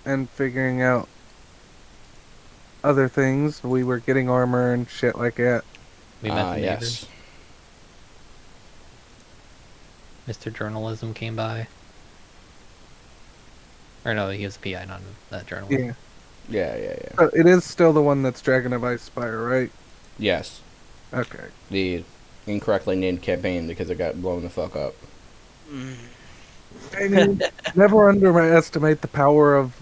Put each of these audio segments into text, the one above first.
and figuring out other things. We were getting armor and shit like that. We met the Yes. neighbors. Mr. Journalism came by. Or no, he was a PI, not that journalist. Yeah. Yeah. So it is still the one that's Dragon of Ice Spire, right? Yes. Okay. The incorrectly named campaign because it got blown the fuck up. I mean, never underestimate the power of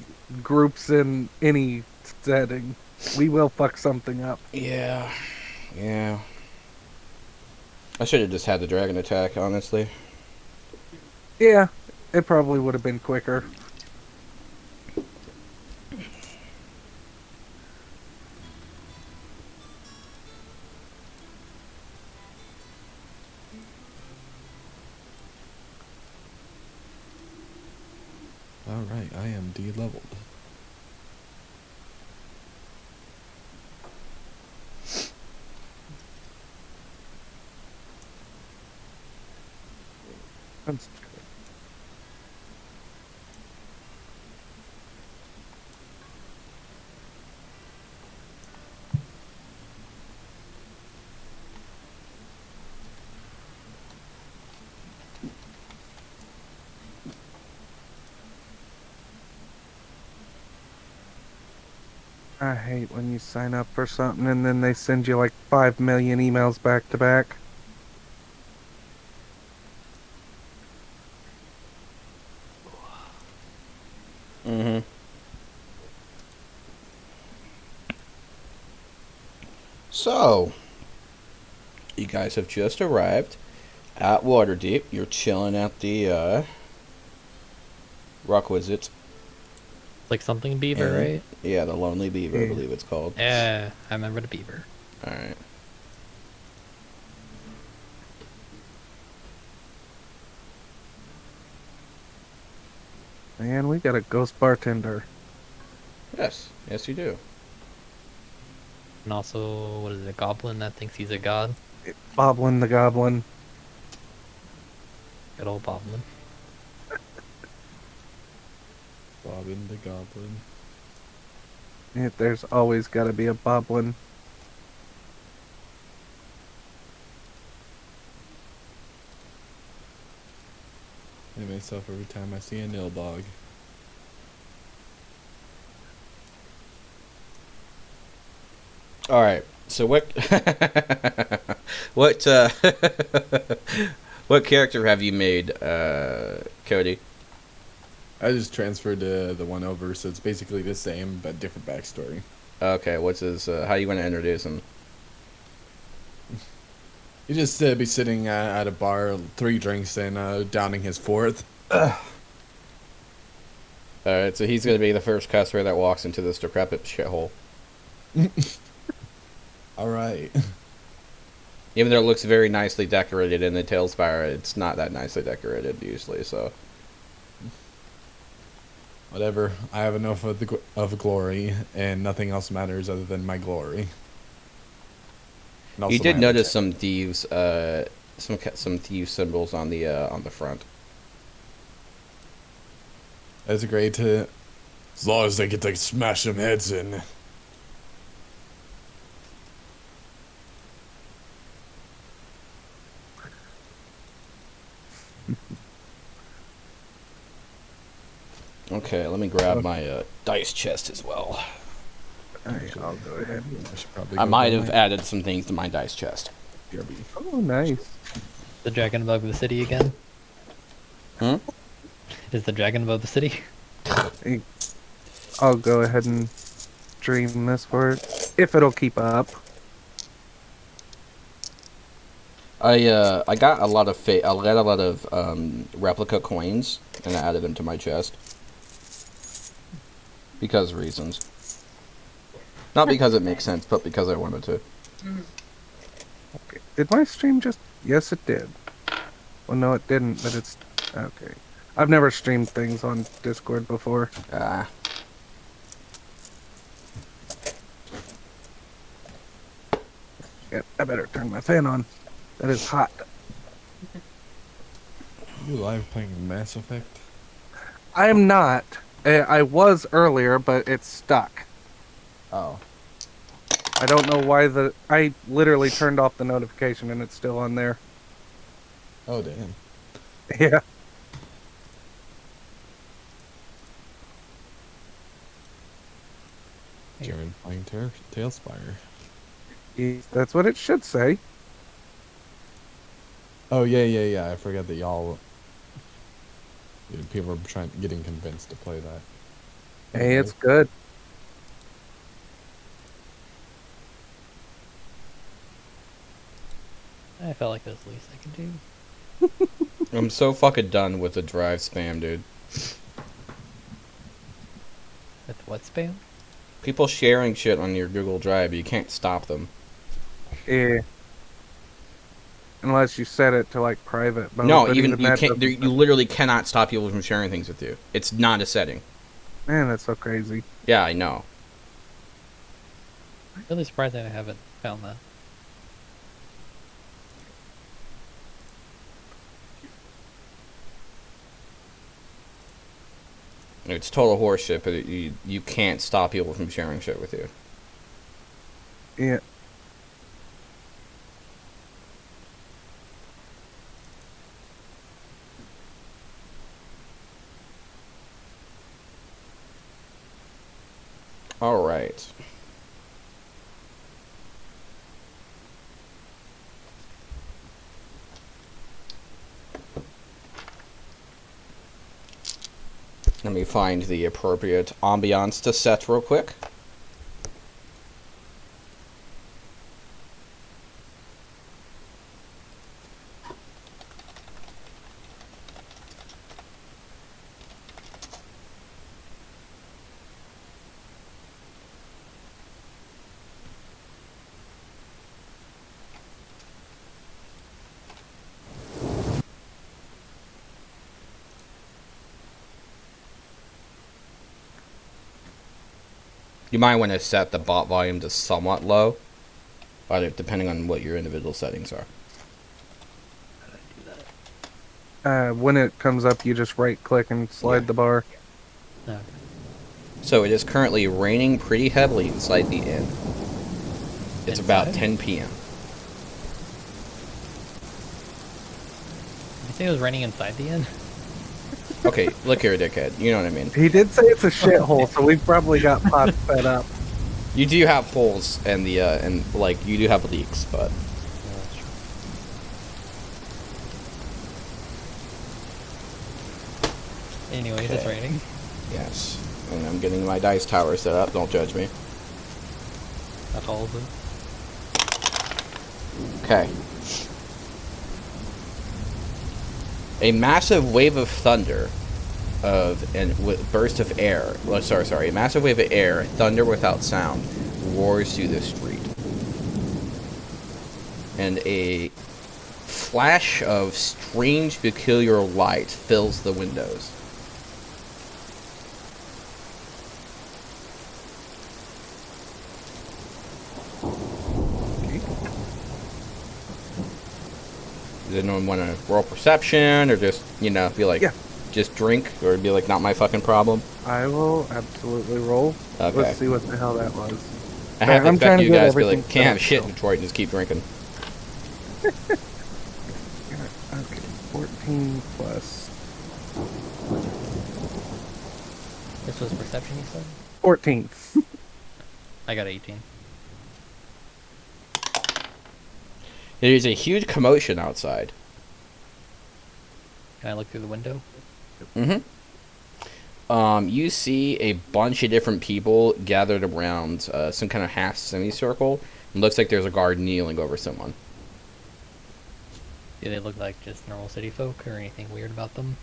groups in any setting. We will fuck something up. Yeah. I should have just had the dragon attack, honestly. Yeah, it probably would have been quicker. Alright, I am de-leveled. That's I hate when you sign up for something and then they send you like 5 million emails back to back. Mm-hmm. So, you guys have just arrived at Waterdeep. You're chilling at the Rock Wizards. Like something beaver, And- right? Yeah, the Lonely Beaver, I Yeah. believe it's called. Yeah, I remember the beaver. Alright. Man, we got a ghost bartender. Yes, you do. And also, what is it, a goblin that thinks he's a god? Boblin the Goblin. Good old goblin. Bobbin the Goblin. There's always got to be a Boblin. I myself every time I see a Nilbog. Alright, so what what what character have you made, Cody? I just transferred the one over, so it's basically the same but different backstory. Okay, what's his how you want to introduce him? You just be sitting at a bar, 3 drinks and downing his 4th. Alright, so he's gonna be the first customer that walks into this decrepit shithole. Alright. Even though it looks very nicely decorated in the Tailspire, it's not that nicely decorated usually, so. Whatever. I have enough of glory, and nothing else matters other than my glory. And also You did my notice habitat. some thieves, some thieves symbols on the front. That's great to... As long as they get to smash them heads in. Okay, let me grab my dice chest as well. Alright, I'll go ahead. I should probably I go might get have my added some things to my dice chest. BRB. Oh, nice. The dragon above the city again? Hmm? Is the dragon above the city? Hey, I'll go ahead and stream this for it, if it'll keep up. I got a lot of replica coins and I added them to my chest because reasons. Not because it makes sense, but because I wanted to. Okay. Did my stream just... Yes, it did. Well, no, it didn't, but it's... Okay. I've never streamed things on Discord before. Ah. Yeah, I better turn my fan on. That is hot. You live playing Mass Effect? I am not, I was earlier, but it's stuck. Oh. I don't know why I literally turned off the notification and it's still on there. Oh, damn. Yeah. Jared playing Tailspire. That's what it should say. Oh, yeah. I forget that y'all... People are getting convinced to play that. Hey, Anyway. it's good. I felt like it was the least I could do. I'm so fucking done with the drive spam, dude. With what spam? People sharing shit on your Google Drive, you can't stop them. Yeah. Unless you set it to like private mode, No, but even even you that can't. doesn't. You literally cannot stop people from sharing things with you. It's not a setting. Man, that's so crazy. Yeah, I know. Really surprised that I haven't found that. It's total horseshit, but you can't stop people from sharing shit with you. Yeah. All right. Let me find the appropriate ambiance to set real quick. You might want to set the bot volume to somewhat low, depending on what your individual settings are. How did I do that? When it comes up, you just right click and slide Yeah. the bar. Okay. So it is currently raining pretty heavily inside the inn. It's about Inside? 10 p.m. Did you say it was raining inside the inn? Okay, look here, dickhead. You know what I mean. He did say it's a shithole, so we've probably got pots set up. You do have holes and you do have leaks, but Yeah, that's true. Anyways, it's Okay. raining. yes. And I'm getting my dice tower set up. Don't judge me. That's all of it. Okay. A massive wave of thunder burst of air. Well, sorry. A massive wave of air, thunder without sound, roars through the street. And a flash of strange, peculiar light fills the windows. Does anyone want to roll perception, or just, be like, Yeah. just drink, or be like, not my fucking problem? I will absolutely roll. Okay. Let's see what the hell that was. I have to I'm trying expect to you get guys to be everything like, can't have set up, shit in so. Detroit and just keep drinking. Okay, 14 plus This was perception, you said? 14. I got 18. There is a huge commotion outside. Can I look through the window? Mm-hmm. You see a bunch of different people gathered around some kind of half semicircle. It looks like there's a guard kneeling over someone. Do they look like just normal city folk or anything weird about them?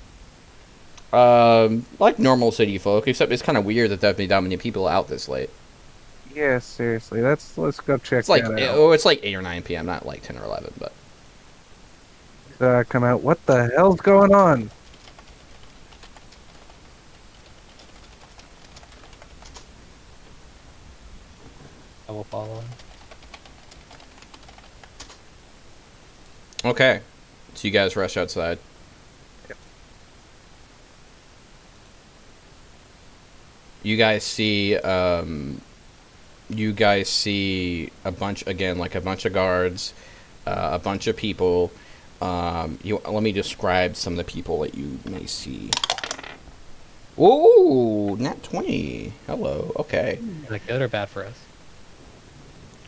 Like normal city folk, except it's kind of weird that there'd be that many people out this late. Yeah, seriously. Let's go check It's like that out. it's like 8 or 9 p.m., not like 10 or 11, but Come out. What the hell's going on? I will follow him. okay. So you guys rush outside. You guys see a bunch again, like a bunch of guards, a bunch of people. Let me describe some of the people that you may see. Ooh, nat 20. Hello. Okay. Is that good or bad for us?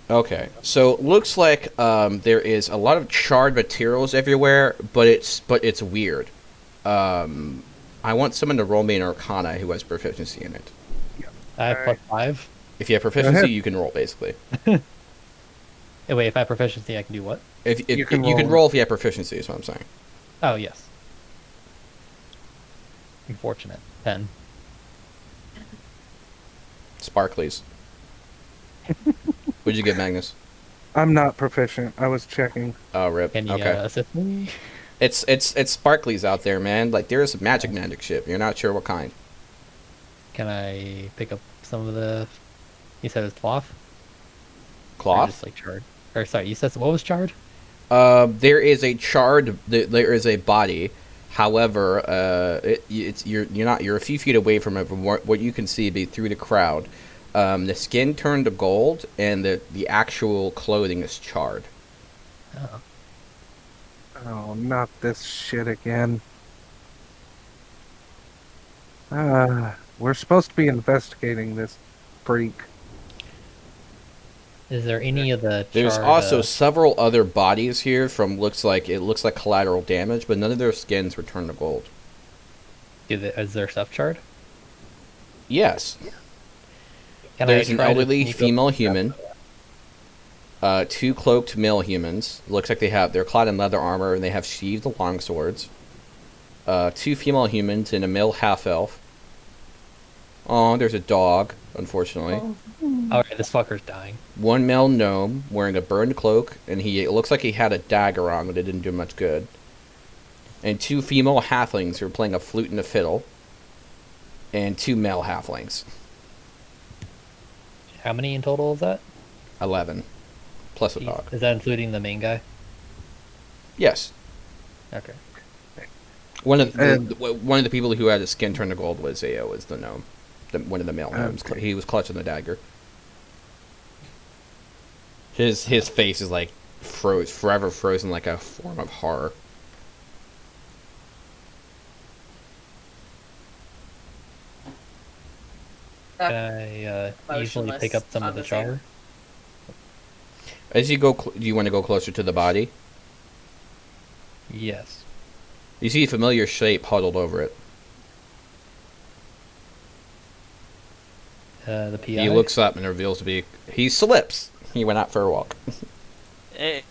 Okay. So looks like there is a lot of charred materials everywhere, but it's weird. I want someone to roll me an Arcana who has proficiency in it. I have Alright. +5. If you have ahead. proficiency, you can roll basically. Hey, wait, if I have proficiency, I can do what? If You you can can roll. roll if you have proficiency, is what I'm saying. Oh, yes. Unfortunate. 10. Sparklies. What'd you get, Magnus? I'm not proficient. I was checking. Oh, rip. Can you Okay. assist me? It's sparklies out there, man. Like there's some magic shit. You're not sure what kind. Can I pick up some of the... You said it's cloth? Or Cloth. just like charred? Or sorry, you said what was charred? There is a charred. There is a body. However, you're a few feet away from it. From what you can see be through the crowd, the skin turned to gold, and the actual clothing is charred. Oh. Oh, not this shit again. We're supposed to be investigating this freak. Is there any of the There's charred, also several other bodies here from looks like collateral damage, but none of their skins were turned to gold. is there stuff charred? Yes. Can There's I an try to elderly sneak up- female human. Two cloaked male humans. Looks like they're clad in leather armor and they have sheathed long swords. Two female humans and a male half elf. Oh, there's a dog, unfortunately. Alright, this fucker's dying. One male gnome wearing a burned cloak, and it looks like he had a dagger on, but it didn't do much good. And two female halflings who are playing a flute and a fiddle. And two male halflings. How many in total is that? 11. Plus a dog. Is that including the main guy? Yes. Okay. One of the people who had his skin turned to gold was the gnome. One of the male gnomes. Okay. He was clutching the dagger. His face is like forever frozen like a form of horror. Can I easily pick up some of the char? As you go, do you want to go closer to the body? Yes. You see a familiar shape huddled over it. The PI? He looks up and reveals to be... He slips. He went out for a walk. Hey,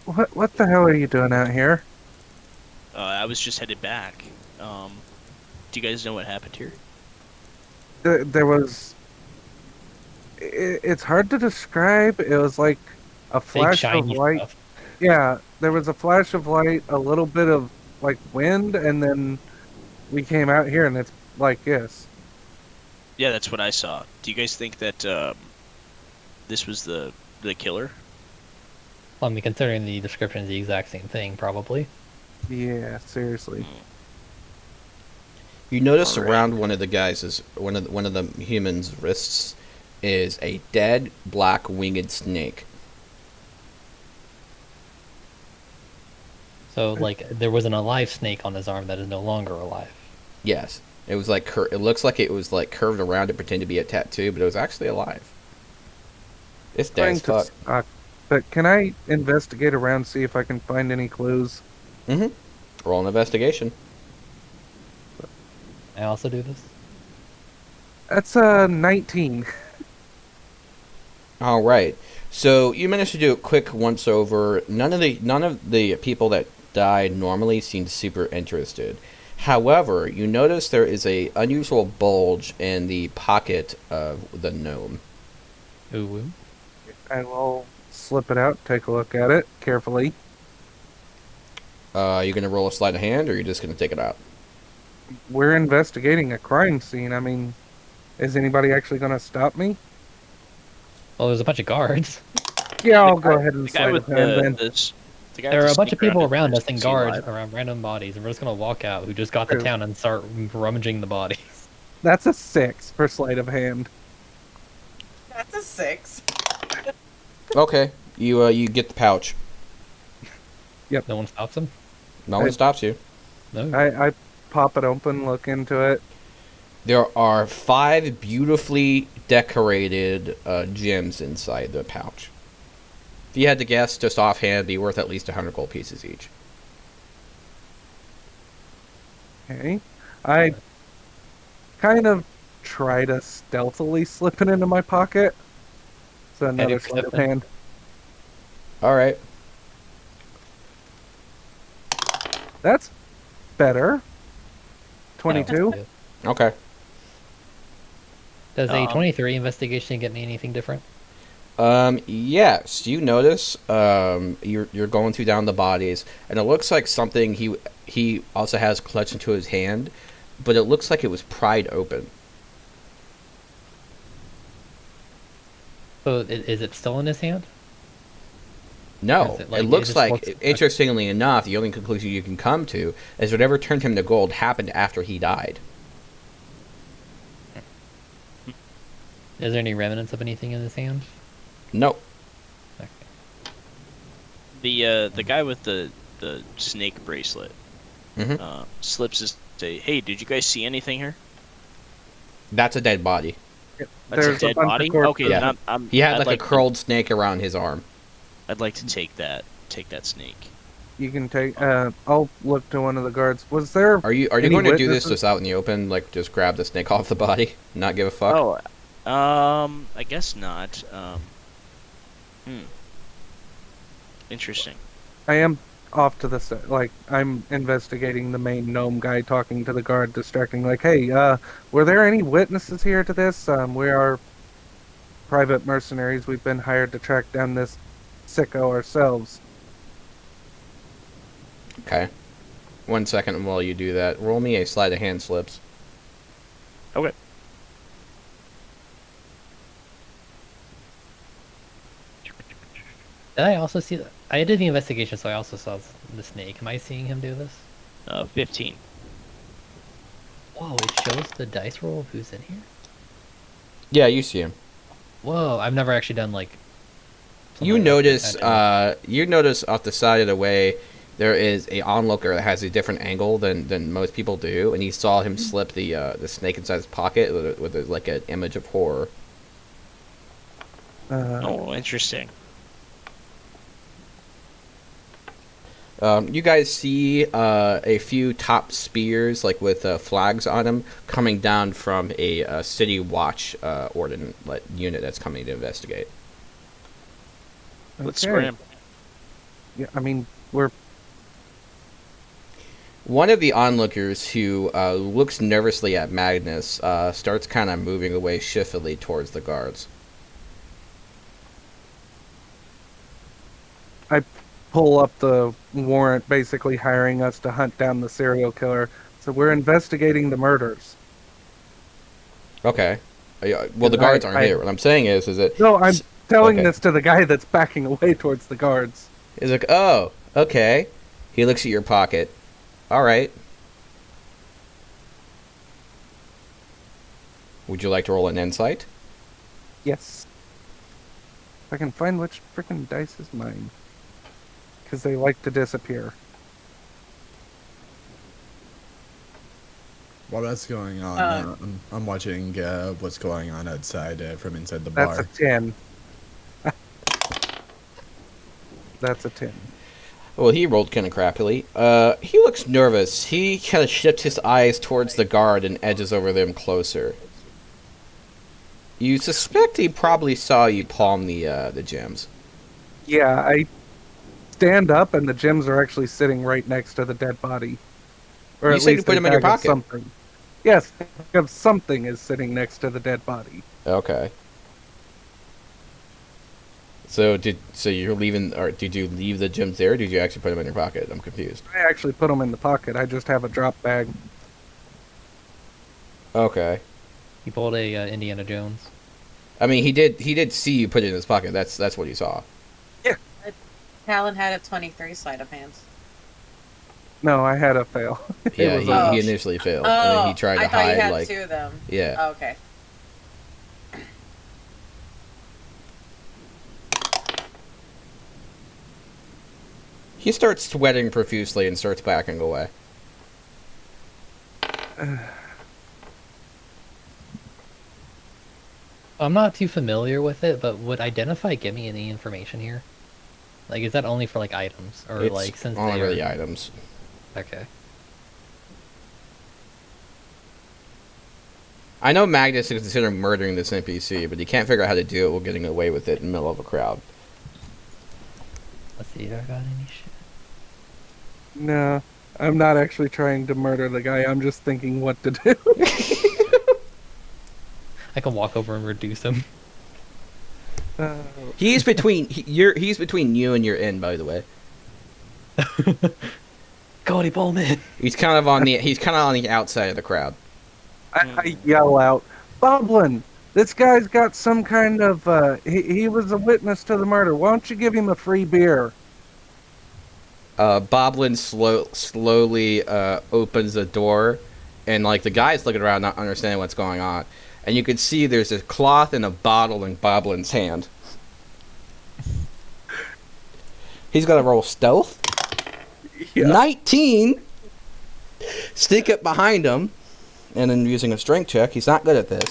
What the hell are you doing out here? I was just headed back. Do you guys know what happened here? There was... It's hard to describe. It was like a Big flash of shiny light. stuff. Yeah, there was a flash of light, a little bit of like wind, and then we came out here and it's like this. Yeah, that's what I saw. Do you guys think that this was the killer? Well, I mean, considering the description is the exact same thing, probably. Yeah, seriously. You notice Alright. around one of the guys' one of the humans' wrists is a dead black winged snake. So, like, there was an alive snake on his arm that is no longer alive. Yes, it was like it looks like it was like curved around to pretend to be a tattoo, but it was actually alive. It's dead as Trying fuck. to suck. But can I investigate around, see if I can find any clues? Roll an investigation. I also do this? That's 19. All right. So you managed to do a quick once over. None of the people that died normally seemed super interested. However, you notice there is a unusual bulge in the pocket of the gnome. Ooh. I will slip it out, take a look at it carefully. You gonna roll a sleight of hand, or are you just gonna take it out? We're investigating a crime scene. I mean, is anybody actually going to stop me? Well, there's a bunch of guards. Yeah, I'll go ahead and The guy slide with of hand then. the guy There are with a bunch of sneaker people on around his us and wrist, is he guards alive? around random bodies, and we're just gonna walk out who just got to True. town and start rummaging the bodies. That's a 6 for sleight of hand. That's a 6. Okay, you get the pouch. No one stops him? No one stops you. No. I pop it open, look into it. There are 5 beautifully decorated gems inside the pouch. If you had to guess, just offhand, it'd be worth at least 100 gold pieces each. Okay. I kind of try to stealthily slip it into my pocket. So another sleight of perception? hand. All right. That's better. Oh, 22. that's good. Okay. Does a Um, 23 investigation get me anything different? Yes, you notice you're going through down the bodies, and it looks like something he also has clutched into his hand, but it looks like it was pried open. So is it still in his hand? No, Is it it, like- it looks just like, looks- interestingly enough, the only conclusion you can come to is whatever turned him to gold happened after he died. Is there any remnants of anything in his hand? No. Okay. The guy with the snake bracelet Hmm. slips his say, "Hey, did you guys see anything here?" That's a dead body. That's There's a dead bunch body. of corpses. Okay, Yeah. then I'm He had I'd like a curled snake around his arm. I'd like to take that snake. You can take. I'll look to one of the guards. Was there? Are you Any going to do this witnesses? just out in the open, like just grab the snake off the body, not give a fuck? Oh, I guess not. Interesting. I am off to the side. Like I'm investigating the main gnome guy, talking to the guard, distracting. Like, hey, were there any witnesses here to this? We are private mercenaries. We've been hired to track down this sicko ourselves. Okay. 1 second while you do that. Roll me a sleight of hand slips. Okay. Did I also see that? I did the investigation, so I also saw the snake. Am I seeing him do this? 15. Whoa, it shows the dice roll of who's in here? Yeah, you see him. Whoa, I've never actually done like. You something like notice, that. you notice off the side of the way, there is a onlooker that has a different angle than most people do, and he saw him slip the snake inside his pocket with like an image of horror. Oh, interesting. You guys see a few top spears, like with flags on them, coming down from a city watch unit that's coming to investigate. Let's Okay. scram. Yeah, I mean, we're One of the onlookers, who looks nervously at Magnus, starts kind of moving away shiftily towards the guards. pull up the warrant, basically hiring us to hunt down the serial killer. So we're investigating the murders. Okay. Well, the I- guards aren't I- here. What I'm saying is that No, I'm telling okay. this to the guy that's backing away towards the guards. he's like, oh, okay. He looks at your pocket. All right. Would you like to roll an insight? Yes. If I can find which freaking dice is mine. Because they like to disappear. While that's going on, I'm watching what's going on outside from inside the That's bar. a 10. That's a 10. Well, he rolled kind of crappily. He looks nervous. He kind of shifts his eyes towards the guard and edges over them closer. You suspect he probably saw you palm the gems. Yeah, I stand up and the gems are actually sitting right next to the dead body. Or You at said you least put a them in your bag of pocket. Something. Yes, a bag of something is sitting next to the dead body. Okay. So you're leaving, or did you leave the gems there? Or did you actually put them in your pocket? I'm confused. I actually put them in the pocket. I just have a drop bag. Okay. He pulled a Indiana Jones. I mean, he did see you put it in his pocket. That's what he saw. Talon had a 23 sleight of hands. No, I had a fail. Yeah, was he initially failed, and then he tried to I thought hide you had like 2 of them. yeah. Oh, okay. He starts sweating profusely and starts backing away. I'm not too familiar with it, but would Identify give me any information here? Like, is that only for like items, or It's like since only they really are... items. Okay. I know Magnus is considering murdering this NPC, but he can't figure out how to do it while getting away with it in the middle of a crowd. Let's see if I got any shit. No, I'm not actually trying to murder the guy. I'm just thinking what to do. I can walk over and reduce him. He's between he's between you and your end, by the way. Cody, pull him in. He's kind of on the outside of the crowd. I yell out, Boblin, this guy's got some kind of, he was a witness to the murder. Why don't you give him a free beer? Boblin slowly opens the door, and like the guy's looking around, not understanding what's going on, and you can see there's a cloth and a bottle in Boblin's hand. He's gonna roll stealth. Yeah. 19. Sneak up behind him, and then using a strength check. He's not good at this.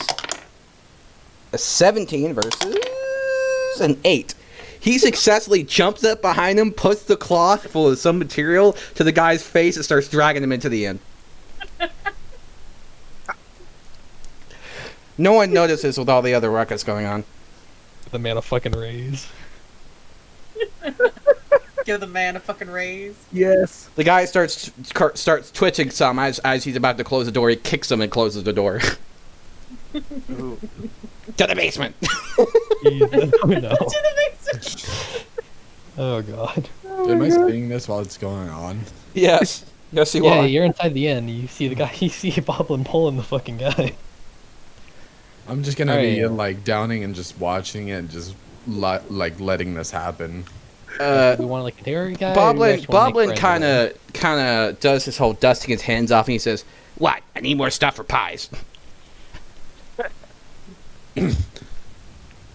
A 17 versus an 8. He successfully jumps up behind him, puts the cloth full of some material to the guy's face, and starts dragging him into the inn. No one notices with all the other ruckus going on. The man a fucking raise. Give the man a fucking raise. Yes. The guy starts twitching some as he's about to close the door. He kicks him and closes the door. To the basement. Jesus. Oh, no. To the basement. Oh god. Am I seeing this while it's going on? Yes. Yes, you Yeah, are. you're inside the inn. You see the guy. You see Boblin pulling the fucking guy. I'm just gonna Alright. be like downing and just watching it, and just like letting this happen. Do we want to like continue, guy? or do we actually wanna make Boblin friends with him? kind of does his whole dusting his hands off, and he says, "What? I need more stuff for pies."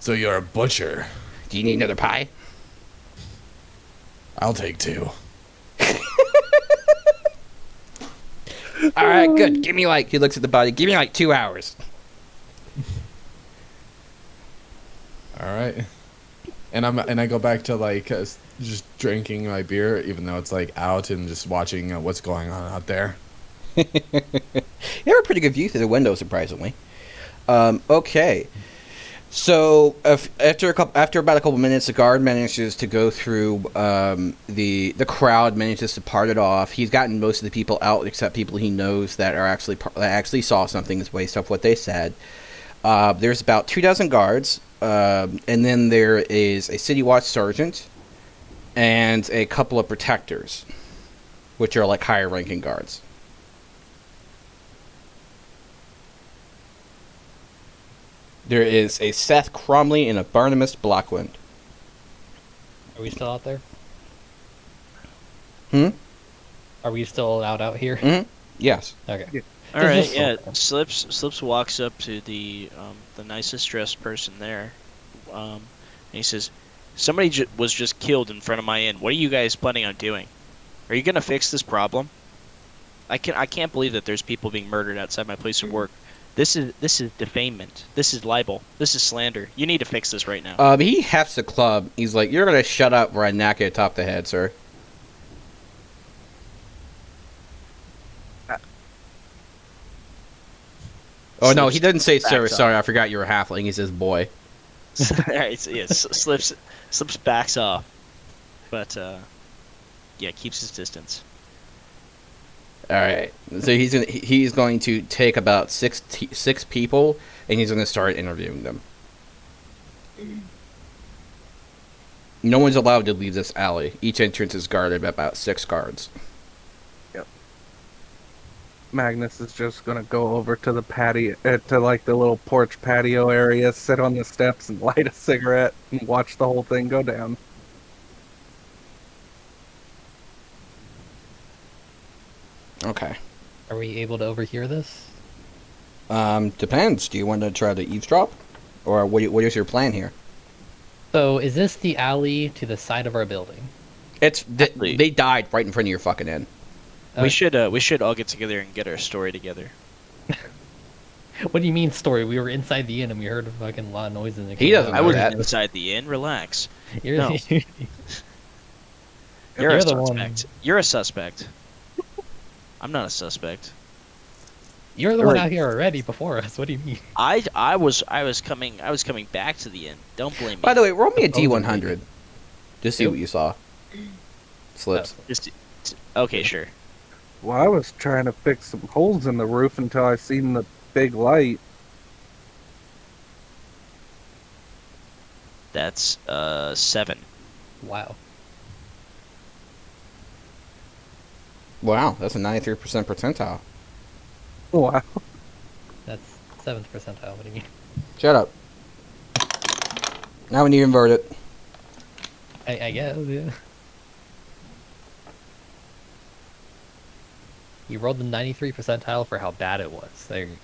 So you're a butcher. Do you need another pie? I'll take 2. All right, good. Give me he looks at the body. Give me 2 hours. All right. And I go back to just drinking my beer, even though it's like out, and just watching what's going on out there. You have a pretty good view through the window, surprisingly. Okay. So after about a couple minutes, the guard manages to go through. The crowd manages to part it off. He's gotten most of the people out, except people he knows that actually saw something based off what they said. There's about 24 guards, and then there is a city watch sergeant and a couple of protectors, which are like higher ranking guards. There is a Seth Cromley and a Barnabas Blackwind. Are we still out there? Hmm? Are we still out here? Mm-hmm. Yes. Okay. Yeah. All Does right, this- yeah. Slips walks up to the nicest dressed person there, and he says, "Somebody was just killed in front of my inn. What are you guys planning on doing? Are you gonna fix this problem? I can't believe that there's people being murdered outside my place of work. This is defamation. This is libel. This is slander. You need to fix this right now." He hefts the club. He's like, "You're gonna shut up where I knock you atop the head, sir." Oh no, he doesn't say sir. Backs up. Sorry, I forgot you were halfling. He says boy. All right, so yeah, slips backs off, but yeah, keeps his distance. All right. So he's going to take about six people, and he's going to start interviewing them. No one's allowed to leave this alley. Each entrance is guarded by about 6 guards. Magnus is just gonna go over to the patio, to like the little porch patio area, sit on the steps and light a cigarette and watch the whole thing go down. Okay. Are we able to overhear this? Depends. Do you want to try to eavesdrop, or what is your plan here? So, is this the alley to the side of our building? Actually- They died right in front of your fucking inn. We should all get together and get our story together. What do you mean story? We were inside the inn and we heard a fucking lot of noises. And it He came doesn't out. I know wasn't that. inside the inn. Relax. You're, No. You're You're a the one- suspect. You're a suspect. I'm not a suspect. you're the All one right. out here already before us. What do you mean? I was coming back to the inn. Don't blame me. By the way, roll me a Supposedly. D100. Just see what you saw. Slips. Just, okay, sure. Well, I was trying to fix some holes in the roof until I seen the big light. That's 7. Wow. Wow, that's a 93% percentile. Wow. That's 7th percentile. What do you mean? Shut up. Now we need to invert it. I guess, yeah. You rolled the 93 percentile for how bad it was. There you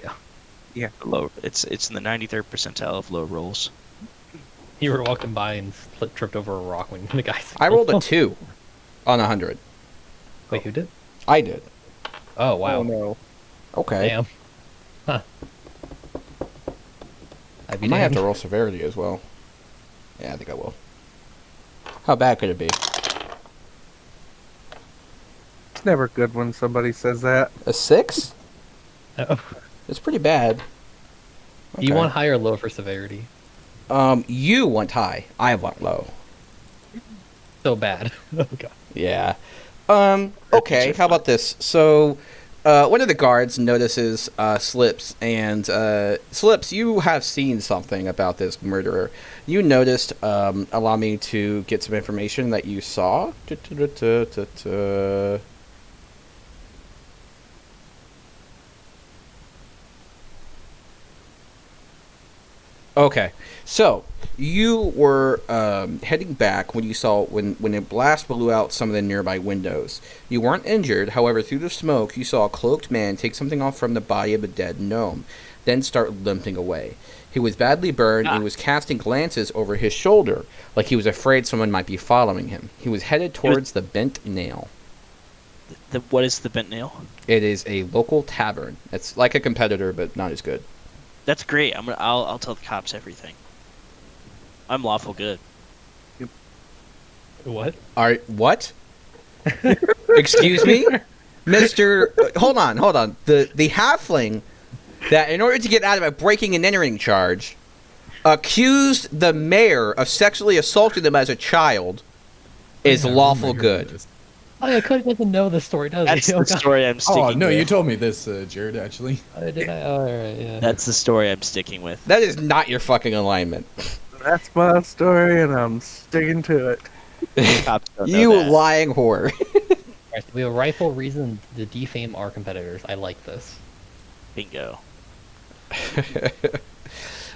go. Low. It's in the 93rd percentile of low rolls. You were walking by and tripped over a rock when the guy said, I rolled a 2 on 100. Wait, who did? I did. Oh, wow. Oh no. Okay. Damn. Huh. I'd I be might have to damned. roll severity as well. Yeah, I think I will. How bad could it be? It's never good when somebody says that. A 6? Oh. It's pretty bad. Do you Okay. want high or low for severity? You want high. I want low. So bad. Oh, God. Yeah. Okay, how about this? So, one of the guards notices Slips, and Slips, you have seen something about this murderer. You noticed, allow me to get some information that you saw. Okay, so you were heading back when you saw when a blast blew out some of the nearby windows. You weren't injured, however, through the smoke, you saw a cloaked man take something off from the body of a dead gnome, then start limping away. He was badly burned and was casting glances over his shoulder, like he was afraid someone might be following him. He was headed towards the Bent Nail. What is the bent nail? It is a local tavern. It's like a competitor, but not as good. That's great. I'll tell the cops everything. I'm lawful good. What? What? Excuse me? Mr. Hold on. The halfling that, in order to get out of a breaking and entering charge, accused the mayor of sexually assaulting them as a child is Yeah, I lawful remember good. this. Oh, yeah, Cody doesn't know the story, does That's he? the story I'm sticking Oh no, with. you told me this, Jared. Actually, Did I? Oh, alright, yeah. That's the story I'm sticking with. That is not your fucking alignment. That's my story, and I'm sticking to it. Cops don't know You that. lying whore. Alright, so we have a rightful reason to defame our competitors. I like this. Bingo.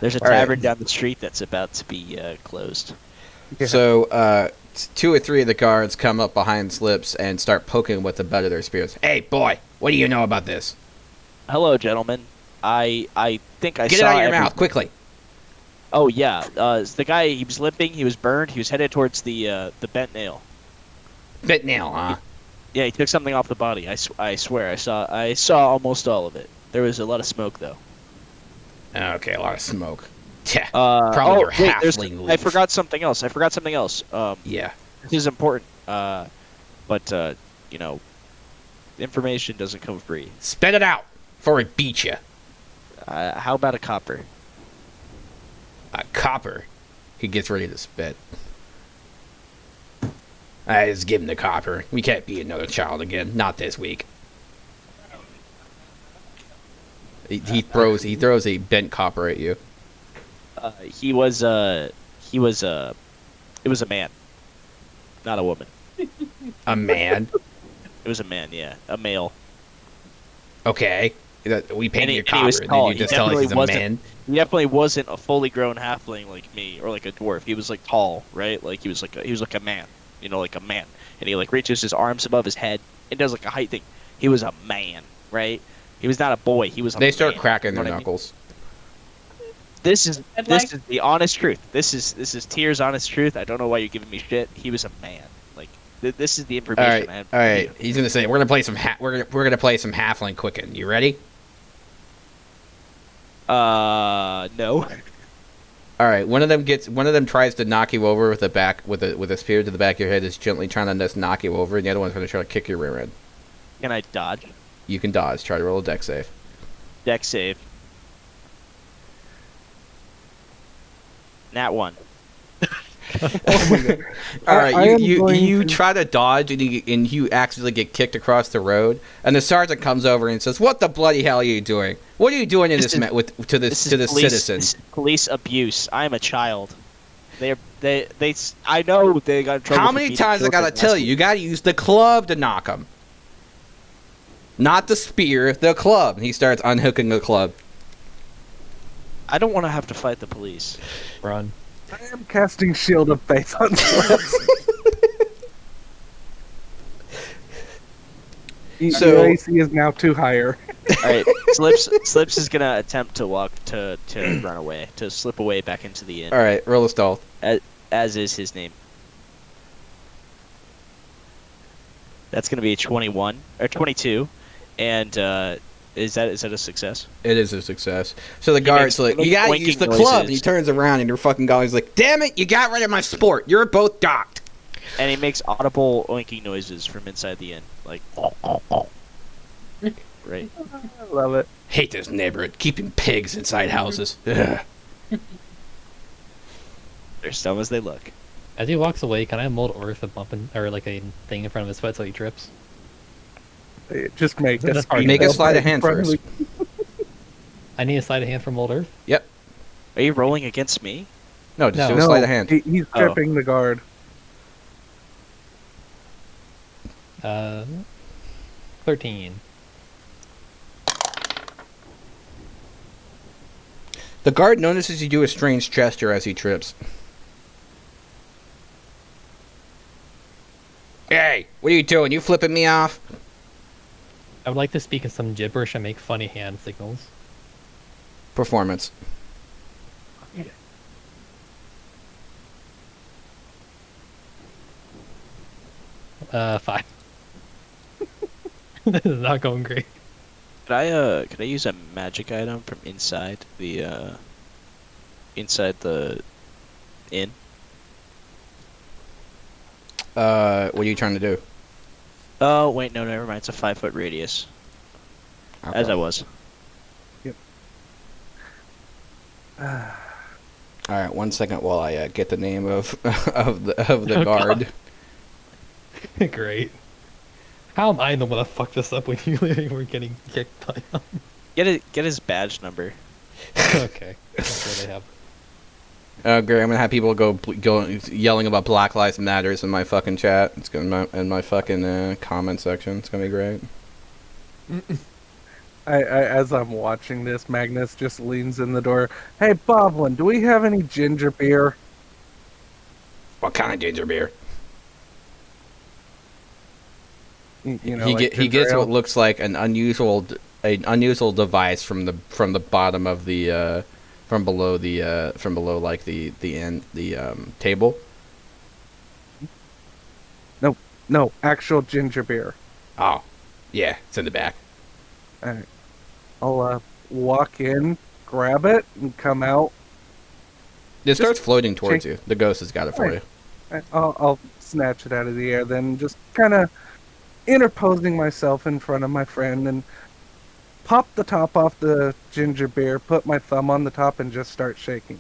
There's a All right. tavern down the street that's about to be closed. Yeah. So, 2 or 3 of the guards come up behind Slips and start poking with the butt of their spears. Hey, boy, what do you know about this? Hello, gentlemen. I think I Get saw it out of your every- mouth, quickly. Oh yeah, it's the guy. He was limping. He was burned. He was headed towards the bent nail. Bit nail, huh? Yeah, he took something off the body. I swear, I saw almost all of it. There was a lot of smoke though. Okay, a lot of smoke. Tch, Probably your halfling I leaf. forgot something else. Yeah. This is important. But you know, information doesn't come free. Spit it out, before I beat you. How about a copper? A copper. He gets ready to spit. I just give him the copper. We can't be another child again. Not this week. He throws a bent copper at you. It was a man, not a woman. A man. It was a man, yeah, a male. Okay. We paid And he you was copper, and then tall. you He just tell us he's a definitely man. He definitely wasn't a fully grown halfling like me, or like a dwarf. He was like tall, right? Like he was like a man, like a man. And he like reaches his arms above his head and does like a height thing. He was a man, right? He was not a boy. He was a They man. start cracking You know their what I mean? knuckles. This is I'd this like- is the honest truth. This is Tier's honest truth. I don't know why you're giving me shit. He was a man. Like this is the All information right, I have. all for right. you. He's gonna say we're gonna play some we're gonna play some Halfling Quicken. You ready? No. All right. One of them tries to knock you over with a spear to the back of your head. Is gently trying to just knock you over, and the other one's gonna try to kick your rear end. Can I dodge? You can dodge. Try to roll a dex save. Deck save. Nat 1. All right, I am you going to- try to dodge and you accidentally get kicked across the road, and the sergeant comes over and says, "What the bloody hell are you doing? What are you doing in This this is- to this police, citizen?" This is police abuse. I am a child. I know they got in trouble. How for many beating times I gotta children tell last you? week. You gotta use the club to knock him, not the spear. The club. He starts unhooking the club. I don't want to have to fight the police. Run. I am casting Shield of Faith on Slips. So- Your AC is now 2 higher. All right, Slips is gonna attempt to walk to run away, to slip away back into the inn, All right, roll a stealth. as is his name. That's gonna be a 21 or 22, and is that a success? It is a success. So the He guard's makes like, "You gotta oinking use the club." And he noises. turns around and your fucking guy's like, "Damn it! You got rid of my sport. You're both docked." And he makes audible oinking noises from inside the inn, like. Right. I love it. Hate this neighborhood, keeping pigs inside houses. Ugh. They're dumb as they look. As he walks away, can I mold Earth a bump or like a thing in front of his foot so he trips? Just make That's a hard. speed Make a bump sleight of in hand front of first. me. I need a sleight of hand from Mold Earth. Yep. Are you rolling against me? No, just No. do a sleight of hand. He's Oh. tripping the guard. 13. The guard notices you do a strange gesture as he trips. Hey, what are you doing? You flipping me off? I would like to speak in some gibberish and make funny hand signals. Performance. Five. This is not going great. Could I use a magic item from inside the inn? What are you trying to do? Oh wait, no, never mind. It's a 5-foot radius, as I was. All right, 1 second while I get the name of the Oh, guard. Great. How am I the one to fuck this up when you literally were getting kicked by him? Get his badge number. Okay. That's what I have. Great. I'm gonna have people go yelling about Black Lives Matters in my fucking chat. It's gonna in my fucking comment section. It's gonna be great. As I'm watching this, Magnus just leans in the door. Hey, Boblin, do we have any ginger beer? What kind of ginger beer? You know, he like he ginger gets ale? what looks like an unusual device from the bottom of the from below like the end the table. No, actual ginger beer. Oh, yeah, it's in the back. Alright. I'll walk in, grab it, and come out. It starts floating towards take- you. The ghost has got it for Right. you. I'll snatch it out of the air, then just kind of interposing myself in front of my friend and pop the top off the ginger beer, put my thumb on the top, and just start shaking.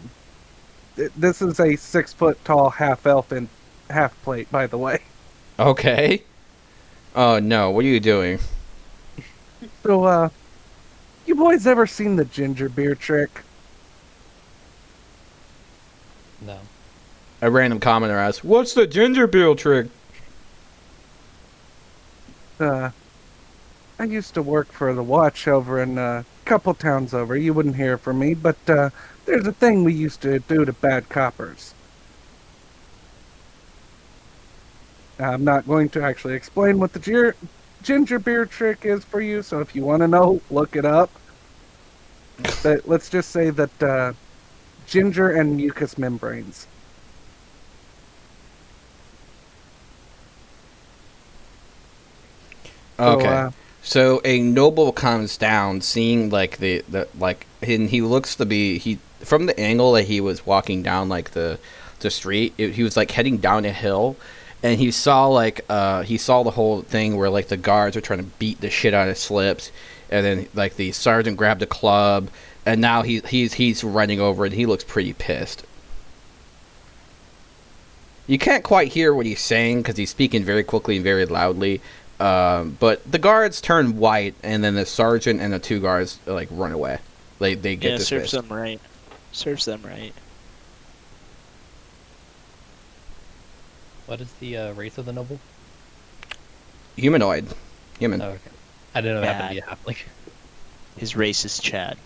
This is a 6-foot tall half elf and half plate, by the way. Okay. Oh no, what are you doing? So, you boys ever seen the ginger beer trick? No. A random commenter asks, "What's the ginger beer trick?" I used to work for the watch over in a couple towns over. You wouldn't hear from me, but there's a thing we used to do to bad coppers. I'm not going to actually explain what the ginger beer trick is for you, so if you want to know, look it up. But let's just say that ginger and mucous membranes. So, Okay. So a noble comes down, seeing like the like, and he looks to be he from the angle that he was walking down like the street. He was like heading down a hill, and he saw the whole thing where like the guards are trying to beat the shit out of Slips, and then like the sergeant grabbed a club, and now he's running over, and he looks pretty pissed. You can't quite hear what he's saying because he's speaking very quickly and very loudly. But the guards turn white, and then the sergeant and the two guards like run away. They get serves dismissed. them right. Serves them right. What is the race of the noble? Humanoid, human. Oh, okay. I didn't know it happened to be a halfling. His race is Chad.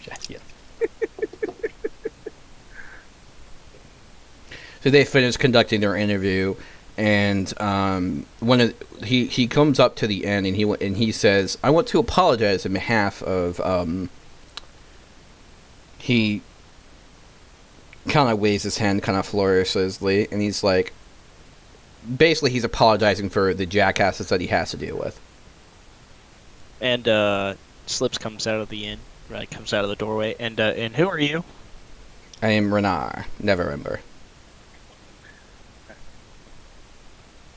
Yes. So they finish conducting their interview, and he comes up to the end, and he says, "I want to apologize on behalf of." He kind of waves his hand, kind of flourishes,ly, and he's like, basically, he's apologizing for the jackasses that he has to deal with. And Slips comes out of the inn, right? Comes out of the doorway. And who are you? I am Renard, Neverember.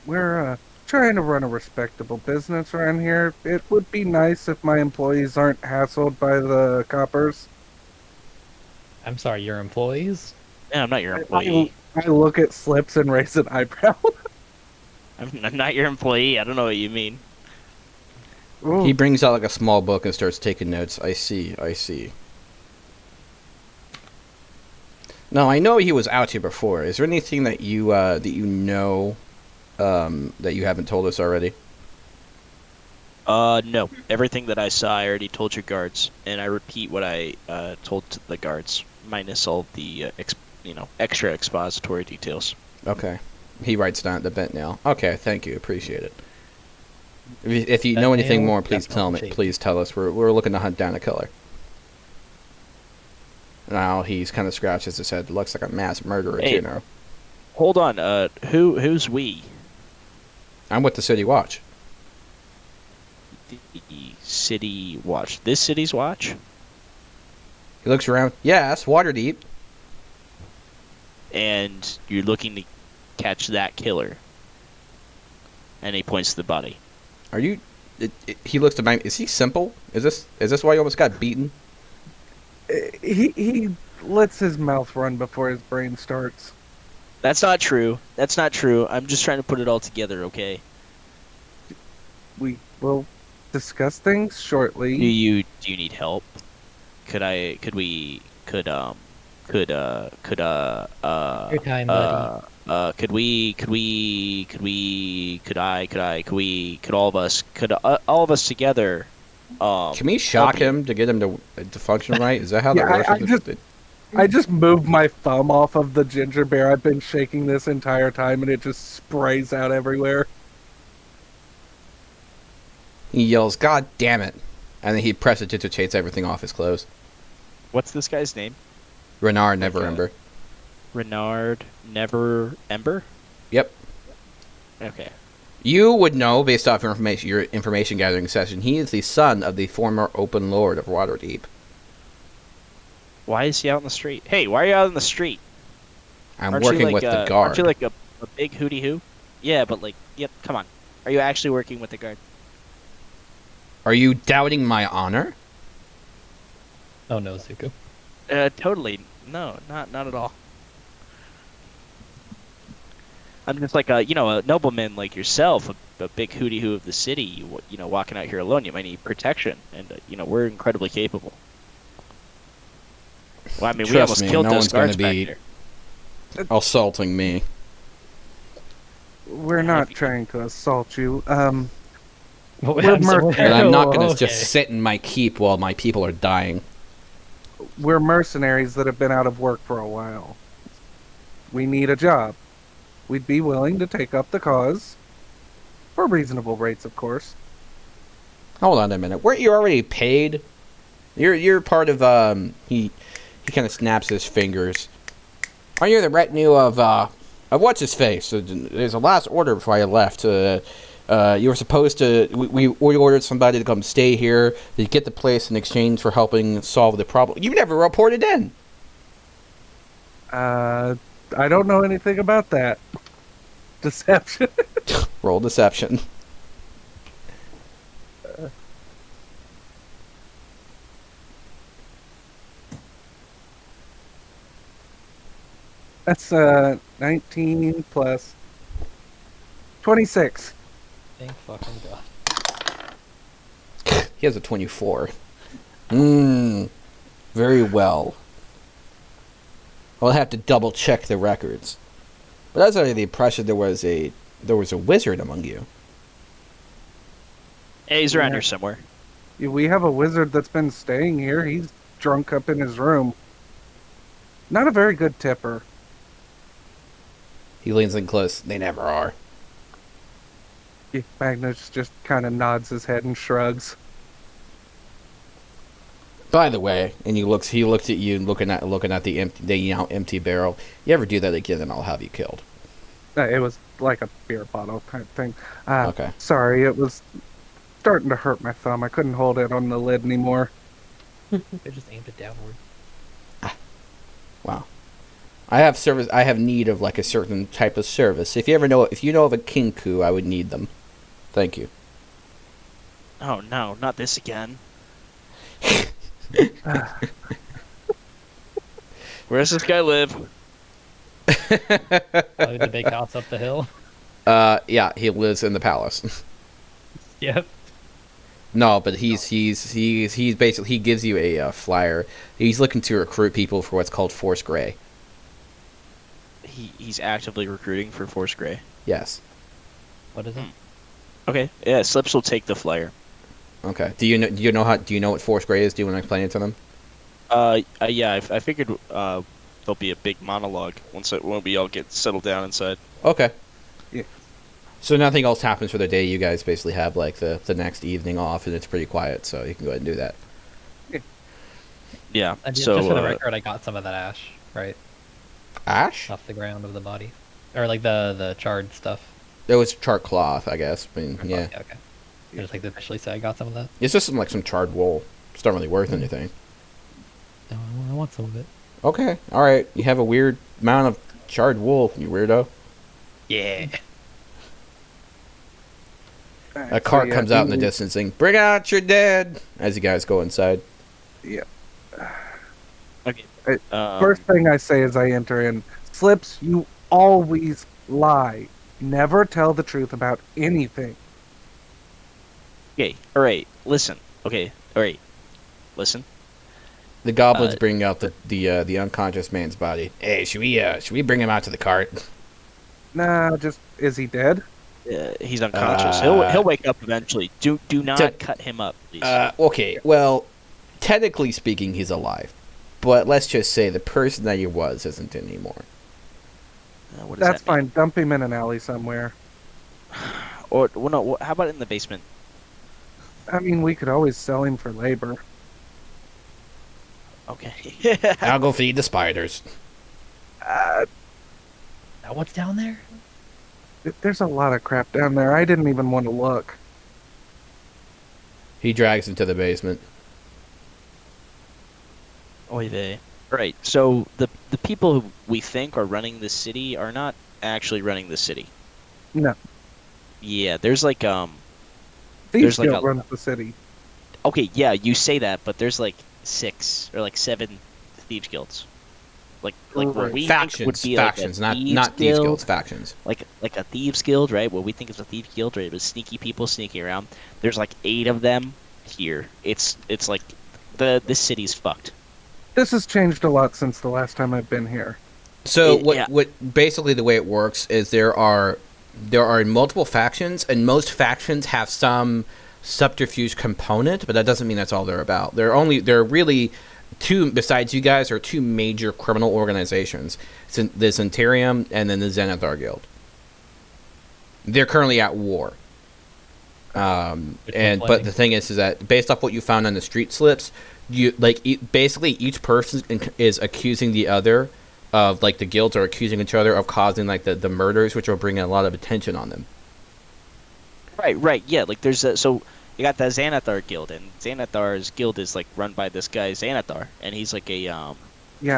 We're trying to run a respectable business around here. It would be nice if my employees aren't hassled by the coppers. I'm sorry, your employees? No, I'm not your employee. I look at Slips and raise an eyebrow. I'm not your employee. I don't know what you mean. Ooh, He brings out like a small book and starts taking notes. I see. No, I know he was out here before. Is there anything that you know that you haven't told us already? No. Everything that I saw, I already told your guards, and I repeat what I told to the guards, minus all the extra expository details. Okay. He writes down the bent nail. Okay, thank you. Appreciate it. If you know anything more, please tell me. Please tell us. We're looking to hunt down a killer. Now he's kind of scratches his head. Looks like a mass murderer, Hey. you know. Hold on. Who's we? I'm with the City Watch. The city watch. This city's watch? He looks around. Yes, Waterdeep. And you're looking to catch that killer. And he points to the body. Are you? He looks to me. Is he simple? Is this why you almost got beaten? he lets his mouth run before his brain starts. That's not true. That's not true. I'm just trying to put it all together, okay? We will discuss things shortly. Do you need help? Could Your time, buddy. Could all of us together Can we shock help you? him to get him to function right? Is that how Yeah, that works? I just moved my thumb off of the ginger beer I've been shaking this entire time, and it just sprays out everywhere. He yells, "God damn it!" And then he precipitates everything off his clothes. What's this guy's name? Renard Neverember. Renard Never Ember? Yep. Okay. You would know based off your information gathering session. He is the son of the former Open Lord of Waterdeep. Why is he out in the street? Hey, why are you out in the street? I'm Aren't you working like, with the guard. Aren't you like a big hooty hoo? Yeah, but like, yep, come on. Are you actually working with the guard? Are you doubting my honor? Oh no, Zuko. Totally. No, not at all. I'm just like a nobleman like yourself, a big hooty hoo of the city. You walking out here alone, you might need protection, and we're incredibly capable. Well, I mean, we Trust almost me, killed no those one's gonna guards back be- there. Assaulting me. We're not trying to assault you. I'm We're sorry. And I'm not going to Okay. just sit in my keep while my people are dying. We're mercenaries that have been out of work for a while. We need a job. We'd be willing to take up the cause. For reasonable rates, of course. Hold on a minute. Weren't you already paid? You're part of he kind of snaps his fingers. Are you the retinue of what's his face? There's a last order before I left. You were supposed to. We ordered somebody to come stay here to get the place in exchange for helping solve the problem. You never reported in. I don't know anything about that. Deception. Roll deception. That's 19 plus 26. Thank fucking god. He has a 24. Very well. I'll have to double check the records. But I was under the impression there was a wizard among you. Hey, he's around here somewhere. We have a wizard that's been staying here. He's drunk up in his room. Not a very good tipper. He leans in close. They never are. Magnus just kind of nods his head and shrugs. By the way, and he looks at you, looking at the empty barrel. You ever do that again, and I'll have you killed. It was like a beer bottle type thing. Okay. Sorry, it was starting to hurt my thumb. I couldn't hold it on the lid anymore. They just aimed it downward. Wow. I have need of like a certain type of service. If you know of a Kenku, I would need them. Thank you. Oh no, not this again. Where does this guy live? Probably the big house up the hill. Yeah, he lives in the palace. Yep. No, but he's basically, he gives you a flyer. He's looking to recruit people for what's called Force Grey. He's actively recruiting for Force Grey. Yes. What is it? Okay, yeah, Slips will take the flyer. Okay. Do you know what Force Grey is? Do you want to explain it to them? Yeah, I figured there'll be a big monologue when we all get settled down inside. Okay. Yeah. So nothing else happens for the day. You guys basically have like the next evening off, and it's pretty quiet, so you can go ahead and do that. Yeah. And So just for the record, I got some of that ash, right, Ash? off the ground of the body, or like the charred stuff. It was charred cloth, I guess. I mean, yeah. Okay. I just like to officially say I got some of that. It's just some charred wool. It's not really worth anything. No, I want some of it. Okay. All right. You have a weird amount of charred wool, you weirdo. Yeah. Alright, A so cart yeah, comes out in the we- distance saying, "Bring out your dead!" As you guys go inside. Yeah. okay. First thing I say as I enter in, Slips, you always lie. Never tell the truth about anything. Okay. All right. Listen. Okay. All right. Listen. The goblins bring out the unconscious man's body. Hey, should we bring him out to the cart? Nah, is he dead? He's unconscious. He'll wake up eventually. Do not cut him up, please. Okay. Well, technically speaking, he's alive, but let's just say the person that he was isn't anymore. What does That's that mean? fine. Dump him in an alley somewhere. Or well, no. How about in the basement? I mean, we could always sell him for labor. Okay. I'll go feed the spiders. Uh, Now what's down there? there's a lot of crap down there. I didn't even want to look. He drags him to the basement. Oy vey. Right. So the people who we think are running this city are not actually running the city. No. Yeah. There's like Thieves like Guild a- runs the city. Okay. Yeah. You say that, but there's like 6 or like 7 thieves guilds. Like what Right. we think would Factions, be factions, like a not thieves guild. guilds, factions. Like a thieves guild, right? What we think is a thieves guild, right? It was sneaky people sneaking around. There's like 8 of them here. It's like this city's fucked. This has changed a lot since the last time I've been here. So Yeah. what basically the way it works is there are multiple factions, and most factions have some subterfuge component, but that doesn't mean that's all they're about. There are really two, besides you guys, are 2 major criminal organizations: the Centurium and then the Zenithar Guild. They're currently at war. And but the thing is that based off what you found on the street slips, you like basically each person is accusing the other of like the guilds are accusing each other of causing like the murders, which are bringing a lot of attention on them. Right, yeah. Like there's so you got the Xanathar guild, and Xanathar's guild is like run by this guy Xanathar, and he's like a Yeah,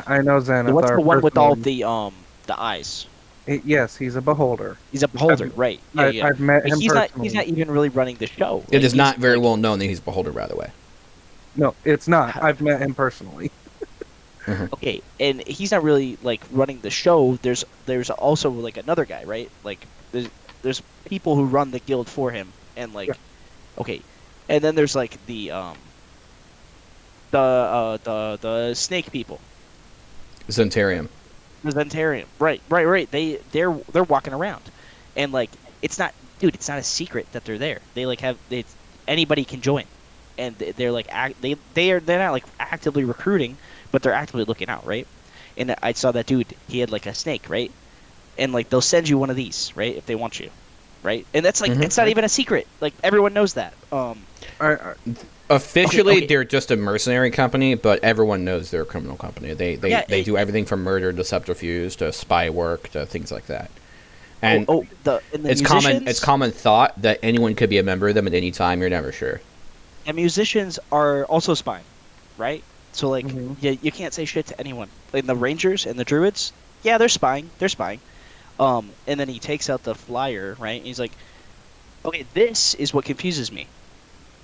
I know Xanathar. what's the one with all personally. the eyes? Yes, he's a beholder. He's a beholder, right? Yeah, yeah. I've met him He's personally. not even really running the show. It Like, is not he's, very like, well known that he's a beholder, by the way. No, it's not. I've met him personally. Okay, and he's not really like running the show. There's also like another guy, right? Like there's people who run the guild for him, and like Yeah. okay, and then there's like the snake people, Zentarium. the Zentarium. Right. They're walking around, and like it's not, dude. It's not a secret that they're there. They like have it's anybody can join, and they're like they're not like actively recruiting, but they're actively looking out, right? And I saw that dude. He had like a snake, right? And like they'll send you one of these, right, if they want you, right? And that's like it's not even a secret. Like everyone knows that. Officially, Okay. they're just a mercenary company, but everyone knows they're a criminal company. They do everything from murder to subterfuge to spy work to things like that. And and the it's musicians, common thought that anyone could be a member of them at any time. You're never sure. and musicians are also spying, right? So like Mhm. you can't say shit to anyone. Like the rangers and the druids, yeah, they're spying. They're spying. And then he takes out the flyer, right? And he's like, okay, this is what confuses me.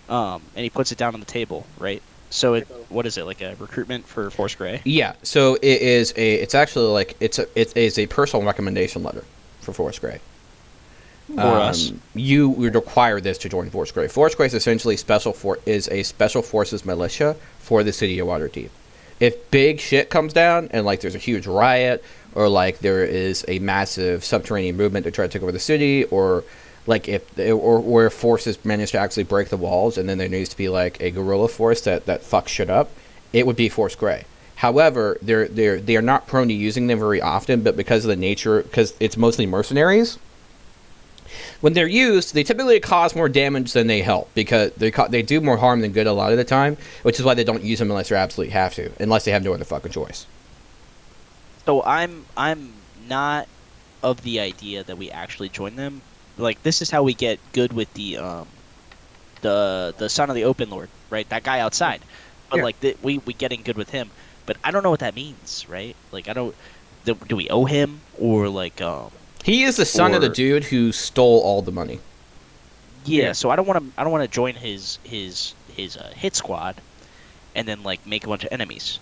And he puts it down on the table, right? So what is it, like a recruitment for Force Grey? Yeah. So it's actually like it is a personal recommendation letter for Force Grey. For us. You would require this to join Force Grey. Force Grey is essentially is a special forces militia for the city of Waterdeep. If big shit comes down and like there's a huge riot or like there is a massive subterranean movement to try to take over the city, or like if forces manage to actually break the walls and then there needs to be like a guerrilla force that fucks shit up, it would be Force Grey. However, they are not prone to using them very often, but because of the nature, because it's mostly mercenaries. When they're used, they typically cause more damage than they help because they do more harm than good a lot of the time, which is why they don't use them unless they absolutely have to, unless they have no other fucking choice. So I'm not of the idea that we actually join them. Like this is how we get good with the son of the Open Lord, right? That guy outside. But Yeah. like we getting good with him. But I don't know what that means, right? Like I don't. Do we owe him or like He is the son of the Or- dude who stole all the money. Yeah, so I don't want to join his hit squad, and then like make a bunch of enemies.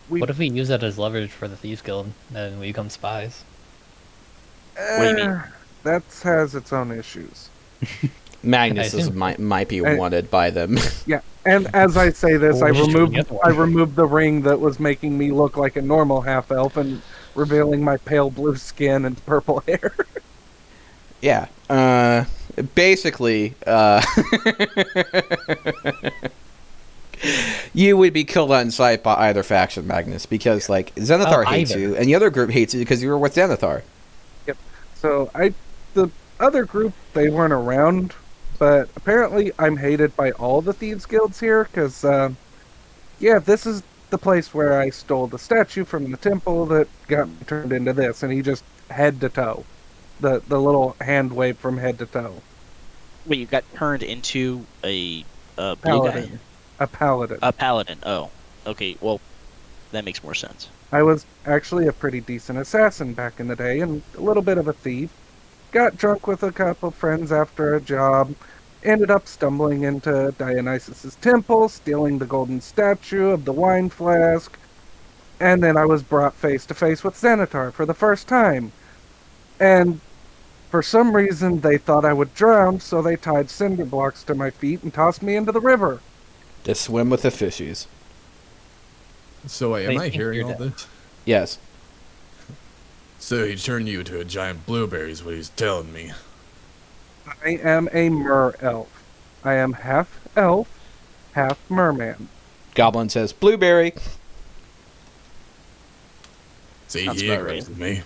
What if we use that as leverage for the Thieves Guild and we become spies? What do you mean? That has its own issues. Magnus I assume. might be I- wanted by them. Yeah, and as I say this, Or we should get one. I removed the ring that was making me look like a normal half elf and revealing my pale blue skin and purple hair. Yeah. Basically, you would be killed on sight by either faction, Magnus, because like Xanathar hates either. you, and the other group hates you because you were with Xanathar. So the other group, they weren't around, but apparently I'm hated by all the thieves guilds here because, yeah, this is the place where I stole the statue from the temple that got me turned into this, and he just head to toe, the little hand wave from head to toe. Wait, you got turned into a blue guy, Paladin, a paladin. a paladin. Oh, okay. Well, that makes more sense. I was actually a pretty decent assassin back in the day, and a little bit of a thief. Got drunk with a couple friends after a job. Ended up stumbling into Dionysus's temple, stealing the golden statue of the wine flask. And then I was brought face to face with Xanathar for the first time. And for some reason, they thought I would drown, so they tied cinder blocks to my feet and tossed me into the river. To swim with the fishies. So wait, They am I think hearing you're all dead. this? Yes. So he turned you into a giant blueberry is what he's telling me. I am a mer elf. I am half elf, half merman. Goblin says blueberry. See, Sounds he about agrees right. with me.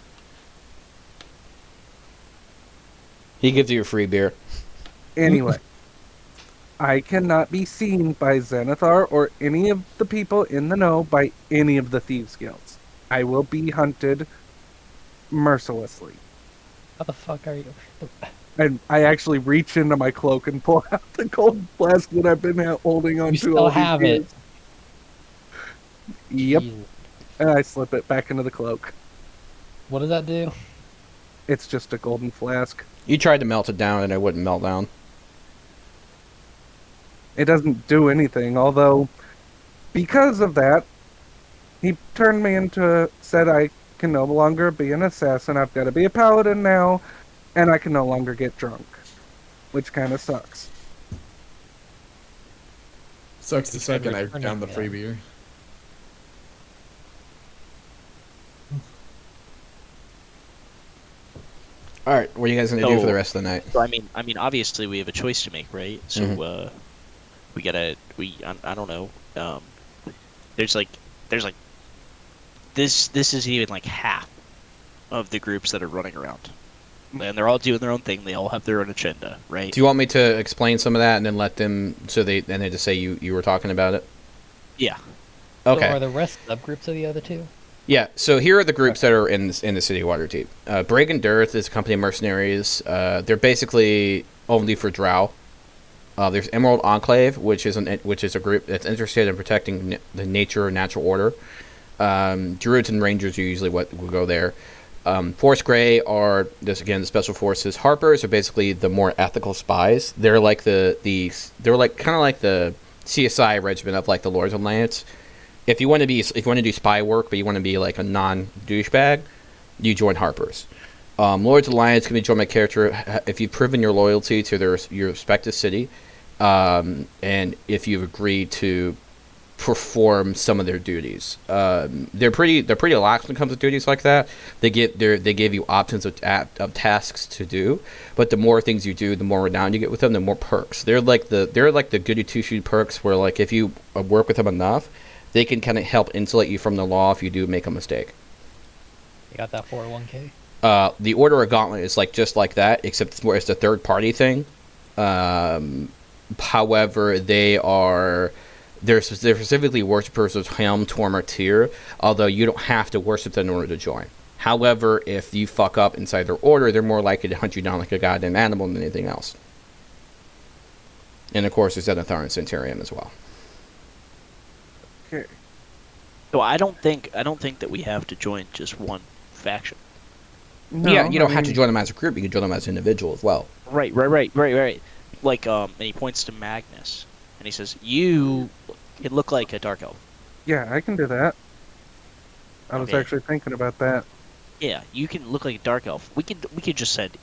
He gives you a free beer. Anyway, I cannot be seen by Xanathar or any of the people in the know by any of the Thieves' Guilds. I will be hunted mercilessly. How the fuck are you? And I actually reach into my cloak and pull out the gold flask that I've been holding on You to still all have these it. years. Yep. Jesus. And I slip it back into the cloak. What does that do? It's just a golden flask. You tried to melt it down and it wouldn't melt down. It doesn't do anything, although because of that, he turned me into, said I can no longer be an assassin, I've got to be a paladin now, and I can no longer get drunk. Which kind of sucks. Sucks the second I returning, down the yeah. free beer. All right, what are you guys gonna do for the So- rest of the night? So I mean, obviously we have a choice to make, right? So Mhm. I don't know. There's like this is even like half of the groups that are running around, and they're all doing their own thing. They all have their own agenda, right? Do you want me to explain some of that and then let them and they just say you were talking about it? Yeah. Okay. So are the rest subgroups of the other two? Yeah, so here are the groups that are in the City of Waterdeep. Brig and Dearth is a company of mercenaries. They're basically only for Drow. There's Emerald Enclave, which is a group that's interested in protecting the nature and natural order. Druids and Rangers are usually what will go there. Force Grey are the special forces. Harpers are basically the more ethical spies. They're like they're like kind of like the CSI regiment of like the Lords of Lance. If you want to do spy work, but you want to be like a non-douchebag, you join Harpers. Lords Alliance can be joined by character if you've proven your loyalty to your respective city, and if you've agreed to perform some of their duties. They're pretty lax when it comes to duties like that. They give you options of tasks to do, but the more things you do, the more renown you get with them, the more perks. They're like the goody two shoe perks where like if you work with them enough, they can kind of help insulate you from the law if you do make a mistake. You got that 401k? The Order of Gauntlet is like just like that, except it's a third party thing. However, they're specifically worshippers of Helm, Torm, or Tyr, although you don't have to worship them in order to join. However, if you fuck up inside their order, they're more likely to hunt you down like a goddamn animal than anything else. And of course, there's Zenithar and Centurion as well. Okay. So I don't think that we have to join just one faction. No, Yeah, you don't I have to mean, join them as a group. You can join them as an individual as well. Right. Like and he points to Magnus, and he says, "You can look like a dark elf. Yeah, I can do that. I was Okay. actually thinking about that. Yeah, you can look like a dark elf. We could just send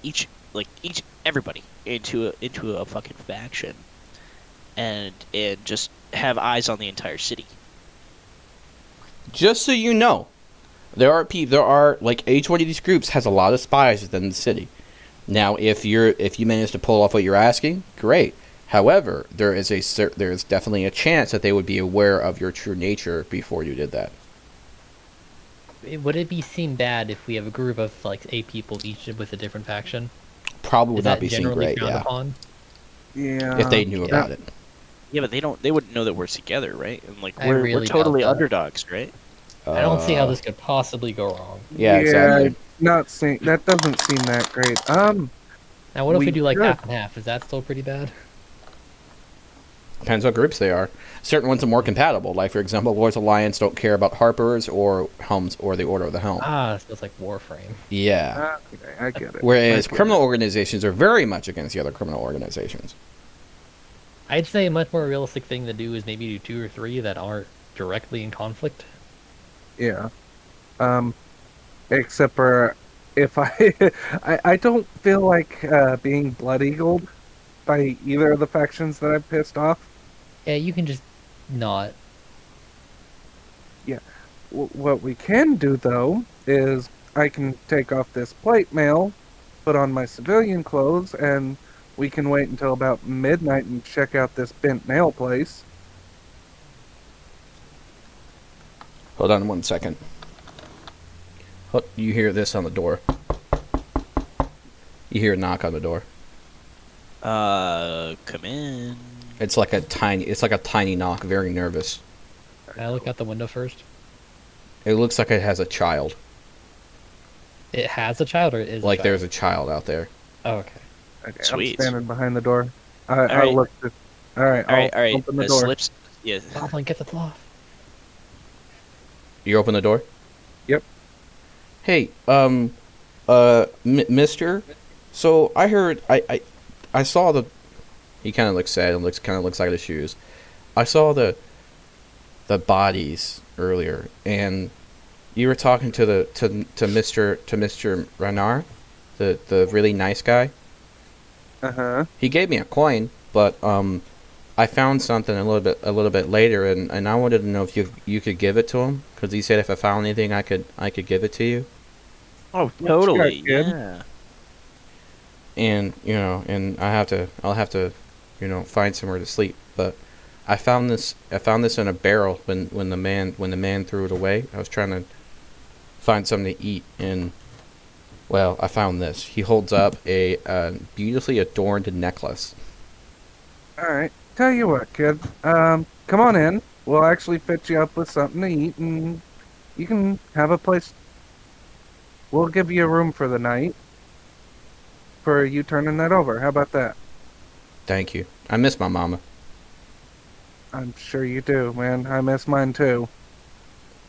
everybody into a fucking faction, and just have eyes on the entire city." Just so you know, there are like each one of these groups has a lot of spies within the city. Now, if you manage to pull off what you're asking, great. However, there is definitely a chance that they would be aware of your true nature before you did that. Would it seem bad if we have a group of like 8 people each with a different faction? Probably Is would that not be seen generally great, frowned yeah. upon? Yeah. If they knew about it. Yeah, but they wouldn't know that we're together, right? And like I we're really totally doubt that. underdogs, right? I don't see how this could possibly go wrong. Yeah, exactly. That doesn't seem that great. Now, what if we We do like could. half and half? Is that still pretty bad? Depends what groups they are. Certain ones are more compatible. Like, for example, Lords Alliance don't care about Harpers or Helms or the Order of the Helm. Ah, so it's like Warframe. Yeah. Okay, I get it. Whereas I get criminal it. organizations are very much against the other criminal organizations. I'd say a much more realistic thing to do is maybe do 2 or 3 that aren't directly in conflict. Yeah. Except for if I don't feel like being blood eagled by either of the factions that I've pissed off. Yeah, you can just not. What we can do though is I can take off this plate mail, put on my civilian clothes, and we can wait until about midnight and check out this bent nail place. Hold on 1 second. You hear this on the door. You hear a knock on the door. Come in. It's like a tiny knock, very nervous. Can I look out the window first? It looks like it has a child. It has a child or it is Like a child? there's a child out there. Oh, okay. Okay, Sweet. I'm standing behind the door. I'll right. look. All right. All I'll right. open the door. Slips. Yeah. Goblin, get the cloth. You open the door? Yep. Hey, mister? So I heard, I saw the, he kind of looks sad and looks like his shoes. I saw the bodies earlier, and you were talking to Mr. Renard, the really nice guy. Uh-huh. He gave me a coin, but I found something a little bit later, and I wanted to know if you could give it to him, because he said if I found anything, I could give it to you. Oh, you totally. got, kid? Yeah. And and I'll have to find somewhere to sleep. But I found this in a barrel when the man threw it away. I was trying to find something to eat, and well, I found this. He holds up a beautifully adorned necklace. All right. Tell you what, kid. Come on in. We'll actually fit you up with something to eat, and you can have a place. We'll give you a room for the night. For you turning that over. How about that? Thank you. I miss my mama. I'm sure you do, man. I miss mine too.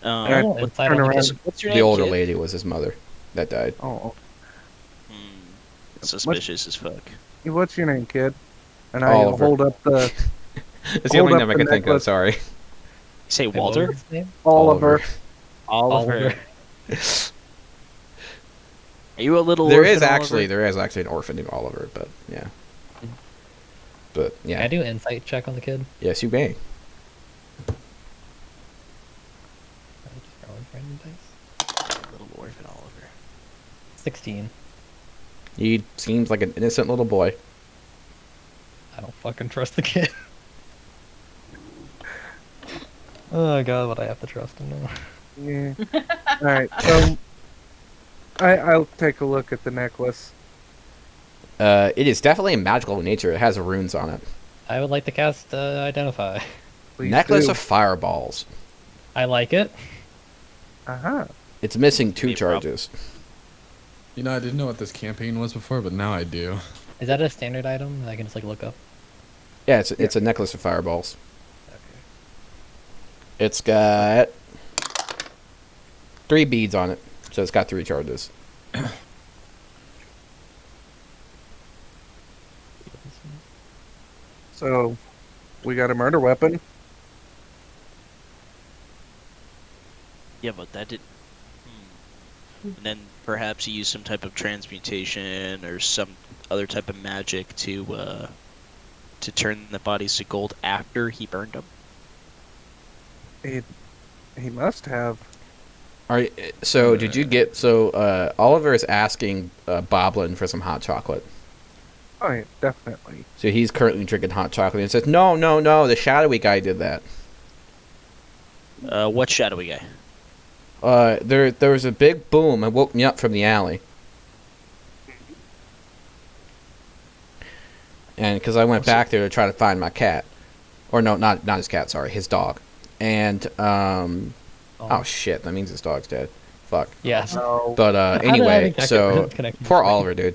I want let's insight turn on the around. kid. What's your The name, older kid? lady was his mother that died. Oh, Suspicious as fuck. what's your name, kid? And I Oliver. hold up the It's the Hold only up name I the can think of. necklace. Sorry. You say Wait, what was Walter? his name? Oliver. Oliver. Are you a little There orphan, is actually Oliver? an orphan named Oliver, but yeah. But Can yeah. I do an insight check on the kid? Yes, you may. I just roll a random dice. Little orphan Oliver. 16. He seems like an innocent little boy. I don't fucking trust the kid. Oh god, but I have to trust him now. Yeah. All right. So I'll take a look at the necklace. It is definitely magical in nature. It has runes on it. I would like to cast Identify. Please Necklace do. of fireballs. I like it. Uh-huh. It's missing 2 Be a problem. charges. You know, I didn't know what this campaign was before, but now I do. Is that a standard item that I can just like look up? Yeah, it's a necklace of fireballs. Okay. It's got 3 beads on it, so it's got 3 charges. So we got a murder weapon. Yeah, but that did. And then perhaps he used some type of transmutation or some other type of magic to turn the bodies to gold after he burned them. He must have. So did you get Oliver is asking Boblin for some hot chocolate. Oh yeah, definitely. So he's currently drinking hot chocolate and says, "No, the shadowy guy did that." What shadowy guy? There was a big boom and woke me up from the alley. And because I went back there to try to find my cat, or no, not his cat, sorry, his dog. And oh shit, that means his dog's dead. Fuck. Yes. No. But How did I anyway, connect- so connect poor this way? Oliver, dude.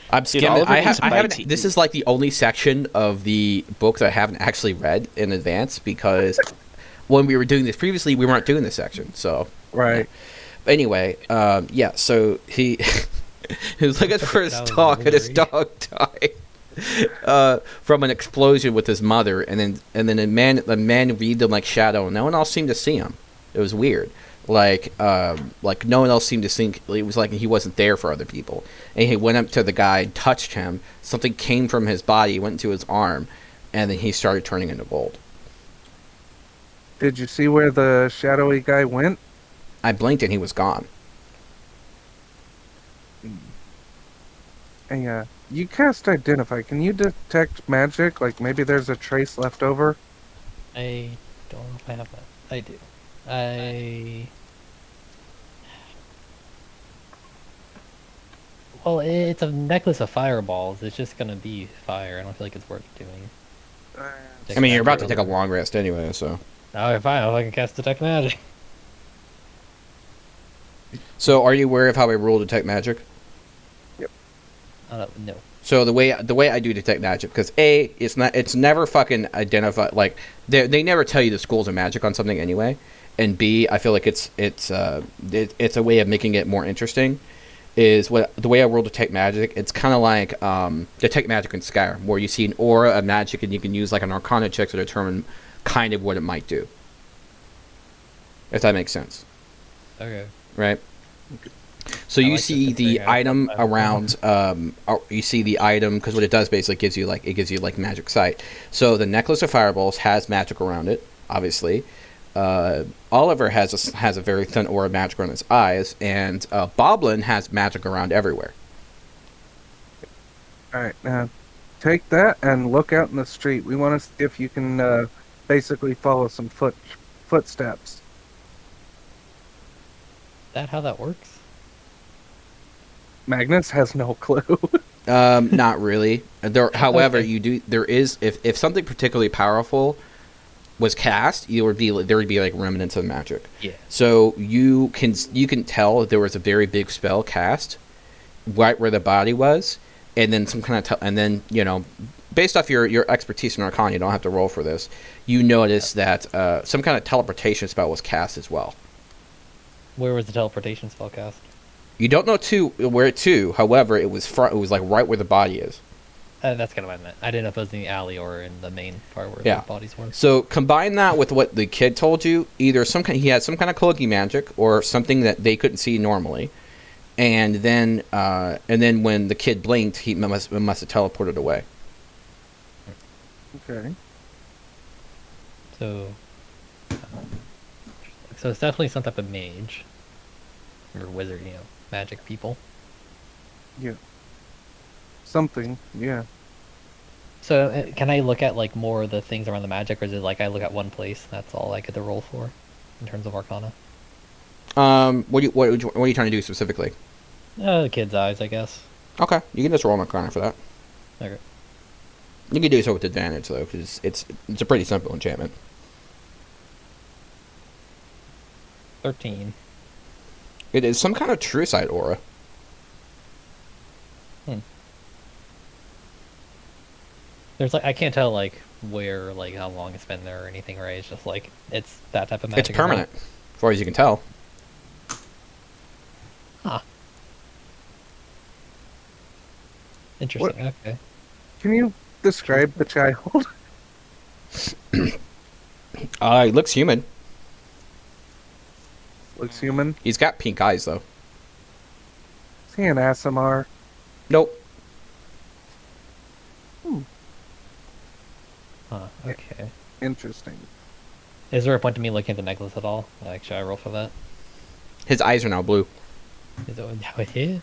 I'm Dude, skimming. Oliver needs I some haven't. bite This teeth. is like the only section of the book that I haven't actually read in advance because when we were doing this previously, we weren't doing this section. So Right. anyway, yeah. So he he was looking for his That was dog, and his very- dog died from an explosion with his mother, and then the man read them like shadow, and no one else seemed to see him. It was weird. Like no one else seemed to think. It was like he wasn't there for other people. And he went up to the guy and touched him. Something came from his body, went into his arm, and then he started turning into gold. Did you see where the shadowy guy went? I blinked and he was gone. Hey, you cast Identify. Can you detect magic? Like maybe there's a trace left over? I don't know if I have that. I do. I. Well, it's a necklace of fireballs. It's just gonna be fire. I don't feel like it's worth doing. I mean, you're about to Magic. take a long rest anyway, so. Oh, fine. If I can cast detect magic. So, are you aware of how I rule detect magic? No. So the way I do detect magic, because it's never fucking identified, like they never tell you the schools of magic on something anyway, and B, I feel like it's a way of making it more interesting. Is what the way I roll detect magic? It's kind of like detect magic in Skyrim, where you see an aura of magic and you can use like an Arcana check to determine kind of what it might do. If that makes sense, Okay. right? So I you like see this the thing. I item love that. around. You see the item because what it does basically gives you like magic sight. So the necklace of fireballs has magic around it, obviously. Oliver has a very thin aura of magic around his eyes, and Boblin has magic around everywhere. All right, now take that and look out in the street. We want to see if you can basically follow some footsteps. Is that how that works? Magnus has no clue. Not really. However, Okay. you do. There is if something particularly powerful was cast, there would be like remnants of magic. Yeah. So you can tell there was a very big spell cast right where the body was, and then some kind of and then based off your expertise in Arcana, you don't have to roll for this. You notice that some kind of teleportation spell was cast as well. Where was the teleportation spell cast? You don't know where to. However, it was It was like right where the body is. That's kind of what I meant. I didn't know if it was in the alley or in the main part where Yeah. the bodies were. So combine that with what the kid told you. Either he had some kind of cloaking magic or something that they couldn't see normally, and then when the kid blinked, he must have teleported away. Okay. So it's definitely some type of mage or wizard, magic people. Yeah. Something. Yeah. So can I look at like more of the things around the magic, or is it like I look at one place? That's all I get to roll for, in terms of Arcana. What are you trying to do specifically? The kid's eyes, I guess. Okay, you can just roll an Arcana for that. Okay. You can do so with advantage though, because it's a pretty simple enchantment. 13. It is some kind of true sight aura. There's like I can't tell like where, like how long it's been there or anything, right? It's just like it's that type of magic. It's permanent, as far as you can tell. Huh. Interesting. Okay. Can you describe the child? He looks human. Looks human. He's got pink eyes though. Is he an ASMR? Nope. Huh. Okay. Interesting. Is there a point to me looking at the necklace at all? Like, should I roll for that? His eyes are now blue. Is it how it is?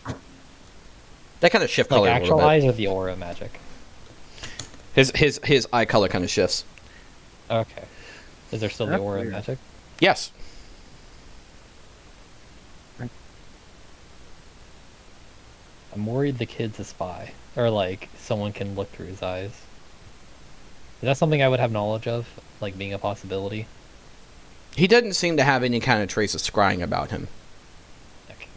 They kind of shift Like color a actual little bit. eyes or the aura magic? His eye color kind of shifts. Okay. Is there still the That's aura weird. magic? Yes. I'm worried the kid's a spy, or like someone can look through his eyes. Is that something I would have knowledge of, like being a possibility? He doesn't seem to have any kind of trace of scrying about him. Okay.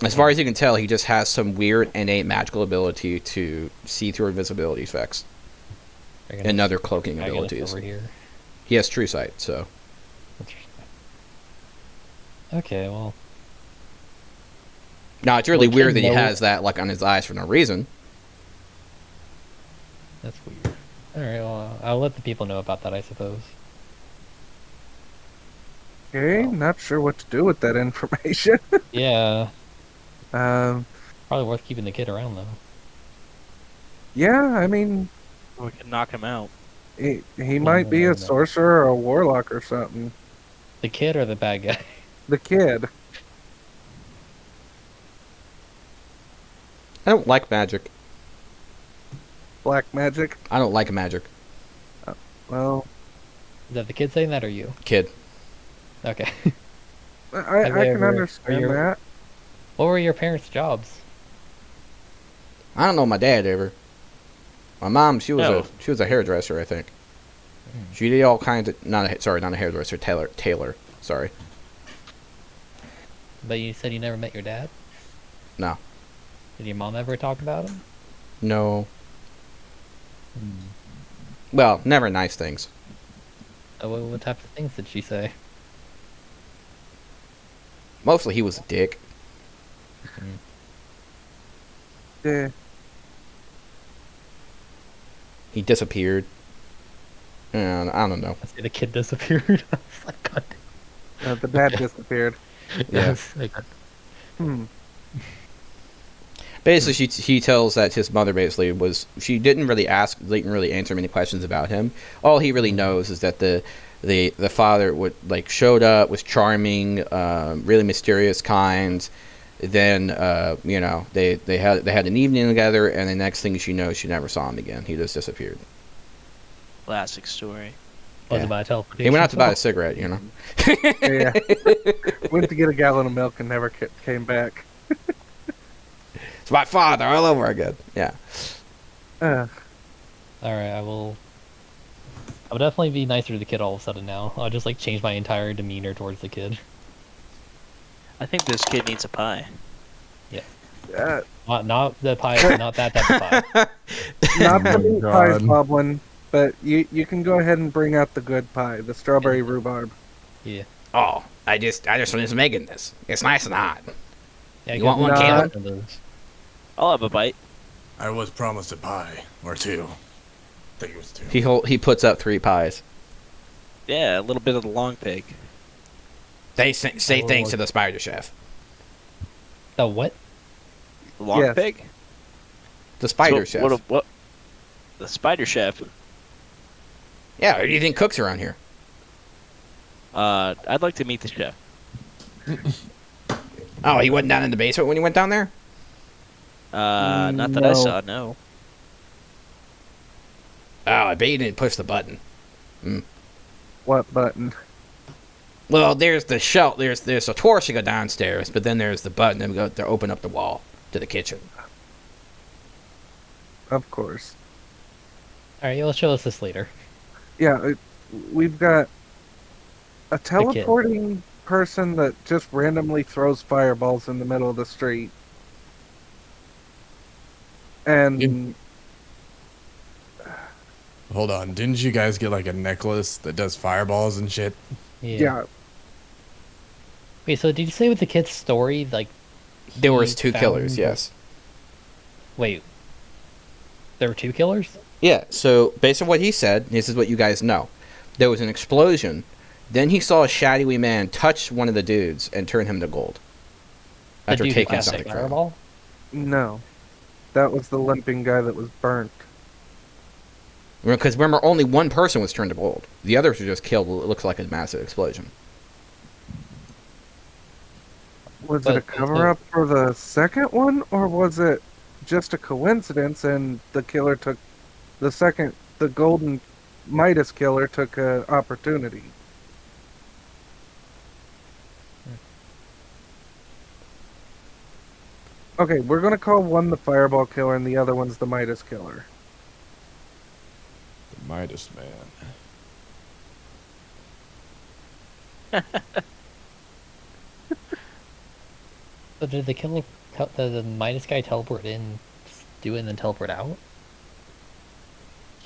As far as you can tell, he just has some weird innate magical ability to see through invisibility effects and other cloaking I get us abilities. over here. He has true sight, so Interesting. Okay, well, now it's really Well, weird kid that he knows- has that like on his eyes for no reason. that's weird. All right, well, I'll let the people know about that, I suppose. Okay, Well. not sure what to do with that information. Yeah, um, probably worth keeping the kid around though. yeah, I mean, We can knock him out. he might be no, a no. sorcerer or a warlock or something. The kid or the bad guy? The kid. I don't like magic. Black magic. I don't like magic. Well, Is that the kid saying that or you? Kid. Okay. I Have can you ever- understand are you- that. What were your parents' jobs? I don't know my dad ever. My mom, she was No. a hairdresser, I think. She did all kinds of not a hairdresser, tailor. Sorry. But you said you never met your dad? No. Did your mom ever talk about him? No. Well, never nice things. What type of things did she say? Mostly he was a dick. Yeah. He disappeared. And I don't know. I say the kid disappeared. I was like, God The dad disappeared. damn. Yeah. Yes, like, Hmm. Basically, he tells that his mother basically she didn't really answer many questions about him. All he really knows is that the father showed up, was charming, really mysterious kind. Then they had an evening together, and the next thing she knows, she never saw him again. He just disappeared. Classic story. was Yeah. about teleportation. He went out to buy a cigarette, you know. Yeah. Went to get a gallon of milk and never came back. It's my father all over again. Yeah. Alright, I will definitely be nicer to the kid all of a sudden now. I'll just like change my entire demeanor towards the kid. I think this kid needs a pie. Uh, Not the pie, not that type of pie. Not Oh the my meat pies, God. Goblin, but you can go ahead and bring out the good pie, the strawberry rhubarb. Yeah. Oh, I just finished making this. It's nice and hot. Yeah, You want one, Nah. Caleb? I'll have a bite. I was promised a pie or two. I think it was two. He puts up 3 pies. Yeah, a little bit of the long pig. They say thanks to the spider chef. The what? The long Yes. pig? The spider So, chef. What? The spider chef. Yeah, who do you think cooks around here? I'd like to meet the chef. Oh, he wasn't down in the basement when you went down there? Not that I No. saw, no. Oh, I bet you didn't push the button. What button? Well, there's the shelf. There's a torch to go downstairs, but then there's the button that go to open up the wall to the kitchen. Of course. Alright, you'll show us this later. Yeah, we've got a teleporting person that just randomly throws fireballs in the middle of the street. And Hold on, didn't you guys get like a necklace that does fireballs and shit? yeah, Wait, so did you say with the kid's story, like... There was he 2 found killers, the- yes. Wait. There were 2 killers? Yeah, so based on what he said, this is what you guys know. There was an explosion. Then he saw a shadowy man touch one of the dudes and turn him to gold. The After dude who taking cast something that from him. fireball? no. That was the limping guy that was burnt. Because remember, only one person was turned to gold. The others were just killed. It looks like a massive explosion. Was But- it a cover up for the second one, or was it just a coincidence and the killer took the golden Midas killer took a opportunity? Okay, we're gonna call one the fireball killer and the other one's the Midas killer. The Midas Man. So did the killer, the Midas guy teleport in, do it, and then teleport out?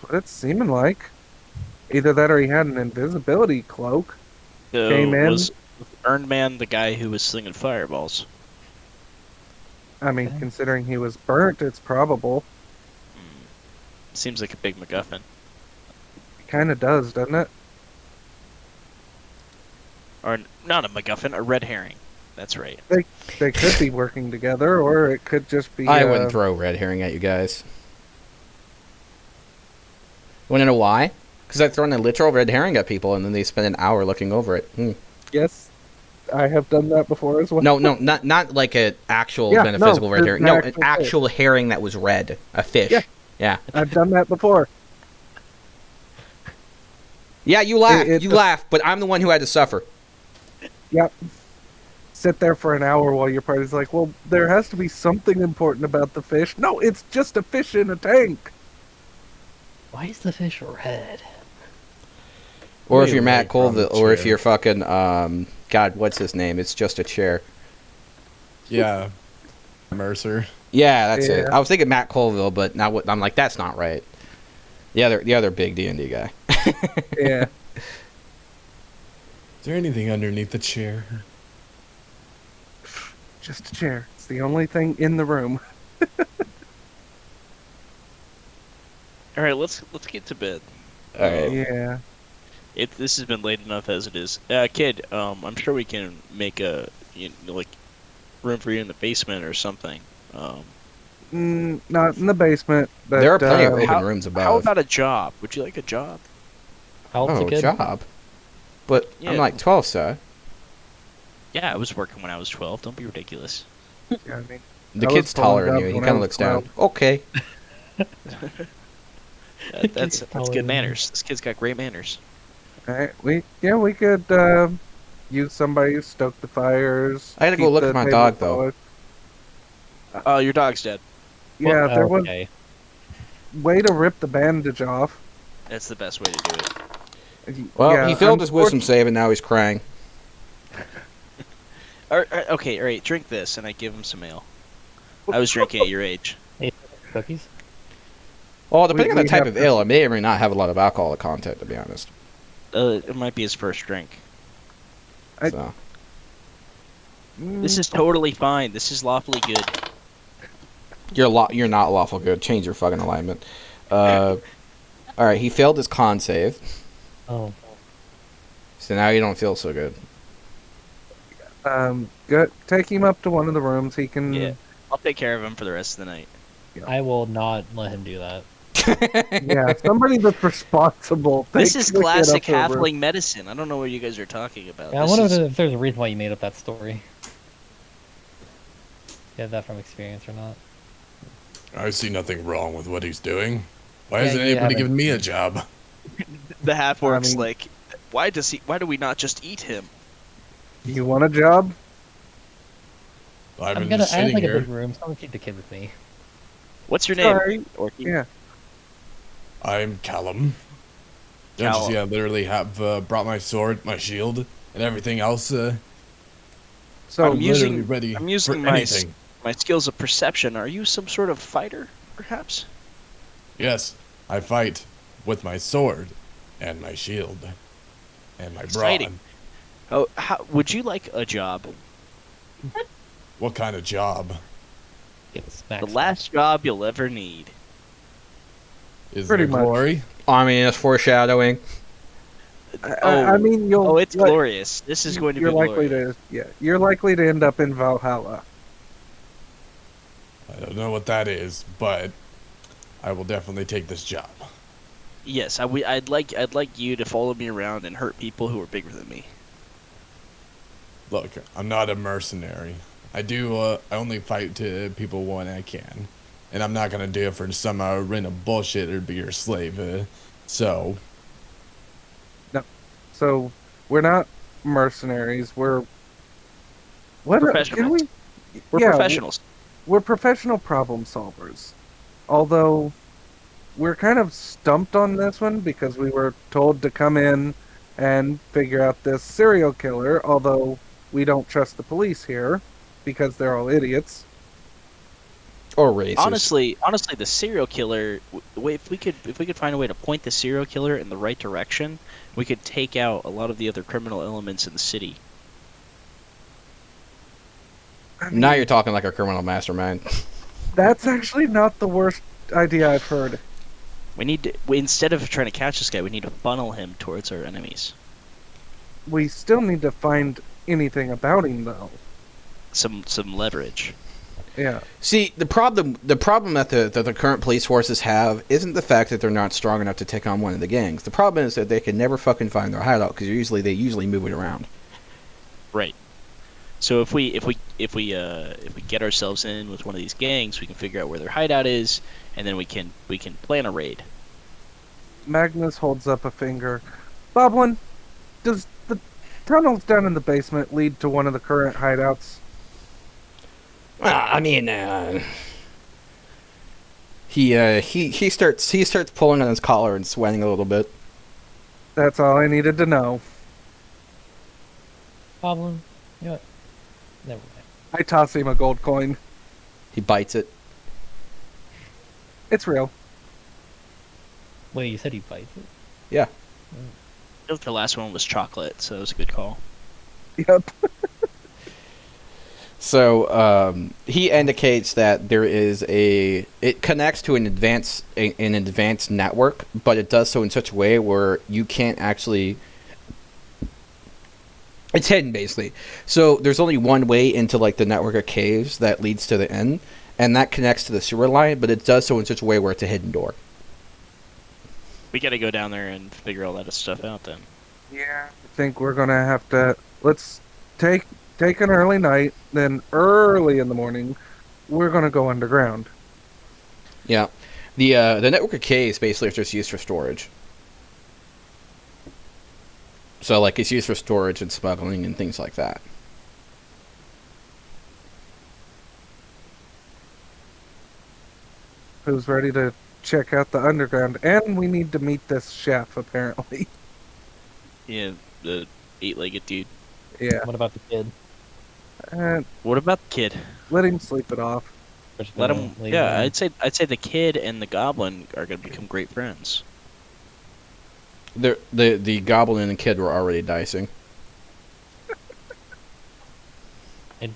That's what it's seeming like. Either that or he had an invisibility cloak. So Came in. was Earned Man the guy who was slinging fireballs? I mean, Okay. considering he was burnt, it's probable. Seems like a big MacGuffin. It kind of does, doesn't it? Or not a MacGuffin, a red herring. That's right. They could be working together, or it could just be. I wouldn't throw red herring at you guys. Want to know why? Because I've thrown a literal red herring at people, and then they spend an hour looking over it. Yes, I have done that before as well. No, not like an actual Yeah, metaphysical red an herring. No, an actual actual herring that was red, a fish. Yeah. Yeah. I've done that before. Yeah, you laugh. It- You laugh, but I'm the one who had to suffer. Yep. sit there for an hour while your party's like, well, there has to be something important about the fish. No, it's just a fish in a tank. Why is the fish red? Or if Really you're Matt like from the Colville, or if chair. you're fucking God, what's his name? It's just a chair. Yeah. Mercer. Yeah, that's it. Yeah. I was thinking Matt Colville, but now I'm like, that's not right. The other big D&D guy. Yeah. Is there anything underneath the chair? Just a chair. It's the only thing in the room. All right, let's get to bed. All right. Yeah. This has been late enough as it is. Kid, I'm sure we can make a like room for you in the basement or something. Not in the basement, but There are plenty of open How- rooms How above. about a job? Would you like a job? How old's the Oh, kid? job. But Yeah. I'm like 12, sir. Yeah, I was working when I was 12. Don't be ridiculous. yeah, I mean, The I was kid's taller than pulling you. up He when I kind of was looks down. 12. Okay. That's taller good than manners. This kid's got great manners. alright, we could use somebody to stoke the fires. I gotta go keep look the at my table dog, though. polished. Oh, your dog's dead. Yeah, Well, there was okay. way to rip the bandage off. That's the best way to do it. Well, Yeah, he failed his wisdom unfortunately- save, and now he's crying. Okay, all right. Drink this, and I give him some ale. I was drinking at your age. Cookies? Well, depending on we the type have of to- ale, it may or may not have a lot of alcoholic content, to be honest. It might be his first drink. I- So. This is totally fine. This is lawfully good. You're not lawful good. Change your fucking alignment. All right, he failed his con save, Oh. so now you don't feel so good. Take him up to one of the rooms. He can. Yeah. I'll take care of him for the rest of the night. I will not let him do that. Yeah, somebody that's responsible. This take is the kid classic up to a room. halfling medicine. I don't know what you guys are talking about. Yeah, I This wonder is- if there's a reason why you made up that story. You had that from experience or not? I see nothing wrong with what he's doing. Why Yeah, isn't you anybody haven't- giving me a job? the half orc's I mean- like, why do we not just eat him? You want a job? I've I'm been gonna. just I have sitting like a here. big room, so I'm gonna keep the kid with me. What's your name? Sorry. Orky? Yeah. I'm Callum. Don't you Callum. see I literally have brought my sword, my shield, and everything else? So I'm using- literally ready I'm using for my anything. My skills of perception. Are you some sort of fighter, perhaps? Yes, I fight with my sword and my shield and my Exciting. brawn. Oh, would you like a job? What kind of job Get smacked. The last job you'll ever need. is Pretty there much. glory? I mean, it's foreshadowing. I mean, you'll. Oh, it's like, glorious. This is going to be You're likely glorious. to. Yeah, you're likely to end up in Valhalla. I don't know what that is, but I will definitely take this job. Yes, I'd like you to follow me around and hurt people who are bigger than me. Look, I'm not a mercenary. I only fight to people when I can. And I'm not gonna do it for some random bullshit or be your slave. So, So we're not mercenaries. We're what? Can Professionals. we? We're yeah, professionals. We're professional problem solvers. Although we're kind of stumped on this one because we were told to come in and figure out this serial killer. Although we don't trust the police here because they're all idiots. Or racist. Honestly, the serial killer. If we could find a way to point the serial killer in the right direction, we could take out a lot of the other criminal elements in the city. I mean, Now you're talking like a criminal mastermind. that's actually not the worst idea I've heard. Instead of trying to catch this guy, we need to funnel him towards our enemies. We still need to find anything about him, though. Some leverage. Yeah. See, the problem that the current police forces have isn't the fact that they're not strong enough to take on one of the gangs. The problem is that they can never fucking find their hideout because they usually move it around. Right. So if we get ourselves in with one of these gangs, we can figure out where their hideout is, and then we can plan a raid. Magnus holds up a finger. Boblin, does the tunnels down in the basement lead to one of the current hideouts. Well, I mean, he starts pulling on his collar and sweating a little bit. That's all I needed to know. Problem? You know what? Never mind. I toss him a gold coin. He bites it. It's real. Wait, you said he bites it? Yeah. I feel like the last one was chocolate, so it was a good call. Yep. So he indicates that there is it connects to an advanced network, but it does so in such a way where you can't actually. It's hidden basically. So there's only one way into like the network of caves that leads to the end, and that connects to the sewer line, but it does so in such a way where it's a hidden door. We gotta go down there and figure all that stuff out then. Yeah. I think we're gonna have to. Let's take an early night, then early in the morning, we're gonna go underground. Yeah. The network of caves basically is just used for storage. So like it's used for storage and smuggling and things like that. Who's ready to check out the underground? And we need to meet this chef, apparently. Yeah, the 8-legged dude. Yeah. What about the kid? What about the kid? Let him sleep it off. We're just Let gonna him. leave Yeah, him? I'd say the kid and the goblin are gonna become great friends. The goblin and the kid were already dicing. I'd-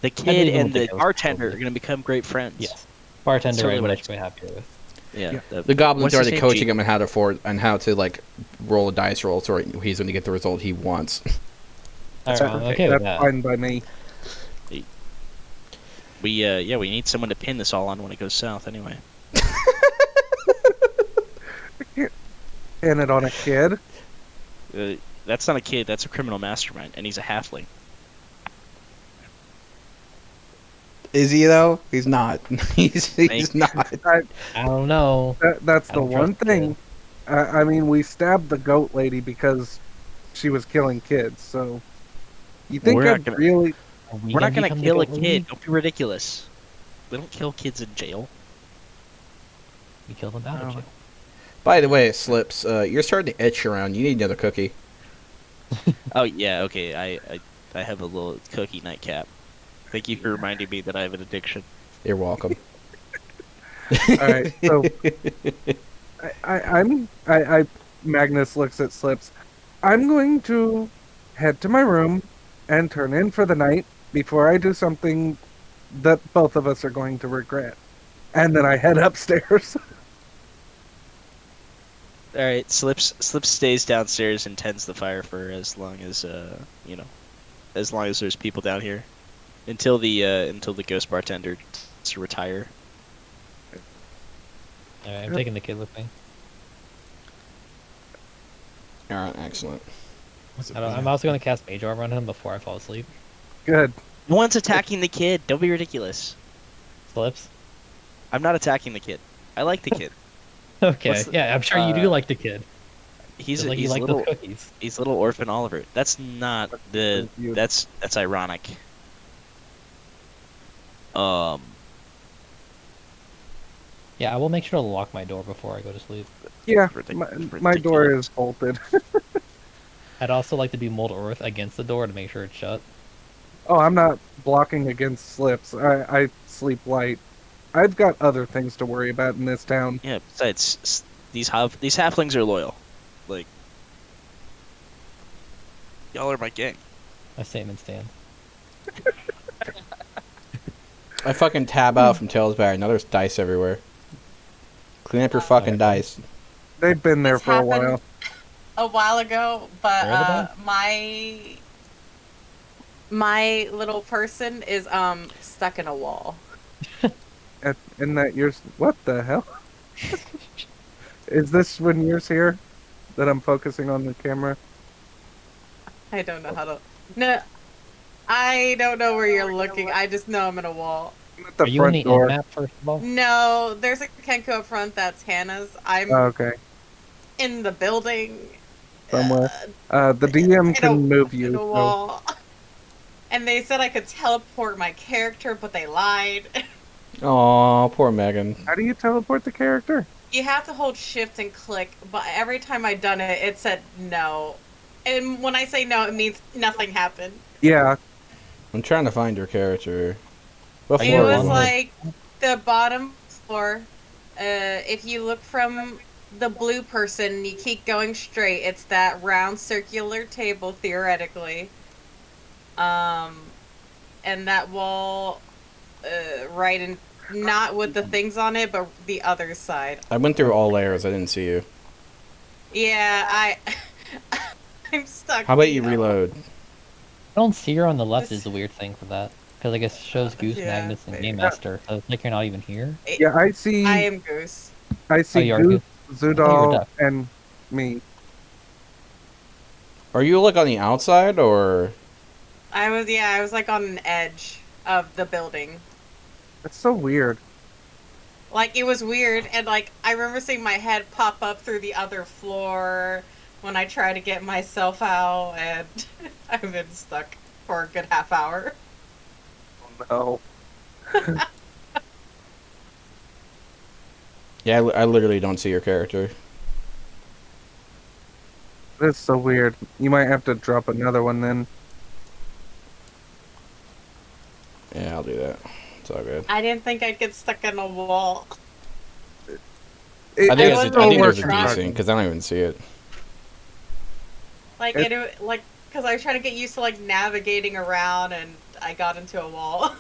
The believe kid him and with the the ghost, bartender are probably. gonna become great friends. Yes. Bartender, Certainly I what would I'd be happier with. Yeah. Yeah. The goblin's what's his already name? coaching G- him on how to like roll a dice roll so he's going to get the result he wants. Alright, I'm okay with That's that. fine by me. We need someone to pin this all on when it goes south anyway. Pin it on a kid. That's not a kid, that's a criminal mastermind, and he's a halfling. Is he though? He's not. he's Thank- not. I don't know. That's I the don't one trust the thing. I mean, we stabbed the goat lady because she was killing kids. So, you think We're not I'd gonna- really? Are we We're not gonna become the kill a goat lady? kid. Don't be ridiculous. We don't kill kids in jail. We killed them out of Oh. jail. By the way, Slips, you're starting to itch around. You need another cookie. Oh yeah, okay. I have a little cookie nightcap. Thank you for reminding me that I have an addiction. You're welcome. All right. So, I Magnus looks at Slips. I'm going to head to my room and turn in for the night before I do something that both of us are going to regret. And then I head upstairs. All right, Slips stays downstairs and tends the fire for as long as as long as there's people down here, until the ghost bartender to retire. Alright, I'm taking the kid with me. All right, excellent. I'm also going to cast Mage Armor on him before I fall asleep. Good. No one's attacking the kid. Don't be ridiculous. Slips? I'm not attacking the kid. I like the kid. Okay, What's the- yeah, I'm sure you do like the kid. He's Just like you he's like little those cookies. he's little orphan Oliver. That's not the You- that's ironic. Yeah, I will make sure to lock my door before I go to sleep. Yeah, Ridic- my door ridiculous. is bolted. I'd also like to be Mold Earth against the door to make sure it's shut. Oh, I'm not blocking against Slips. I sleep light. I've got other things to worry about in this town. Yeah. Besides, these halflings are loyal. Like y'all are my gang. My statement stands. I fucking tab out from Tailsback. Now there's dice everywhere. Clean up your fucking dice. They've been there It's for a happened while. a while ago, but Where are the my little person is stuck in a wall. And that yours. What the hell? Is this when yours here? That I'm focusing on the camera? I don't know how to. No, I don't know where you're looking. I just know I'm in a wall. I'm at the Are you in front the door. map first of all? No, there's a Kenku up front. That's Hannah's. I'm Oh, okay. in the building somewhere. The DM Hit a- can move hit you. a So. wall. And they said I could teleport my character, but they lied. Aw, poor Megan. How do you teleport the character? You have to hold shift and click, but every time I done it, it said no. And when I say no, it means nothing happened. Yeah, I'm trying to find your character. What Are It you floor are was you on? like the bottom floor. If you look from the blue person, you keep going straight. It's that round circular table, theoretically. And that wall, right in, not with the things on it, but the other side. I went through all layers. I didn't see you. Yeah, I'm stuck. How about you know. reload? I don't see her on the left This- is the weird thing for that. Because I guess it shows Goose, Yeah, Magnus, and maybe. Game Master. So it's like you're not even here. yeah. I see. I am Goose. I see you are Goose, I thought you were Zoodal, duck. and me. Are you like on the outside or? I was like on an edge of the building. That's so weird. Like, it was weird, and like I remember seeing my head pop up through the other floor when I tried to get myself out, and I've been stuck for a good half hour. Oh no. Yeah, I literally don't see your character. That's so weird. You might have to drop another one then. Yeah, I'll do that. It's all good. I didn't think I'd get stuck in a wall. It, I think, I it's, wasn't I think even there's a trying. decent because I don't even see it. Like because I was trying to get used to like navigating around, and I got into a wall.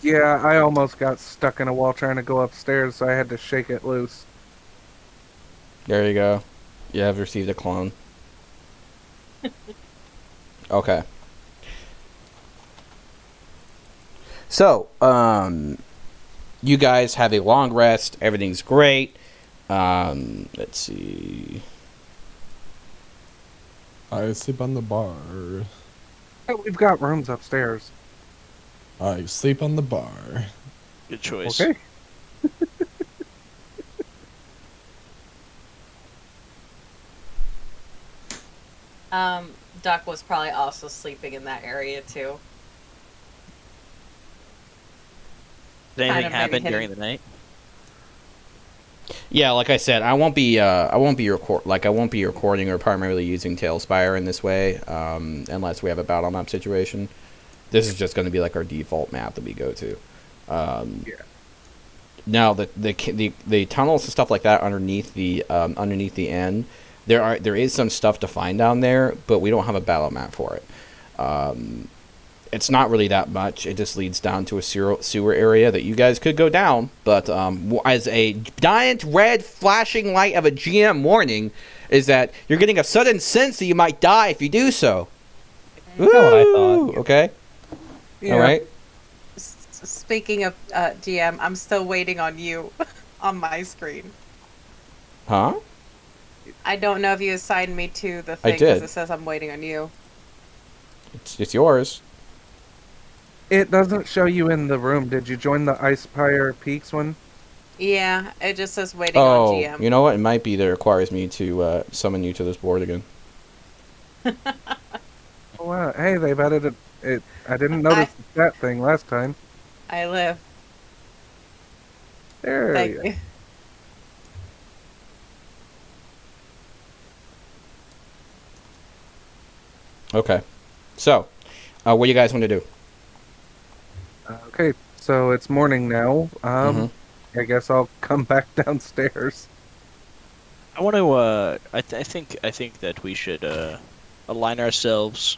Yeah, I almost got stuck in a wall trying to go upstairs, so I had to shake it loose. There you go. You have received a clone. Okay. So, you guys have a long rest. Everything's great. Let's see. I sleep on the bar. Oh, we've got rooms upstairs. I sleep on the bar. Good choice. Okay. Duck was probably also sleeping in that area too. Did Kind anything of maybe happen hitting- during the night? Yeah, like I said, I won't be recording or primarily using Tailspire in this way, unless we have a battle map situation. This is just going to be like our default map that we go to. Yeah. Now the tunnels and stuff like that underneath the end, there is some stuff to find down there, but we don't have a battle map for it. It's not really that much. It just leads down to a sewer area that you guys could go down. But as a giant red flashing light of a GM warning, is that you're getting a sudden sense that you might die if you do so. That's what I Woo! thought. Okay. Yeah. All right. Speaking of GM, I'm still waiting on you on my screen. Huh? I don't know if you assigned me to the I thing because did. it says I'm waiting on you. It's yours. It doesn't show you in the room. Did you join the Ice Pyre Peaks one? Yeah, it just says waiting on Oh, GM. you know what? It might be that it requires me to summon you to this board again. Oh, wow. Hey, they've added it. I didn't notice that thing last time. I live. There Thank you you. Okay. So, what do you guys want to do? Okay, so it's morning now. Mhm. I guess I'll come back downstairs. I want to. I think that we should align ourselves